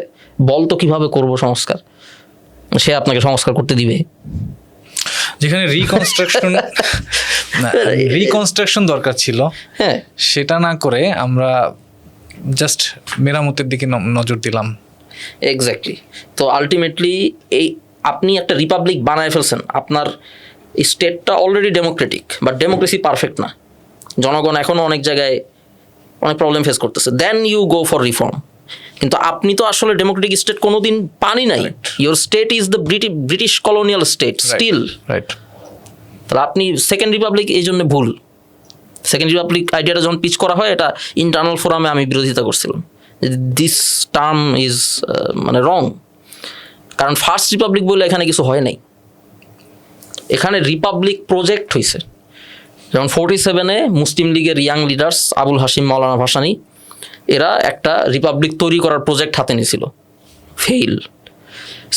বল তো কিভাবে করব সংস্কার, সে আপনাকে সংস্কার করতে দিবে? যেখানে রিকনস্ট্রাকশন দরকার ছিল, হ্যাঁ, সেটা না করে আমরা জাস্ট মেরামতের দিকে নজর দিলাম। এক্স্যাক্টলি। তো আলটিমেটলি এই আপনি একটা রিপাবলিক বানায় ফেলছেন, আপনার স্টেটটা already democratic, but democracy perfect না, জনগণ এখনও অনেক জায়গায় অনেক প্রবলেম ফেস করতেছে, then you go for reform. কিন্তু আপনি তো আসলে ডেমোক্রেটিক স্টেট কোনোদিন পানি নাই। Your state is the British colonial state still. Right. তাহলে আপনি সেকেন্ড রিপাবলিক এই জন্য ভুল। সেকেন্ড রিপাবলিক আইডিয়াটা যখন পিচ করা হয়, এটা ইন্টারনাল ফোরামে আমি বিরোধিতা করছিলাম, দিস টার্ম ইজ মানে রং। কারণ ফার্স্ট রিপাবলিক বলে এখানে কিছু হয় নাই, এখানে রিপাবলিক প্রজেক্ট হয়েছে। যেমন 47-এ মুসলিম লীগের ইয়াং লিডার্স আবুল হাশিম, মাওলানা ভাসানী, এরা একটা রিপাবলিক তৈরি করার প্রজেক্ট হাতে নিয়েছিল, ফেইল।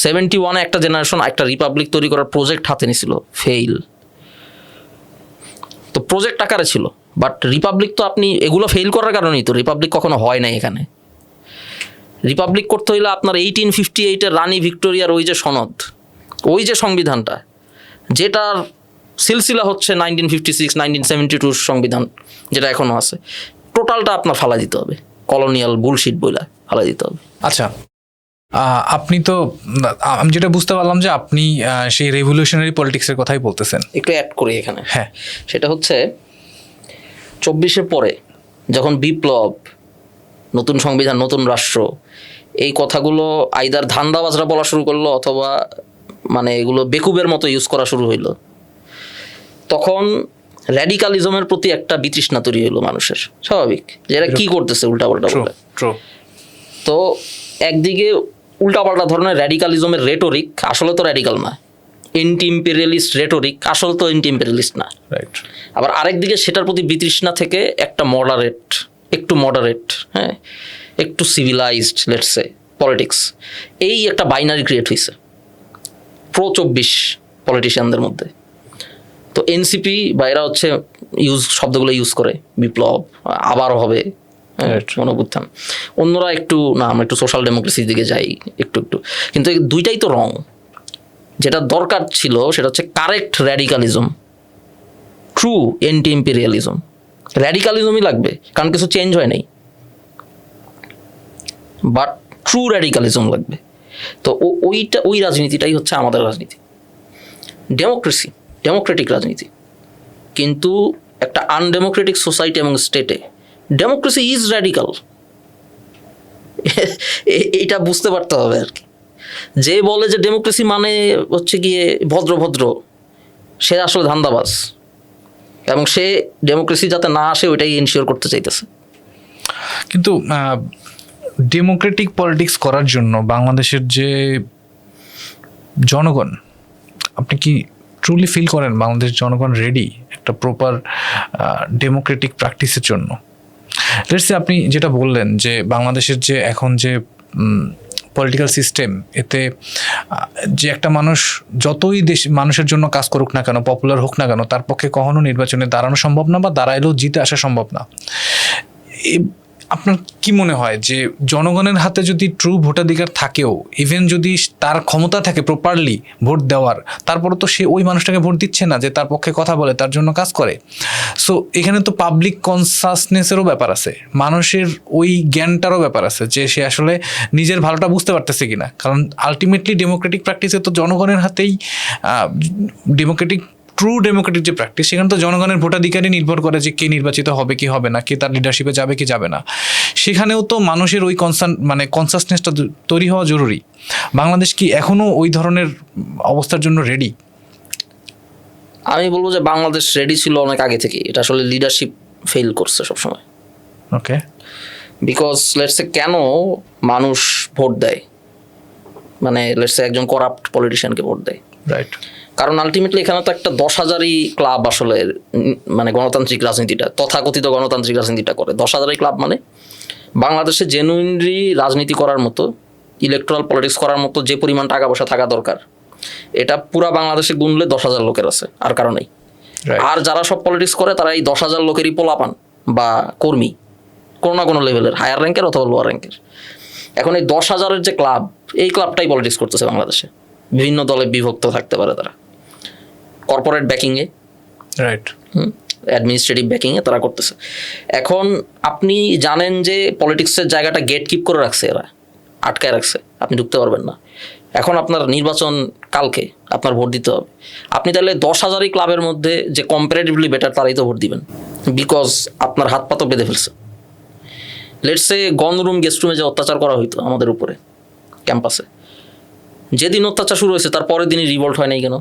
71-এ একটা জেনারেশন একটা রিপাবলিক তৈরি করার প্রজেক্ট হাতে নিয়েছিল, ফেইল। তো প্রজেক্ট আকারে ছিল, বাট রিপাবলিক তো আপনি এগুলো ফেল করার কারণেই তো রিপাবলিক কখনো হয় নাই এখানে। রিপাবলিক করতে হইলে আপনার 1858-এর রানী ভিক্টোরিয়ার ওই যে সনদ, ওই যে সংবিধানটা, যেটার সিলসিলা হচ্ছে 1956, 1972 সংবিধান, যেটা এখনো আছে, টোটালটা আপনার ফালা দিতে হবে, কলোনিয়াল বুলশিট বইলা ফালা দিতে হবে। আচ্ছা, আপনি তো, আমি যেটা বুঝতে পারলাম যে আপনি সেই রেভলিউশনারি পলিটিক্সের কথাই বলতেছেন। একটু অ্যাড করি এখানে। হ্যাঁ, সেটা হচ্ছে 24-এর পরে যখন বিপ্লব, নতুন সংবিধান, নতুন রাষ্ট্র, এই কথাগুলো আইদার ধান্দাবাজরা বলা শুরু করলো, অথবা মানে এগুলো বেকুবের মতো ইউজ করা শুরু হইলো, তখন র্যাডিকালিজমের প্রতি একটা বিতৃষ্ণা তৈরি হইলো মানুষের, স্বাভাবিক, যে এরা কি করতেছে উল্টাপাল্টা বলে। তো একদিকে উল্টাপাল্টা ধরনের র্যাডিকালিজমের রেটোরিক, আসলে তো র্যাডিকাল না, এন্টি ইম্পেরিয়ালিস্ট রেটোরিক, আসলে তো এন্টি ইম্পেরিয়ালিস্ট না। আবার আরেকদিকে সেটার প্রতি বিতৃষ্ণা থেকে একটা একটু মডারেট, হ্যাঁ, একটু সিভিলাইজড লেটস সে পলিটিক্স, এই একটা বাইনারি ক্রিয়েট হয়েছে pro-24 পলিটিশিয়ানদের মধ্যে। তো এনসিপি বা এরা হচ্ছে শব্দগুলো ইউজ করে, বিপ্লব আবারও হবে, গণঅভ্যুত্থান। অন্যরা একটু না, আমরা একটু সোশ্যাল ডেমোক্রেসির দিকে যাই একটু, কিন্তু এই দুইটাই তো রং। যেটা দরকার ছিল সেটা হচ্ছে কারেক্ট র্যাডিকালিজম, ট্রু এন্টি ইম্পেরিয়ালিজম। র্যাডিকালিজমই লাগবে, কারণ কিছু চেঞ্জ হয় নাই, বাট ট্রু র্যাডিকালিজম লাগবে। তো ওই রাজনীতিটাই হচ্ছে আমাদের রাজনীতি, ডেমোক্রেটিক রাজনীতি। কিন্তু একটা আনডেমোক্রেটিক সোসাইটি এবং স্টেটে ডেমোক্রেসি ইজ র্যাডিকাল, এটা বুঝতে পারতে হবে আর কি। যে বলে যে ডেমোক্রেসি মানে হচ্ছে গিয়ে ভদ্র, সে আসলে ধান্দাবাজ, এবং সে ডেমোক্রেসি যাতে না আসে ওইটাই এনশিওর করতে চাইতেছে। কিন্তু ডেমোক্রেটিক পলিটিক্স করার জন্য বাংলাদেশের যে জনগণ, আপনি কি ট্রুলি ফিল করেন বাংলাদেশ জনগণ রেডি একটা প্রপার ডেমোক্রেটিক প্র্যাকটিসের জন্য? লেটস সে আপনি যেটা বললেন যে বাংলাদেশের যে এখন যে পলিটিক্যাল সিস্টেম, এতে যে একটা মানুষ যতই মানুষের জন্য কাজ করুক না কেন, পপুলার হোক না কেন, তার পক্ষে কখনো নির্বাচনে দাঁড়ানো সম্ভব না, বা দাঁড়াইলেও জিতে আসা সম্ভব না। আপনার কি মনে হয় যে জনগণের হাতে যদি ট্রু ভোটাধিকার থাকেও, ইভেন যদি তার ক্ষমতা থাকে প্রপারলি ভোট দেওয়ার, তারপরে তো সে ওই মানুষটাকে ভোট দিচ্ছে না যে তার পক্ষে কথা বলে, তার জন্য কাজ করে। সো এখানে তো পাবলিক কনসাসনেসেরও ব্যাপার আছে, মানুষের ওই জ্ঞানটারও ব্যাপার আছে যে সে আসলে নিজের ভালোটা বুঝতে পারতেছে কিনা। কারণ আলটিমেটলি ডেমোক্রেটিক প্র্যাকটিসে তো জনগণের হাতেই ট্রু ডেমোক্রেটিক যে প্র্যাকটিস, সেখানে তো জনগণের ভোটাধিকারই নির্ভর করে যে কে নির্বাচিত হবে কি হবে না, কে তার লিডারশিপে যাবে কি যাবে না। সেখানেও তো মানুষের ওই কনসাসনেসটা তৈরি হওয়া জরুরি। বাংলাদেশ কি এখনও ওই ধরনের অবস্থার জন্য রেডি? আমি বলবো যে বাংলাদেশ রেডি ছিল অনেক আগে থেকে, এটা আসলে লিডারশিপ ফেল করছে সবসময়। ওকে, বিকজ লেটসে কেন মানুষ ভোট দেয়, মানে লেটসে একজন করাপ্ট পলিটিশিয়ানকে ভোট দেয়, রাইট। কারণ আলটিমেটলি এখানে তো একটা 10,000ই ক্লাব আসলে মানে গণতান্ত্রিক রাজনীতিটা, তথাকথিত গণতান্ত্রিক রাজনীতিটা করে। 10,000ই ক্লাব মানে বাংলাদেশে জেনুইনলি রাজনীতি করার মতো, ইলেকট্রাল পলিটিক্স করার মতো যে পরিমাণ টাকা পয়সা থাকা দরকার, এটা পুরা বাংলাদেশে গুনলে 10,000 লোকের আছে, আর কারো নেই। আর যারা সব পলিটিক্স করে তারা এই 10,000 লোকেরই পোলাপান বা কর্মী, কোনো না কোনো লেভেলের, হায়ার র্যাঙ্কের অথবা লোয়ার র্যাঙ্কের। এখন এই 10,000-এর যে ক্লাব, এই ক্লাবটাই পলিটিক্স করতেছে বাংলাদেশে। বিভিন্ন দলে বিভক্ত থাকতে পারে তারা, কর্পোরেট ব্যাকিংয়ে, রাইট, অ্যাডমিনিস্ট্রেটিভ ব্যাকিংয়ে তারা করতেছে। এখন আপনি জানেন যে পলিটিক্সের জায়গাটা গেট কিপ করে রাখছে এরা, আটকায় রাখছে, আপনি ঢুকতে পারবেন না। এখন আপনার নির্বাচন কালকে, আপনার ভোট দিতে হবে। আপনি তাহলে 10,000ই ক্লাবের মধ্যে যে কম্পারেটিভলি বেটার তারাই তো ভোট দিবেন, বিকজ আপনার হাত পা তো বেঁধে ফেলছে। লেটসে গনরুম গেস্ট রুমে যে অত্যাচার করা হইতো আমাদের উপরে ক্যাম্পাসে, যেদিন অত্যাচার শুরু হয়েছে তার পরের দিনই রিভোল্ট হয় নাই কেন?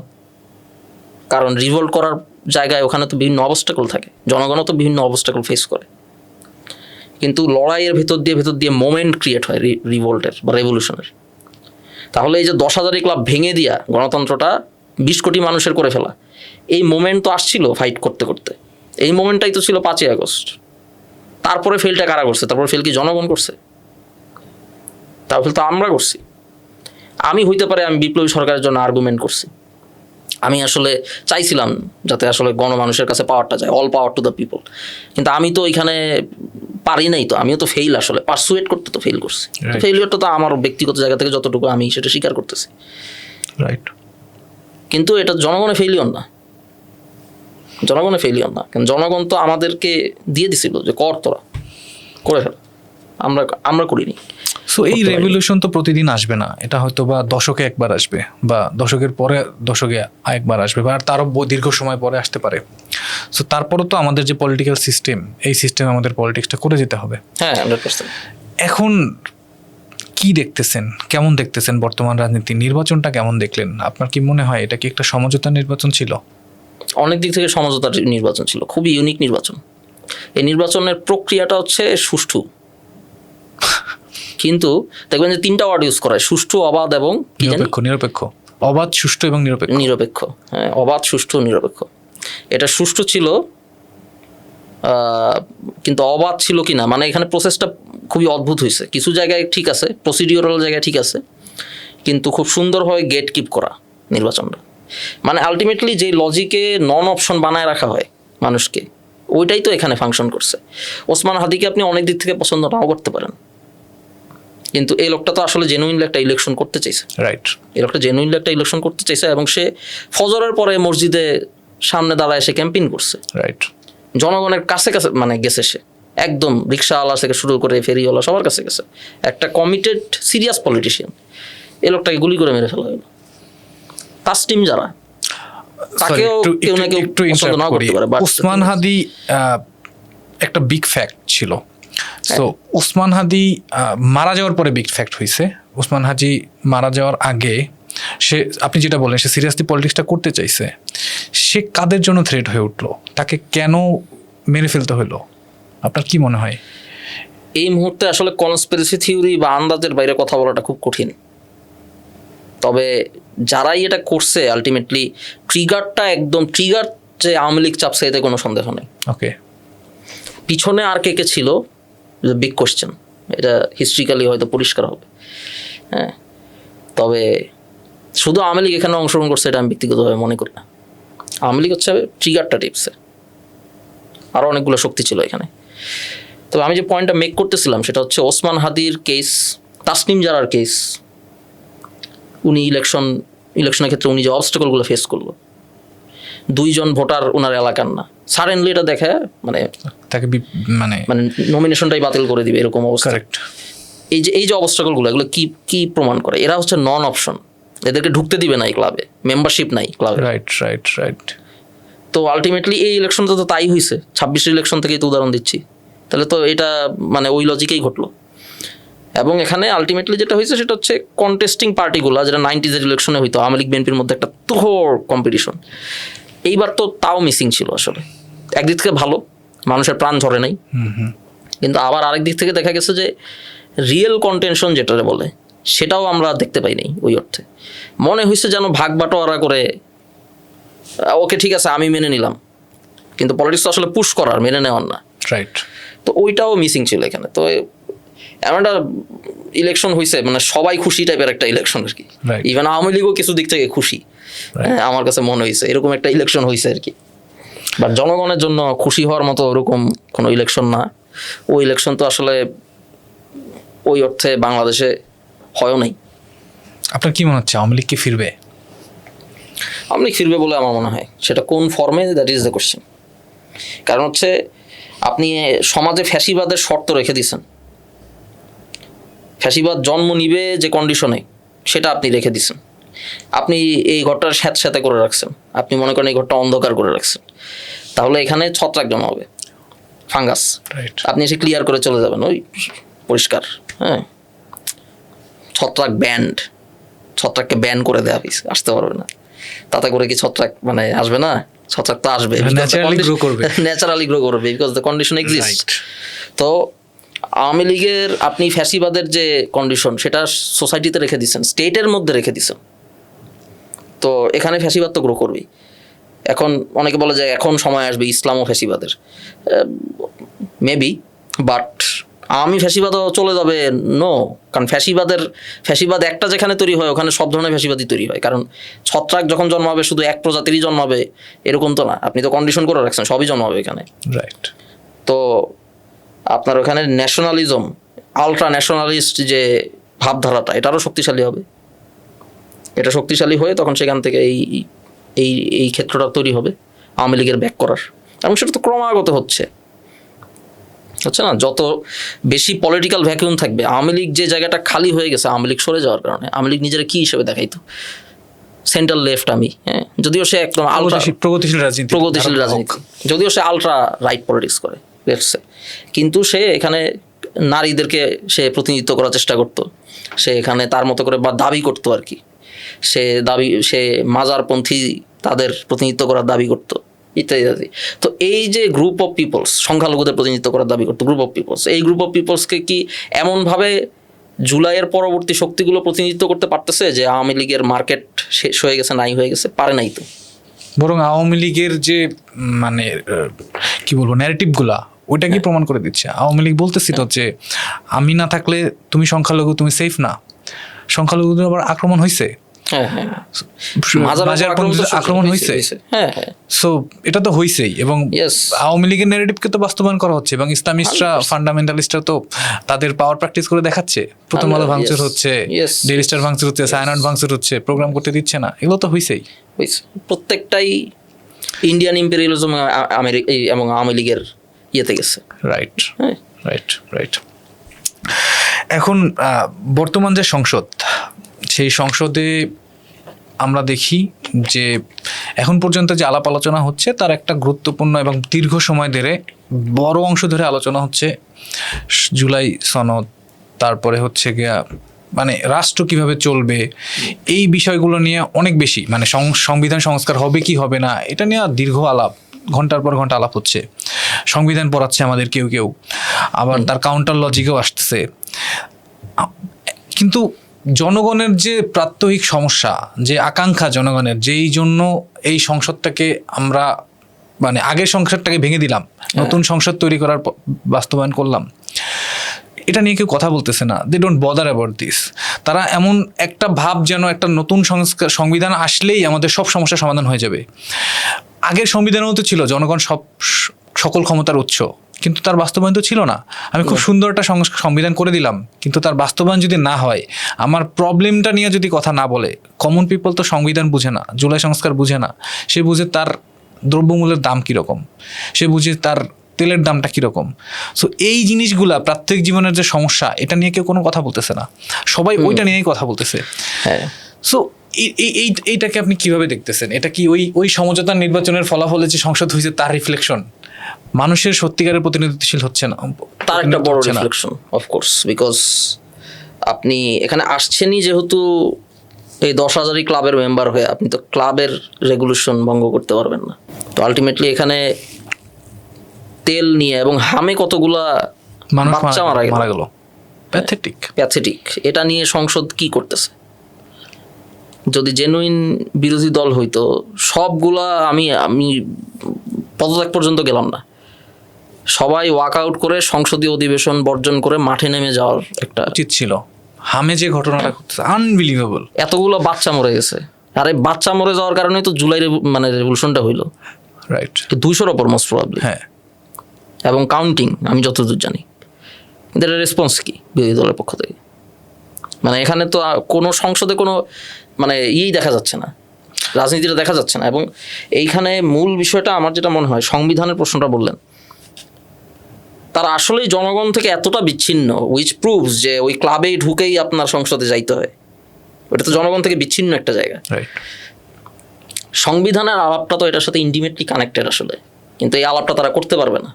কারণ রিভোল্ট করার জায়গায় ওখানে তো বিভিন্ন অবস্টাকল থাকে, জনগণও তো বিভিন্ন অবস্টাকল ফেস করে। কিন্তু লড়াইয়ের ভেতর দিয়ে মোমেন্ট ক্রিয়েট হয় রিভোল্টের বা রেভলিউশনের। তাহলে এই যে 10,000ই ক্লাব ভেঙে দিয়া গণতন্ত্রটা 20 কোটি মানুষের করে ফেলা, এই মোমেন্ট তো আসছিল ফাইট করতে করতে। এই মোমেন্টটাই তো ছিল 5ই আগস্ট। তারপরে ফেলটা কারা করছে? তারপরে ফেল কি জনগণ করছে? তার ফেল তো আমরা করছি। আমি হইতে পারে আমি বিপ্লবী সরকারের জন্য আর্গুমেন্ট করছি, আমি আসলে চাইছিলাম যাতে আসলে গণমানুষের কাছে পাওয়ারটা যায়, all power to the people. কিন্তু আমি তো এখানে পারি নাই, তো আমিও তো ফেইল, আসলে পারসুয়েট করতে তো ফেইল করছি। ফেইলিয়রটা তো আমার ব্যক্তিগত জায়গা থেকে যতটুকু আমি সেটা স্বীকার করতেছি, রাইট। কিন্তু এটা জনগণের ফেইলিয়র না, জনগণের ফেইলিয়র না। কারণ জনগণ তো আমাদেরকে দিয়ে দিছিল যে কর, তোরা করে ফেল, আমরা করিনি। সো এই রেভলিউশন তো প্রতিদিন আসবে না, এটা হয়তো বা দশকে একবার আসবে, বা দশকের পরে দশকে একবার আসবে, বা তারও দীর্ঘ সময় পরে আসতে পারে। সো তারপরও তো আমাদের যে পলিটিক্যাল সিস্টেম, এই সিস্টেমে আমাদের পলিটিক্সটা করে যেতে হবে। হ্যাঁ, 100%। এখন কি দেখতেছেন, কেমন দেখতেছেন বর্তমান রাজনীতি? নির্বাচনটা কেমন দেখলেন? আপনার কি মনে হয় এটা কি একটা সমঝোতার নির্বাচন ছিল? অনেক দিক থেকে সমঝোতার নির্বাচন ছিল, খুবই ইউনিক নির্বাচন। এই নির্বাচনের প্রক্রিয়াটা হচ্ছে সুষ্ঠু, কিন্তু দেখবেন যে 3টা ওয়ার্ড ইউজ করা হয়, সুষ্ঠু, অবাধ এবং নিরপেক্ষ। অবাধ, সুষ্ঠু এবং নিরপেক্ষ। হ্যাঁ, অবাধ, সুষ্ঠু, নিরপেক্ষ। এটা সুষ্ঠু ছিল, কিন্তু অবাধ ছিল কি না, মানে এখানে প্রসেসটা খুবই অদ্ভুত হয়েছে। কিছু জায়গায় ঠিক আছে, প্রসিডিওরাল জায়গায় ঠিক আছে, কিন্তু খুব সুন্দরভাবে গেট কিপ করা নির্বাচনটা। মানে আলটিমেটলি যে লজিকে নন অপশন বানায় রাখা হয় মানুষকে, ওইটাই তো এখানে ফাংশন করছে। ওসমান হাদিকে আপনি অনেক দিক থেকে পছন্দ নাও করতে পারেন, কিন্তু এই লোকটা তো আসলে জেনুইনলি একটা ইলেকশন করতে চাইছে। রাইট, এই লোকটা জেনুইনলি একটা ইলেকশন করতে চাইছে, এবং সে ফজরের পরে মসজিদে সামনে দাঁড়ায় সে ক্যাম্পেইন করছে। রাইট, জনগণের কাছে কাছে মানে গেছে সে, একদম রিক্সাওয়ালা থেকে শুরু করে ফেরিওয়ালা সবার কাছে গেছে। একটা কমিটেড সিরিয়াস পলিটিশিয়ান। এই লোকটাকে গুলি করে মেরে ফেলা হলো। তাসলিম যারা, তাকেও কেউ না কেউ পছন্দ নাও করতে পারে। ওসমান হাদি একটা বিগ ফ্যাক্ট ছিল। সো ওসমান হাদি মারা যাওয়ার পরে বিগ ফ্যাক্ট হয়েছে। ওসমান হাদি মারা যাওয়ার আগে সে, আপনি যেটা বললেন, সে সিরিয়াসলি পলিটিক্সটা করতে চাইছে। সে কাদের জন্য থ্রেট হয়ে উঠলো? তাকে কেন মেরে ফেলতে হলো? আপনার কি মনে হয়? এই মুহূর্তে আসলে কনস্পিরেসি থিওরি বা আন্দাজের বাইরে কথা বলাটা খুব কঠিন। তবে যারাই এটা করছে আলটিমেটলি ট্রিগারটা একদম ট্রিগার যে আওয়ামী লীগ চাপছে, এতে কোনো সন্দেহ নেই। ওকে, পিছনে আর কে কে ছিল, বিগ কোয়েশ্চেন। এটা হিস্ট্রিক্যালি হয়তো পরিষ্কার হবে। হ্যাঁ, তবে শুধু আওয়ামী লীগ এখানে অংশগ্রহণ করছে এটা আমি ব্যক্তিগতভাবে মনে করি না। আওয়ামী লীগ হচ্ছে ট্রিগারটা টিপছে, আরও অনেকগুলো শক্তি ছিল এখানে। তবে আমি যে পয়েন্টটা মেক করতেছিলাম সেটা হচ্ছে ওসমান হাদির কেস, তাসনিম জারার কেস, উনি ইলেকশনের ক্ষেত্রে উনি যে অবস্টাকলগুলো ফেস করলো, 2 জন ভোটার ওনার এলাকার না, সাডেনলি এটা দেখে মানে তাকে মানে মানে নমিনেশনটাই বাতিল করে দিবে এরকম অবস্থা। কারেক্ট। এই যে অবস্টাকলগুলো, এগুলো কি প্রমাণ করে? এরা হচ্ছে নন অপশন, এদেরকে ঢুকতে দিবে না এই ক্লাবে, মেম্বারশিপ নাই ক্লাবে। রাইট। তো আলটিমেটলি এই ইলেকশনটা তো তাই হয়েছে, 26 ইলেকশন থেকেই তো উদাহরণ দিচ্ছি, তাহলে তো এটা মানে ওই লজিকেই ঘটলো। এবং এখানে আলটিমেটলি যেটা হয়েছে সেটা হচ্ছে কন্টেস্টিং পার্টিগুলো, যেটা 90s ইলেকশনে হইতো আওয়ামী লীগ বিএনপির মধ্যে একটা তুখোড় কম্পিটিশন, এইবার তো তাও মিসিং ছিল আসলে। একদিক থেকে ভালো, মানুষের প্রাণ ঝরে নাই, কিন্তু আবার আরেক দিক থেকে দেখা গেছে যে রিয়েল কন্টেনশন যেটা বলে সেটাও আমরা দেখতে পাই নাই। ওই অর্থে মনে হয়েছে যেন ভাগ বাটোয়ারা করে, ওকে ঠিক আছে আমি মেনে নিলাম, কিন্তু পলিটিক্স তো আসলে পুশ করার, মেনে নেওয়ার না। রাইট। তো ওইটাও মিসিং ছিল এখানে। তো এমন একটা ইলেকশন হয়েছে মানে সবাই খুশি টাইপের একটা ইলেকশন আর কি। ইভেন আওয়ামী লীগও কিছু দিক থেকে খুশি, আমার কাছে মনে হয়েছে এরকম একটা ইলেকশন হয়েছে আর কি। বাট জনগণের জন্য খুশি হওয়ার মতো ওরকম কোনো ইলেকশন না। ওই ইলেকশন তো আসলে ওই অর্থে বাংলাদেশে হয়ও নাই। আপনার কি মনে হচ্ছে আওয়ামী লীগ কি ফিরবে? আওয়ামী লীগ ফিরবে বলে আমার মনে হয়, সেটা কোন ফর্মে, দ্যাট ইজ দ্য কোশ্চেন। কারণ হচ্ছে আপনি সমাজে ফ্যাসিবাদের শর্ত রেখে দিয়েছেন, ফ্যাসিবাদ জন্ম নিবে যে কন্ডিশনে সেটা আপনি রেখে দিয়েছেন। আপনি এই ঘরটার স্যাঁতস্যাঁতে করে রাখছেন, আপনি মনে করেন এই ঘরটা অন্ধকার করে রাখছেন, তাহলে এখানে ছত্রাক জমা হবে, ফাঙ্গাস। আপনি এসে ক্লিয়ার করে চলে যাবেন, ওই পরিষ্কার। হ্যাঁ, ছত্রাক ব্যান্ড, ছত্রাককে ব্যান করে দেওয়া হয়েছে, আসতে পারবে না। তাতে করে কি ছত্রাক মানে আসবে না? ছত্রাক তো আসবে, ন্যাচারালি গ্রো করবে, বিকজ দ্য কন্ডিশন এক্সিস্ট। তো আওয়ামী লীগের আপনি ফ্যাসিবাদের যে কন্ডিশন সেটা সোসাইটিতে রেখে দিচ্ছেন, স্টেটের মধ্যে রেখে দিচ্ছেন, তো এখানে ফ্যাসিবাদ তো গ্রো করবেই। এখন অনেকে বলে যে এখন সময় আসবে ইসলাম ও ফ্যাসিবাদের, মেবি, বাট আওয়ামী ফ্যাসিবাদও চলে যাবে নো। কারণ ফ্যাসিবাদ একটা যেখানে তৈরি হয় ওখানে সব ধরনের ফ্যাসিবাদই তৈরি হয়। কারণ ছত্রাক যখন জন্মাবে শুধু এক প্রজাতিরই জন্মাবে এরকম তো না, আপনি তো কন্ডিশন করে রাখছেন সবই জন্মাবে এখানে। রাইট। তো আপনার ওখানে ন্যাশনালিজম, আলট্রা ন্যাশনালিস্ট যে ভাবধারাটা, এটারও শক্তিশালী হবে। এটা শক্তিশালী হয়ে তখন সেখান থেকে এই ক্ষেত্রটা তৈরি হবে আওয়ামী লীগের ব্যাক করার, এবং সেটা তো ক্রমাগত হচ্ছে না। যত বেশি পলিটিক্যাল ভ্যাকুয়াম থাকবে, আওয়ামী লীগ যে জায়গাটা খালি হয়ে গেছে আওয়ামী লীগ সরে যাওয়ার কারণে, আওয়ামী লীগ নিজেরা কি হিসেবে দেখাইতো? সেন্ট্রাল লেফট আমি, হ্যাঁ, যদিও সে একদম প্রগতিশীল রাজনীতি, যদিও সে আলট্রা রাইট পলিটিক্স করে, কিন্তু সে এখানে নারীদেরকে সে প্রতিনিধিত্ব করার চেষ্টা করতো, সে এখানে তার মতো করে বা দাবি করতো আর কি, সে মাজারপন্থী তাদের প্রতিনিধিত্ব করার দাবি করতো ইত্যাদি। তো এই যে গ্রুপ অফ পিপলস, সংখ্যালঘুদের প্রতিনিধিত্ব করার দাবি করতো গ্রুপ অফ পিপলস, এই গ্রুপ অফ পিপলসকে কি এমনভাবে জুলাইয়ের পরবর্তী শক্তিগুলো প্রতিনিধিত্ব করতে পারতেছে যে আওয়ামী লীগের মার্কেট শেষ হয়ে গেছে, নাই হয়ে গেছে? পারে নাই তো। বরং আওয়ামী লীগের যে মানে কি বলবো ন্যারেটিভগুলা ওইটা কি প্রমাণ করে দিচ্ছে। আওয়ামী লীগ বলতেছি তো যে আমি না থাকলে তুমি সংখ্যালঘু, তুমি সেফ না। সংখ্যালঘুদের আবার আক্রমণ হয়েছে, আক্রমণ হয়েছে, সো এটা তো হয়েছেই। এবং আওয়ামী লীগের ন্যারেটিভকে তো বাস্তবায়ন করা হচ্ছে, এবং ইসলামিস্টরা, ফান্ডামেন্টালিস্টরা তো তাদের পাওয়ার প্র্যাকটিস করে দেখাচ্ছে। প্রথম আলো ভাঙচুর হচ্ছে, ডেইলি স্টার ভাঙচুর হচ্ছে, সায়ানট ভাঙচুর হচ্ছে, প্রোগ্রাম করতে দিচ্ছে না, এগুলো তো হয়েছেই। প্রত্যেকটাই ইন্ডিয়ান ইম্পেরিয়ালিজম এবং আওয়ামী লীগের ইয়েতে গেছে। রাইট। এখন বর্তমান যে সংসদ, সেই সংসদে আমরা দেখি যে এখন পর্যন্ত যে আলাপ আলোচনা হচ্ছে তার একটা গুরুত্বপূর্ণ এবং দীর্ঘ সময় ধরে বড় অংশ ধরে আলোচনা হচ্ছে জুলাই সনদ, তারপরে হচ্ছে গিয়া মানে রাষ্ট্র কিভাবে চলবে, এই বিষয়গুলো নিয়ে অনেক বেশি মানে সংবিধান সংস্কার হবে কি হবে না, এটা নিয়ে দীর্ঘ আলাপ, ঘন্টার পর ঘন্টা আলাপ হচ্ছে। সংবিধান পড়াচ্ছে আমাদের কেউ, আবার তার কাউন্টার লজিকেও আসতেছে। কিন্তু জনগণের যে প্রাত্যহিক সমস্যা, যে আকাঙ্ক্ষা জনগণের, যেই জন্য এই সংসদটাকে আমরা মানে আগের সংসদটাকে ভেঙে দিলাম, নতুন সংসদ তৈরি করার বাস্তবায়ন করলাম, এটা নিয়ে কেউ কথা বলতেছে না। They don't bother about this. তারা এমন একটা ভাব যেন একটা নতুন সংবিধান আসলেই আমাদের সব সমস্যার সমাধান হয়ে যাবে। আগের সংবিধানেও তো ছিল জনগণ সকল ক্ষমতার উৎস, কিন্তু তার বাস্তবায়ন তো ছিল না। আমি খুব সুন্দর একটা সংবিধান করে দিলাম, কিন্তু তার বাস্তবায়ন যদি না হয়, আমার প্রবলেমটা নিয়ে যদি কথা না বলে, কমন পিপল তো সংবিধান বুঝে না, জুলাই সংস্কার বুঝে না। সে বুঝে তার দ্রব্যমূল্যের দাম কীরকম, সে বুঝে তার তেলের দামটা কীরকম। সো এই জিনিসগুলা প্রত্যেক জীবনের যে সমস্যা, এটা নিয়ে কেউ কোনো কথা বলতেছে না, সবাই ওইটা নিয়েই কথা বলতেছে। হ্যাঁ, সো এইটাকে আপনি কিভাবে দেখতেছেন? এটা কি ওই সমঝোতার নির্বাচনের ফলাফলে যে সংসদ হয়েছে তার রিফ্লেকশন? মানুষের সত্যিকারের প্রতিনিধিত্বশীল হচ্ছে না, তার একটা বড় রিফ্লেকশন অফকোর্স, বিকজ আপনি এখানে আসছেনই যেহেতু এই 10,000 ক্লাবের মেম্বার হয়ে, আপনি তো ক্লাবের রেগুলেশন ভঙ্গ করতে পারবেন না। তো আলটিমেটলি এখানে তেল নিয়ে এবং হামে কতগুলা মানুষ বাচ্চা মারা গেল, প্যাথেটিক। এটা নিয়ে সংসদ কি করতেছে? যদি জেনুইন বিরোধী দল হইতো, সবগুলা আমি পদত্যাগ পর্যন্ত গেলাম না, সবাই ওয়াকআউট করে সংসদীয় অধিবেশন বর্জন করে মাঠে নেমে যাওয়ার একটা উচিত ছিল। হামে যে ঘটনাটা ঘটছে আনবিলিভেবল, এতগুলো বাচ্চা মরে গেছে। আরে বাচ্চা মরে যাওয়ার কারণে তো জুলাই রেভলিউশনটা হইলো, রাইট? 200-র ওপর মোস্ট প্রবাবলি, হ্যাঁ, এবং কাউন্টিং। আমি যতদূর জানি এদের রেসপন্স কি বিরোধী দলের পক্ষ থেকে? মানে এখানে তো কোনো সংসদে কোনো দেখা যাচ্ছে না, রাজনীতিটা দেখা যাচ্ছে না। এবং এইখানে মূল বিষয়টা আমার যেটা মনে হয়, সংবিধানের প্রশ্নটা বললেন, তারা আসলেই জনগণ থেকে এতটা বিচ্ছিন্ন, উইচ প্রুভস যে ওই ক্লাবেই ঢুকেই আপনার সংসদে যাইতে হয়। ওটা তো জনগণ থেকে বিচ্ছিন্ন একটা জায়গা। সংবিধানের আলাপটা তো এটার সাথে ইন্টিমেটলি কানেক্টেড আসলে, কিন্তু এই আলাপটা তারা করতে পারবে না।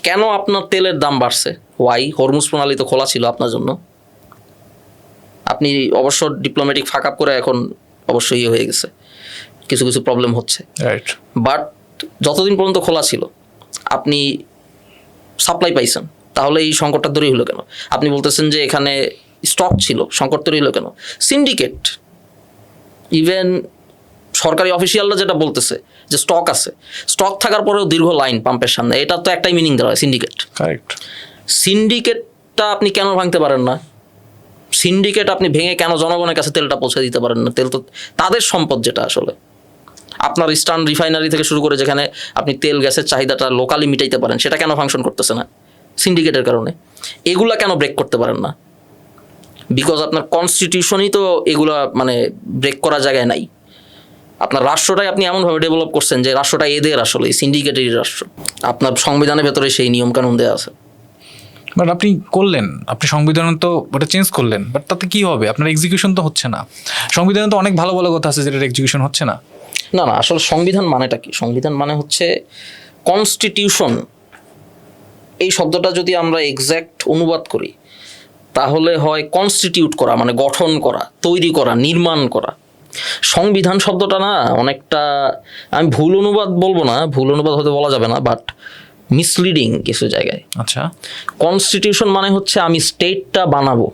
কেন আপনার তেলের দাম বাড়ছে? ওয়াই? হরমুজ প্রণালী তো খোলা ছিল আপনার জন্য। আপনি অবশ্য ডিপ্লোম্যাটিক ফাক আপ করে এখন অবশ্যই হয়ে গেছে, কিছু কিছু প্রবলেম হচ্ছে, রাইট। বাট যতদিন পর্যন্ত খোলা ছিল আপনি সাপ্লাই পাইছেন, তাহলে এই সংকটটা তৈরি হলো কেন? আপনি বলতেছেন যে এখানে স্টক ছিল, সংকট তৈরি হলো কেন? সিন্ডিকেট, ইভেন সরকারি অফিসিয়ালরা যেটা বলতেছে যে স্টক আছে, স্টক থাকার পরেও দীর্ঘ লাইন পাম্পের সামনে, এটা তো একটাই মিনিং দেওয়া হয়, সিন্ডিকেট। কারেক্ট। সিন্ডিকেটটা আপনি কেন ভাঙতে পারেন না? সিন্ডিকেট আপনি ভেঙে কেন জনগণের কাছে তেলটা পৌঁছে দিতে পারেন না? তেল তো তাদের সম্পদ, যেটা আসলে আপনার ইস্টার্ন রিফাইনারি থেকে শুরু করে যেখানে আপনি তেল গ্যাসের চাহিদাটা লোকালি মিটাইতে পারেন, সেটা কেন ফাংশন করতেছে না? সিন্ডিকেটের কারণে। এগুলা কেন ব্রেক করতে পারেন না? বিকজ আপনার কনস্টিটিউশনই তো এগুলা ব্রেক করার জায়গায় নাই। আপনার রাষ্ট্রটাই আপনি এমনভাবে ডেভেলপ করছেন যে রাষ্ট্রটা এদের আসলে সিন্ডিকেটেরই রাষ্ট্র। আপনার সংবিধানের ভেতরে সেই নিয়মকানুন দেওয়া আছে। বাট আপনি করলেন, আপনি সংবিধান তো ওটা চেঞ্জ করলেন, বাট তাতে কী হবে? আপনার এক্সিকিউশন তো হচ্ছে না। সংবিধানে তো অনেক ভালো ভালো কথা আছে যেটার এক্সিকিউশন হচ্ছে না। না, আসলে সংবিধান মানেটা কি? সংবিধান মানে হচ্ছে কনস্টিটিউশন। এই শব্দটা যদি আমরা এক্স্যাক্ট অনুবাদ করি তাহলে হয় কনস্টিটিউট করা, গঠন করা, তৈরি করা, নির্মাণ করা। সংবিধান শব্দটা না অনেকটা, আমি ভুল অনুবাদ বলবো না, ভুল অনুবাদ হতে বলা যাবে না, বাট মিসলিডিং কিছু জায়গায়। আচ্ছা, কনস্টিটিউশন মানে হচ্ছে আমি স্টেটটা বানাবো,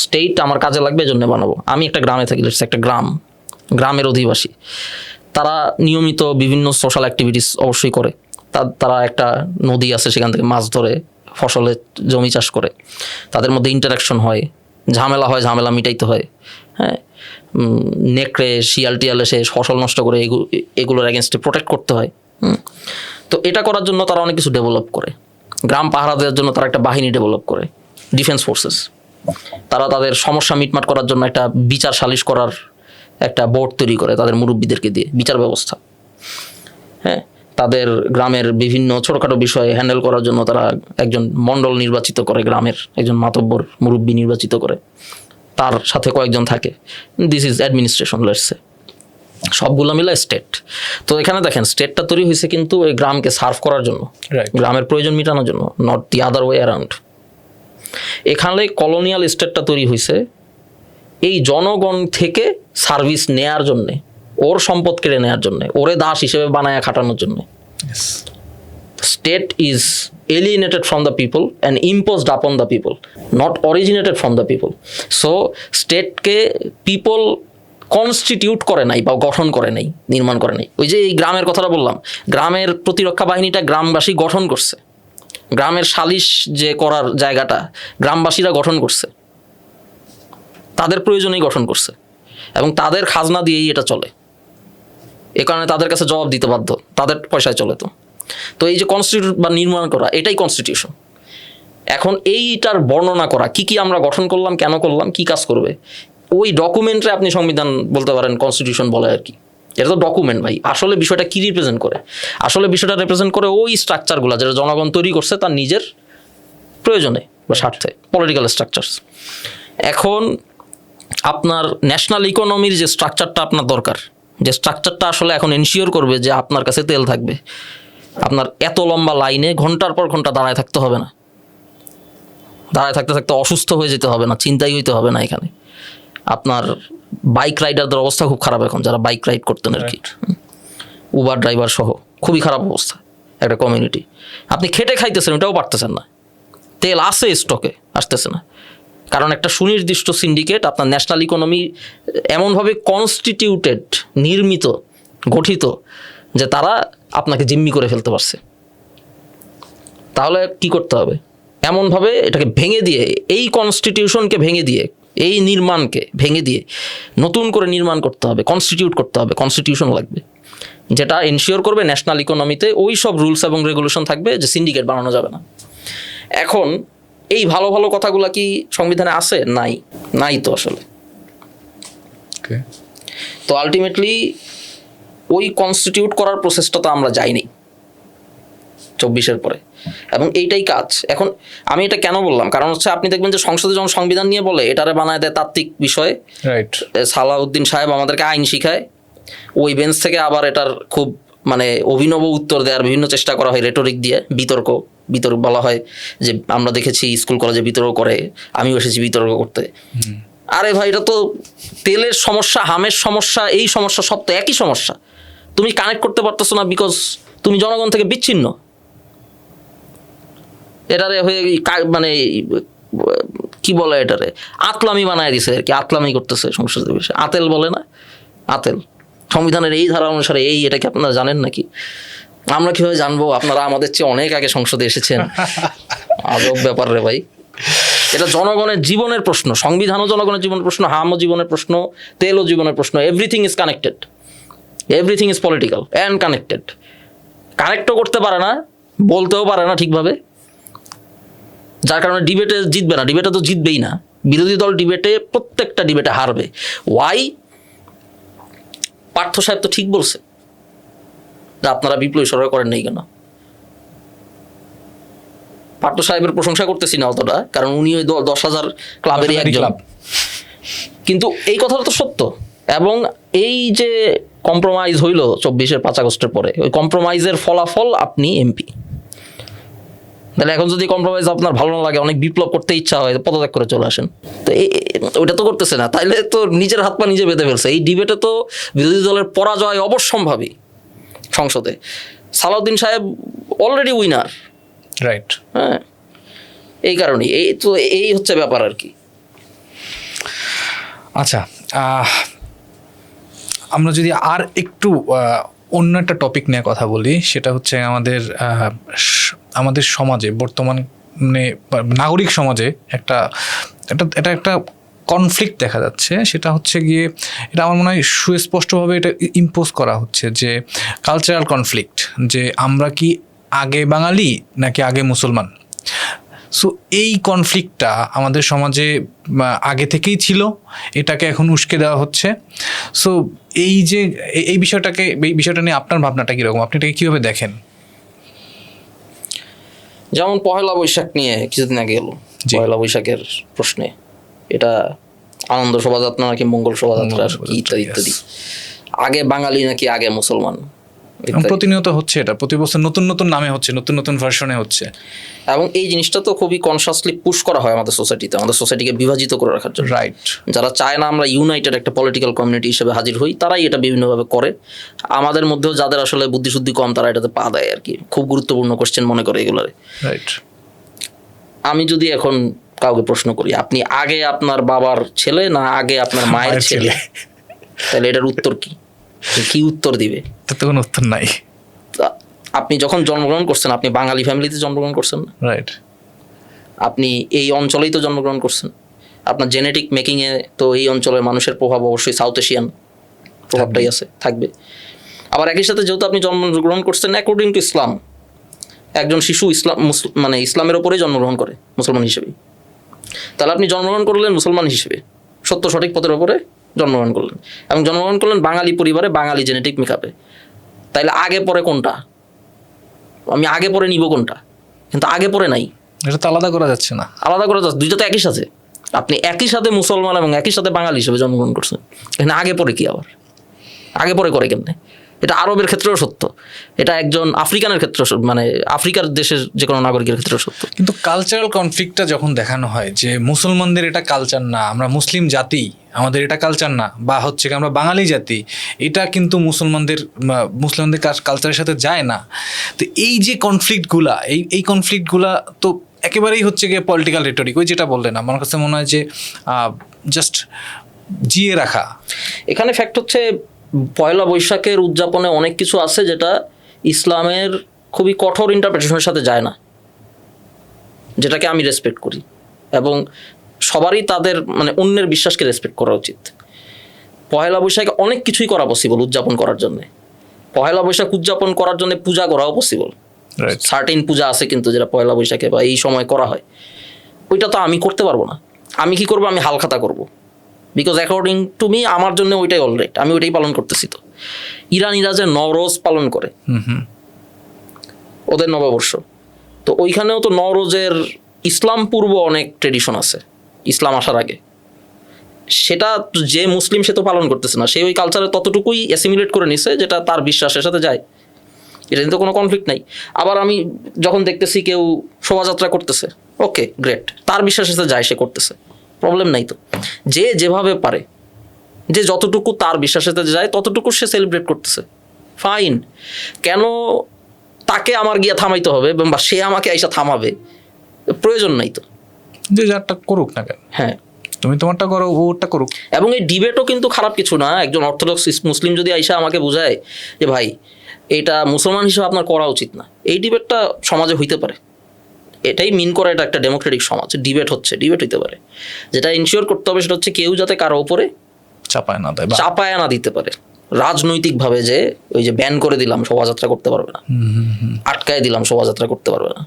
স্টেট আমার কাজে লাগবে এজন্য বানাবো। আমি একটা গ্রামে থাকি, একটা গ্রামের অধিবাসী, তারা নিয়মিত বিভিন্ন সোশ্যাল অ্যাক্টিভিটিস অবশ্যই করে। তারা একটা নদী আছে, সেখান থেকে মাছ ধরে, ফসলের জমি চাষ করে, তাদের মধ্যে ইন্টারাকশন হয়, ঝামেলা হয়, ঝামেলা মিটাইতে হয়। হ্যাঁ, নেকড়ে শিয়াল টিয়াল এসে ফসল নষ্ট করে, এগুলোর এগেনস্টে প্রোটেক্ট করতে হয়। তো এটা করার জন্য তারা অনেক কিছু ডেভেলপ করে। গ্রাম পাহারা দেওয়ার জন্য তারা একটা বাহিনী ডেভেলপ করে, ডিফেন্স ফোর্সেস। তারা তাদের সমস্যা মিটমাট করার জন্য একটা বিচার সালিশ করার একটা বোর্ড তৈরি করে তাদের মুরব্বীদেরকে দিয়ে, বিচার ব্যবস্থা। হ্যাঁ, তাদের গ্রামের বিভিন্ন ছোটোখাটো বিষয় হ্যান্ডেল করার জন্য তারা একজন মণ্ডল নির্বাচিত করে, গ্রামের একজন মাতব্বর মুরব্বী নির্বাচিত করে, তার সাথে কয়েকজন থাকে। This is administration, let's say. সবগুলো মিলে স্টেট। তো এখানে দেখেন, স্টেটটা তৈরি হয়েছে কিন্তু এই গ্রামকে সার্ভ করার জন্য, গ্রামের প্রয়োজন মেটানোর জন্য, not the other way around. এখানে কলোনিয়াল স্টেটটা তৈরি হয়েছে এই জনগণ থেকে সার্ভিস নেয়ার জন্যে, ওর সম্পদ কেড়ে নেওয়ার জন্যে, ওরে দাস হিসেবে বানায় খাটানোর জন্যে। State is alienated from the people and imposed upon the people, not originated from the people. So স্টেটকে পিপল কনস্টিটিউট করে নাই বা গঠন করে নাই, নির্মাণ করে নাই। ওই যে এই গ্রামের কথাটা বললাম, গ্রামের প্রতিরক্ষা বাহিনীটা গ্রামবাসী গঠন করছে, গ্রামের সালিশ যে করার জায়গাটা গ্রামবাসীরা গঠন করছে, তাদের প্রয়োজনেই গঠন করছে, এবং তাদের খাজনা দিয়েই এটা চলে। এ কারণে তাদের কাছে জবাব দিতে বাধ্য, তাদের পয়সায় চলে। তো তো এই যে কনস্টিটিউট বা নির্মাণ করা, এটাই কনস্টিটিউশন। এখন এইটার বর্ণনা করা, কি কি আমরা গঠন করলাম, কেন করলাম, কি কাজ করবে, ওই ডকুমেন্টে আপনি সংবিধান বলতে পারেন, কনস্টিটিউশন বলে আর কি। এটা তো ডকুমেন্ট ভাই। আসলে বিষয়টা কি রিপ্রেজেন্ট করে? আসলে বিষয়টা রিপ্রেজেন্ট করে ওই স্ট্রাকচারগুলো যেটা জনগণ তৈরি করছে তার নিজের প্রয়োজনে বা স্বার্থে, পলিটিক্যাল স্ট্রাকচারস। এখন আপনার ন্যাশনাল ইকোনমির যে স্ট্রাকচারটা আপনার দরকার, যে স্ট্রাকচারটা আসলে এখন এনশিওর করবে যে আপনার কাছে তেল থাকবে, আপনার এত লম্বা লাইনে ঘন্টার পর ঘন্টা দাঁড়ায় থাকতে হবে না, দাঁড়ায় থাকতে থাকতে অসুস্থ হয়ে যেতে হবে না, চিন্তাই হইতে হবে না। এখানে আপনার বাইক রাইডারদের অবস্থা খুব খারাপ এখন, যারা বাইক রাইড করতেন আর কি, উবার ড্রাইভার সহ খুবই খারাপ অবস্থা একটা কমিউনিটি। আপনি খেটে খাইতেছেন, ওটাও পারতেছেন না, তেল আসে স্টকে, আসতেছে না, কারণ একটা সুনির্দিষ্ট সিন্ডিকেট আপনার ন্যাশনাল ইকোনমি এমনভাবে কনস্টিটিউটেড, নির্মিত, গঠিত, যে তারা আপনাকে জিম্মি করে ফেলতে পারছে। তাহলে কি করতে হবে? এমনভাবে এটাকে ভেঙে দিয়ে, এই কনস্টিটিউশনকে ভেঙে দিয়ে, এই নির্মাণকে ভেঙে দিয়ে নতুন করে নির্মাণ করতে হবে, কনস্টিটিউট করতে হবে, কনস্টিটিউশন লাগবে যেটা এনশিওর করবে ন্যাশনাল ইকোনমিতে ওই সব রুলস এবং রেগুলেশন থাকবে যে সিন্ডিকেট বানানো যাবে না। এখন এই ভালো ভালো কথাগুলো কি সংবিধানে আছে? নাই, নাই তো আসলে। তো আলটিমেটলি ওই কনস্টিটিউট করার প্রসেসটা তো আমরা যাইনি 24-এর পরে, এবং এইটাই কাজ। এখন আমি এটা কেন বললাম, কারণ হচ্ছে আপনি দেখবেন যে সংসদে যখন সংবিধান নিয়ে বলে, এটারে বানায় দেয় তাত্ত্বিক বিষয়। রাইট। সালাউদ্দিন সাহেব আমাদেরকে আইন শিখায়, ওই বেঞ্চ থেকে আবার এটার খুব মানে অভিনব উত্তর দেওয়ার বিভিন্ন চেষ্টা করা হয় রেটরিক দিয়ে। বিতর্ক বলা হয় যে আমরা দেখেছি স্কুল কলেজে বিতর্ক করে, আমিও এসেছি বিতর্ক করতে। আরে ভাই, এটা তো তেলের সমস্যা, হামের সমস্যা, এই সমস্যা সব তো একই সমস্যা। তুমি কানেক্ট করতে পারতেছো না বিকজ তুমি জনগণ থেকে বিচ্ছিন্ন। এটারে হয়ে মানে কি বলে, এটারে আতলামি বানায় দিছে আর কি, আতলামি করতেছে সংসদের বিষয়ে। আতেল বলে না, আতেল। সংবিধানের এই ধারা অনুসারে এটা কি আপনারা জানেন নাকি? আমরা কিভাবে জানবো? আপনারা আমাদের চেয়ে অনেক আগে সংসদে এসেছেন। আজব ব্যাপার রে ভাই। এটা জনগণের জীবনের প্রশ্ন, সংবিধানও জনগণের জীবনের প্রশ্ন, হামও জীবনের প্রশ্ন, তেলও জীবনের প্রশ্ন। Everything is connected, everything is political and connected. কানেক্টও করতে পারে না, বলতেও পারে না ঠিকভাবে, যার কারণে ডিবেটে জিতবে না। ডিবেটে তো জিতবেই না, বিরোধী দল ডিবেটে, প্রত্যেকটা ডিবেটে হারবে। ওয়াই? পার্থ সাহেব তো ঠিক বলছে যে আপনারা বিপ্লবী সরকার করেন নাই কেন। পার্থ সাহেবের প্রশংসা করতেছি না অতটা, কারণ উনি ওই 10,000 ক্লাবেরই একজন, কিন্তু এই কথাটা তো সত্য। এবং এই যে কম্প্রোমাইজ হইল 24-এর 5 আগস্টের পরে, ওই কম্প্রোমাইজের ফলাফল আপনি এমপি। তাহলে এখন যদি কম্প্রোমাইজ আপনার ভালো না লাগে, অনেক বিপ্লব করতে ইচ্ছা হয়, পদত্যাগ করে চলে আসেন। তো ওইটা তো করতেছে না, তাইলে তো নিজের হাত পা নিজে বেঁধে ফেলছে। এই ডিবেটে তো বিরোধী দলের পরাজয় অবশ্যম্ভাবী সংসদে। সালাউদ্দিন সাহেব অলরেডি উইনার, রাইট। হ্যাঁ, এই কারণেই এই হচ্ছে ব্যাপার আর কি। আচ্ছা, আমরা যদি আর একটু অন্য একটা টপিক নিয়ে কথা বলি, সেটা হচ্ছে আমাদের সমাজে বর্তমান নাগরিক সমাজে একটা কনফ্লিক্ট দেখা যাচ্ছে। সেটা হচ্ছে গিয়ে, এটা আমার মনে হয় সুস্পষ্টভাবে এটা ইম্পোজ করা হচ্ছে যে কালচারাল কনফ্লিক্ট, যে আমরা কি আগে বাঙালি নাকি আগে মুসলমান। সো এই কনফ্লিক্টটা আমাদের সমাজে আগে থেকেই ছিল, এটাকে এখন উস্কে দেওয়া হচ্ছে। সো এই বিষয়টা নিয়ে আপনার ভাবনাটা কীরকম, আপনি এটাকে কীভাবে দেখেন? যেমন পহেলা বৈশাখ নিয়ে কিছুদিন আগে এলো, পহেলা বৈশাখের প্রশ্নে, এটা আনন্দ শোভাযাত্রা নাকি মঙ্গল শোভাযাত্রা ইত্যাদি ইত্যাদি, আগে বাঙালি নাকি আগে মুসলমান, প্রতিনিয়ত হচ্ছে। এটা প্রতি বছর নতুন নতুন নামে হচ্ছে, নতুন নতুন ভার্সনে হচ্ছে। এবং এই জিনিসটা তো খুবই কনসাসলি পুশ করা হয় আমাদের সোসাইটিতে, আমাদের সোসাইটিকে বিভাজিত করে রাখার জন্য। রাইট। যারা চায় না আমরা ইউনাইটেড একটা পলিটিক্যাল কমিউনিটি হিসেবে হাজির হই, তারাই এটা বিভিন্নভাবে করে। আমাদের মধ্যেও যাদের আসলে বুদ্ধিশুদ্ধি কম, তারা এটাতে পা দেয় আর কি, খুব গুরুত্বপূর্ণ কোশ্চেন মনে করে এগুলোরে। রাইট। আমি যদি এখন কাউকে প্রশ্ন করি, আপনি আগে আপনার বাবার ছেলে না আগে আপনার মায়ের ছেলে, তাহলে এটার উত্তর কি উত্তর দিবে? তার তো কোনো উত্তর নাই। আপনি যখন জন্মগ্রহণ করছেন, আপনি বাঙালি ফ্যামিলিতে জন্মগ্রহণ করছেন না? রাইট। আপনি এই অঞ্চলেই তো জন্মগ্রহণ করছেন, আপনার জেনেটিক মেকিংয়ে তো এই অঞ্চলের মানুষের প্রভাব অবশ্যই সাউথ এশিয়ান প্রভাবটাই আছে, থাকবে। আবার একই সাথে যেহেতু আপনি জন্মগ্রহণ করছেন অ্যাকর্ডিং টু ইসলাম, একজন শিশু মানে ইসলামের ওপরেই জন্মগ্রহণ করে মুসলমান হিসেবে, তাহলে আপনি জন্মগ্রহণ করলেন মুসলমান হিসেবে, সত্য সঠিক পথের ওপরে জন্মগ্রহণ করলেন, এবং জন্মগ্রহণ করলেন বাঙালি পরিবারে, বাঙালি জেনেটিক মেকআপে। তাইলে আগে পরে কোনটা? আমি আগে পরে নিব কোনটা? কিন্তু আগে পরে নাই, এটা তো আলাদা করা যাচ্ছে না। আলাদা করা যাচ্ছে, দুইটা তো একই সাথে। আপনি একই সাথে মুসলমান এবং একই সাথে বাঙালি হিসেবে জন্মগ্রহণ করছেন, এখানে আগে পরে কি আবার? আগে পরে করে কেমনে? এটা আরবের ক্ষেত্রেও সত্য, এটা একজন আফ্রিকানের ক্ষেত্রে, মানে আফ্রিকার দেশের যে কোনো নাগরিকের ক্ষেত্রেও সত্য। কিন্তু কালচারাল কনফ্লিক্টটা যখন দেখানো হয় যে মুসলমানদের এটা কালচার না, আমরা মুসলিম জাতি, আমাদের এটা কালচার না, বা হচ্ছে আমরা বাঙালি জাতি, এটা কিন্তু মুসলমানদের কালচারের সাথে যায় না। তো এই যে কনফ্লিক্টগুলা, এই কনফ্লিক্টগুলা তো একেবারেই হচ্ছে গিয়ে পলিটিক্যাল রেটরিক। ওই যেটা বললেন, আমার কাছে মনে হয় যে জাস্ট জিয়ে রাখা। এখানে ফ্যাক্ট হচ্ছে পয়লা বৈশাখের উদযাপনে অনেক কিছু আছে যেটা ইসলামের খুবই কঠোর ইন্টারপ্রিটেশনের সাথে যায় না, যেটাকে আমি রেসপেক্ট করি, এবং সবারই তাদের মানে অন্যের বিশ্বাসকে রেসপেক্ট করা উচিত। পয়লা বৈশাখে অনেক কিছুই করা পসিবল উদযাপন করার জন্য। পয়লা বৈশাখ উদযাপন করার জন্য পূজা করাও পসিবল, সার্টেন পূজা আছে কিন্তু যেটা পয়লা বৈশাখে বা এই সময় করা হয়, ওইটা তো আমি করতে পারবো না। আমি কি করবো? আমি হালখাতা করবো, বিকজ অ্যাকর্ডিং টু মি আমার জন্য ওইটাই অলরাইট, আমি ওইটাই পালন করতেছি। তো ইরানিরা যে নওরোজ পালন করে, ওদের নববর্ষ, তো ওইখানেও তো নওরোজের ইসলাম পূর্ব অনেক ট্রেডিশন আছে ইসলাম আসার আগে, সেটা যে মুসলিম সে তো পালন করতেছে না, সে ওই কালচারে ততটুকুই অ্যাসিমিলেট করে নিছে যেটা তার বিশ্বাসের সাথে যায়, এটা কিন্তু কোনো কনফ্লিক্ট নাই। আবার আমি যখন দেখতেছি কেউ শোভাযাত্রা করতেছে, ওকে গ্রেট, তার বিশ্বাসের সাথে যায়, সে করতেছে, প্রবলেম নাই। তো যে যেভাবে পারে, যে যতটুকু তার বিশ্বাসের সাথে যায় ততটুকু সে সেলিব্রেট করতেছে, ফাইন। কেন তাকে আমার গিয়ে থামাইতে হবে বা সে আমাকে আইসা থামাবে? প্রয়োজন নাই তো, যে যারটা করুক না কেন। হ্যাঁ, তুমি তোমারটা করো, ওটা করুক। এবং এই ডিবেটও কিন্তু খারাপ কিছু না। একজন অর্থোডক্স মুসলিম যদি আইসা আমাকে বোঝায় যে ভাই এটা মুসলমান হিসেবে আপনার করা উচিত না, এই ডিবেটটা সমাজে হইতে পারে। এটাই মিন করা এটা একটা ডেমোক্রেটিক সমাজ, ডিবেট হইতে পারে। যেটা ইনশিওর করতে হবে সেটা হচ্ছে কেউ যাতে কারো উপরে চাপায় না দিতে পারে রাজনৈতিকভাবে, যে ওই যে ব্যান করে দিলাম শোভাযাত্রা করতে পারবে না, আটকায় দিলাম শোভাযাত্রা করতে পারবে না,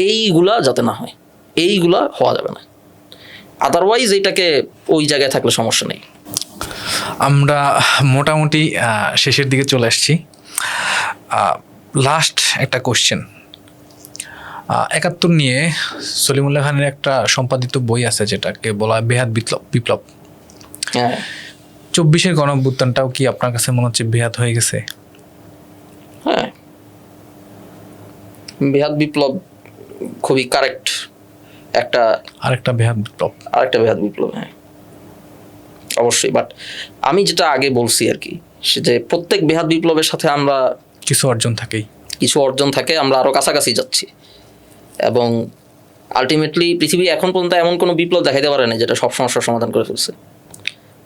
এইগুলা যাতে না হয়, এইগুলা হওয়া যাবে না। আদারওয়াইজ এটাকে ওই জায়গায় থাকলে সমস্যা নেই। আমরা মোটামুটি শেষের দিকে চলে আসছি। লাস্ট একটা কোশ্চেন, ৭১ নিয়ে সলিমুল্লাহ খানের একটা সম্পাদিত বই আছে যেটাকে বলা হয় বেহাত বিপ্লব। হ্যাঁ, ২৪-এর গণঅভ্যুত্থানটাও কি আপনার কাছে মনে হচ্ছে বেহাত হয়ে গেছে? হ্যাঁ, বেহাত বিপ্লব খুবই কারেক্ট আরেকটা বেহাত বিপ্লব। হ্যাঁ, অবশ্যই। বাট আমি যেটা আগে বলছি আর কি, সে যে প্রত্যেক বেহাত বিপ্লবের সাথে আমরা কিছু অর্জন থাকে, আমরা আরো কাছাকাছি যাচ্ছি, এবং আলটিমেটলি পৃথিবী এখন পর্যন্ত এমন কোনো বিপ্লব দেখাইতে পারে না যেটা সব সমস্যার সমাধান করে ফেলছে।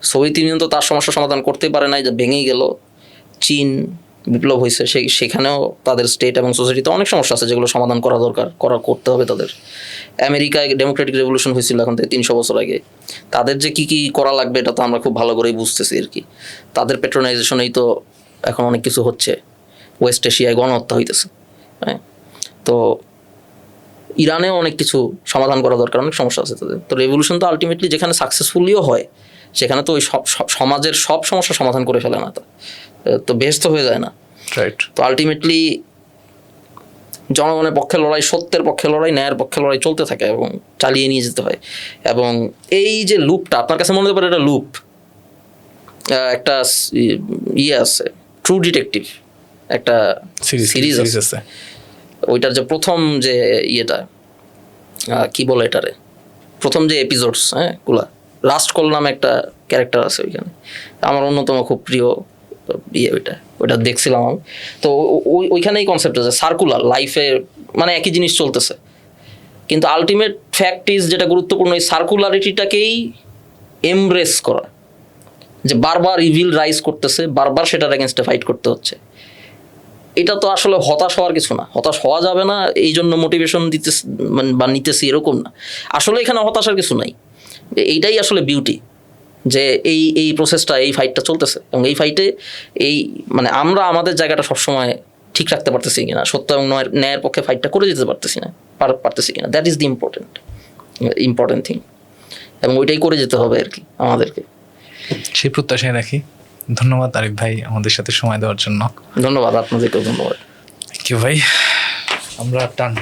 সোভিয়েত ইউনিয়ন তো তার সমস্যার সমাধান করতেই পারে নাই, যে ভেঙেই গেল। চীন বিপ্লব হয়েছে, সেখানেও তাদের স্টেট এবং সোসাইটিতে অনেক সমস্যা আছে যেগুলো সমাধান করা দরকার, করতে হবে তাদের। আমেরিকায় ডেমোক্রেটিক রেভলিউশন হয়েছিল এখন থেকে ৩০০ বছর আগে, তাদের যে কী কী করা লাগবে এটা তো আমরা খুব ভালো করেই বুঝতেছি আর কি। তাদের পেট্রোনাইজেশনেই তো এখন অনেক কিছু হচ্ছে, ওয়েস্ট এশিয়ায় গণহত্যা হইতেছে। হ্যাঁ, তো ইরানেও অনেক কিছু সমাধান করা দরকার, অনেক সমস্যা আছে তাদের। তো রেভলিউশন তো আলটিমেটলি যেখানে সাকসেসফুলিও হয়, সেখানে তো ওই সমাজের সব সমস্যা সমাধান করে ফেলে না, তো বেহেশত হয়ে যায় না। রাইট। তো আলটিমেটলি জনগণের পক্ষে লড়াই, সত্যের পক্ষে লড়াই, ন্যায়ের পক্ষে লড়াই চলতে থাকে এবং চালিয়ে নিয়ে যেতে হয়। এবং এই যে লুপটা আপনার কাছে মনে হতে পারে এটা লুপ, একটা আছে ট্রু ডিটেকটিভ, একটা সিরিজ আছে, ওইটার যে প্রথম যে কি বলে এটারে, প্রথম যে এপিসোডস, হ্যাঁ, গুলা লাস্ট কল নামে একটা ক্যারেক্টার আছে ওইখানে, আমার অন্যতম খুব প্রিয় ওইটা দেখছিলাম আমি। তো ওইখানেই কনসেপ্ট আছে সার্কুলার লাইফে, মানে একই জিনিস চলতেছে, কিন্তু আলটিমেট ফ্যাক্ট ইজ যেটা গুরুত্বপূর্ণ, এই সার্কুলারিটিটাকেই এমব্রেস করা, যে বারবার ইভিল রাইজ করতেছে, বারবার সেটার এগেনস্টে ফাইট করতে হচ্ছে। এটা তো আসলে হতাশ হওয়ার কিছু না, হতাশ হওয়া যাবে না এই জন্য মোটিভেশন দিতে বা নিতেছি এরকম না। আসলে এখানে হতাশার কিছু নাই, এইটাই আসলে বিউটি, যে এই প্রসেসটা, এই ফাইটটা চলতেছে, এবং এই ফাইটে মানে আমরা আমাদের জায়গাটা সবসময় ঠিক রাখতে পারতেছি কিনা, সত্য এবং ন্যায়ের পক্ষে ফাইটটা করে যেতে পারতেছি না, পারতেছি কিনা, that is the important thing. এবং ওইটাই করে যেতে হবে আর কি আমাদেরকে। সেই প্রত্যাশায় রাখি। ধন্যবাদ আরিফ ভাই আমাদের সাথে সময় দেওয়ার জন্য। ধন্যবাদ, আপনাদেরকেও ধন্যবাদ। কি ভাই, আমরা টান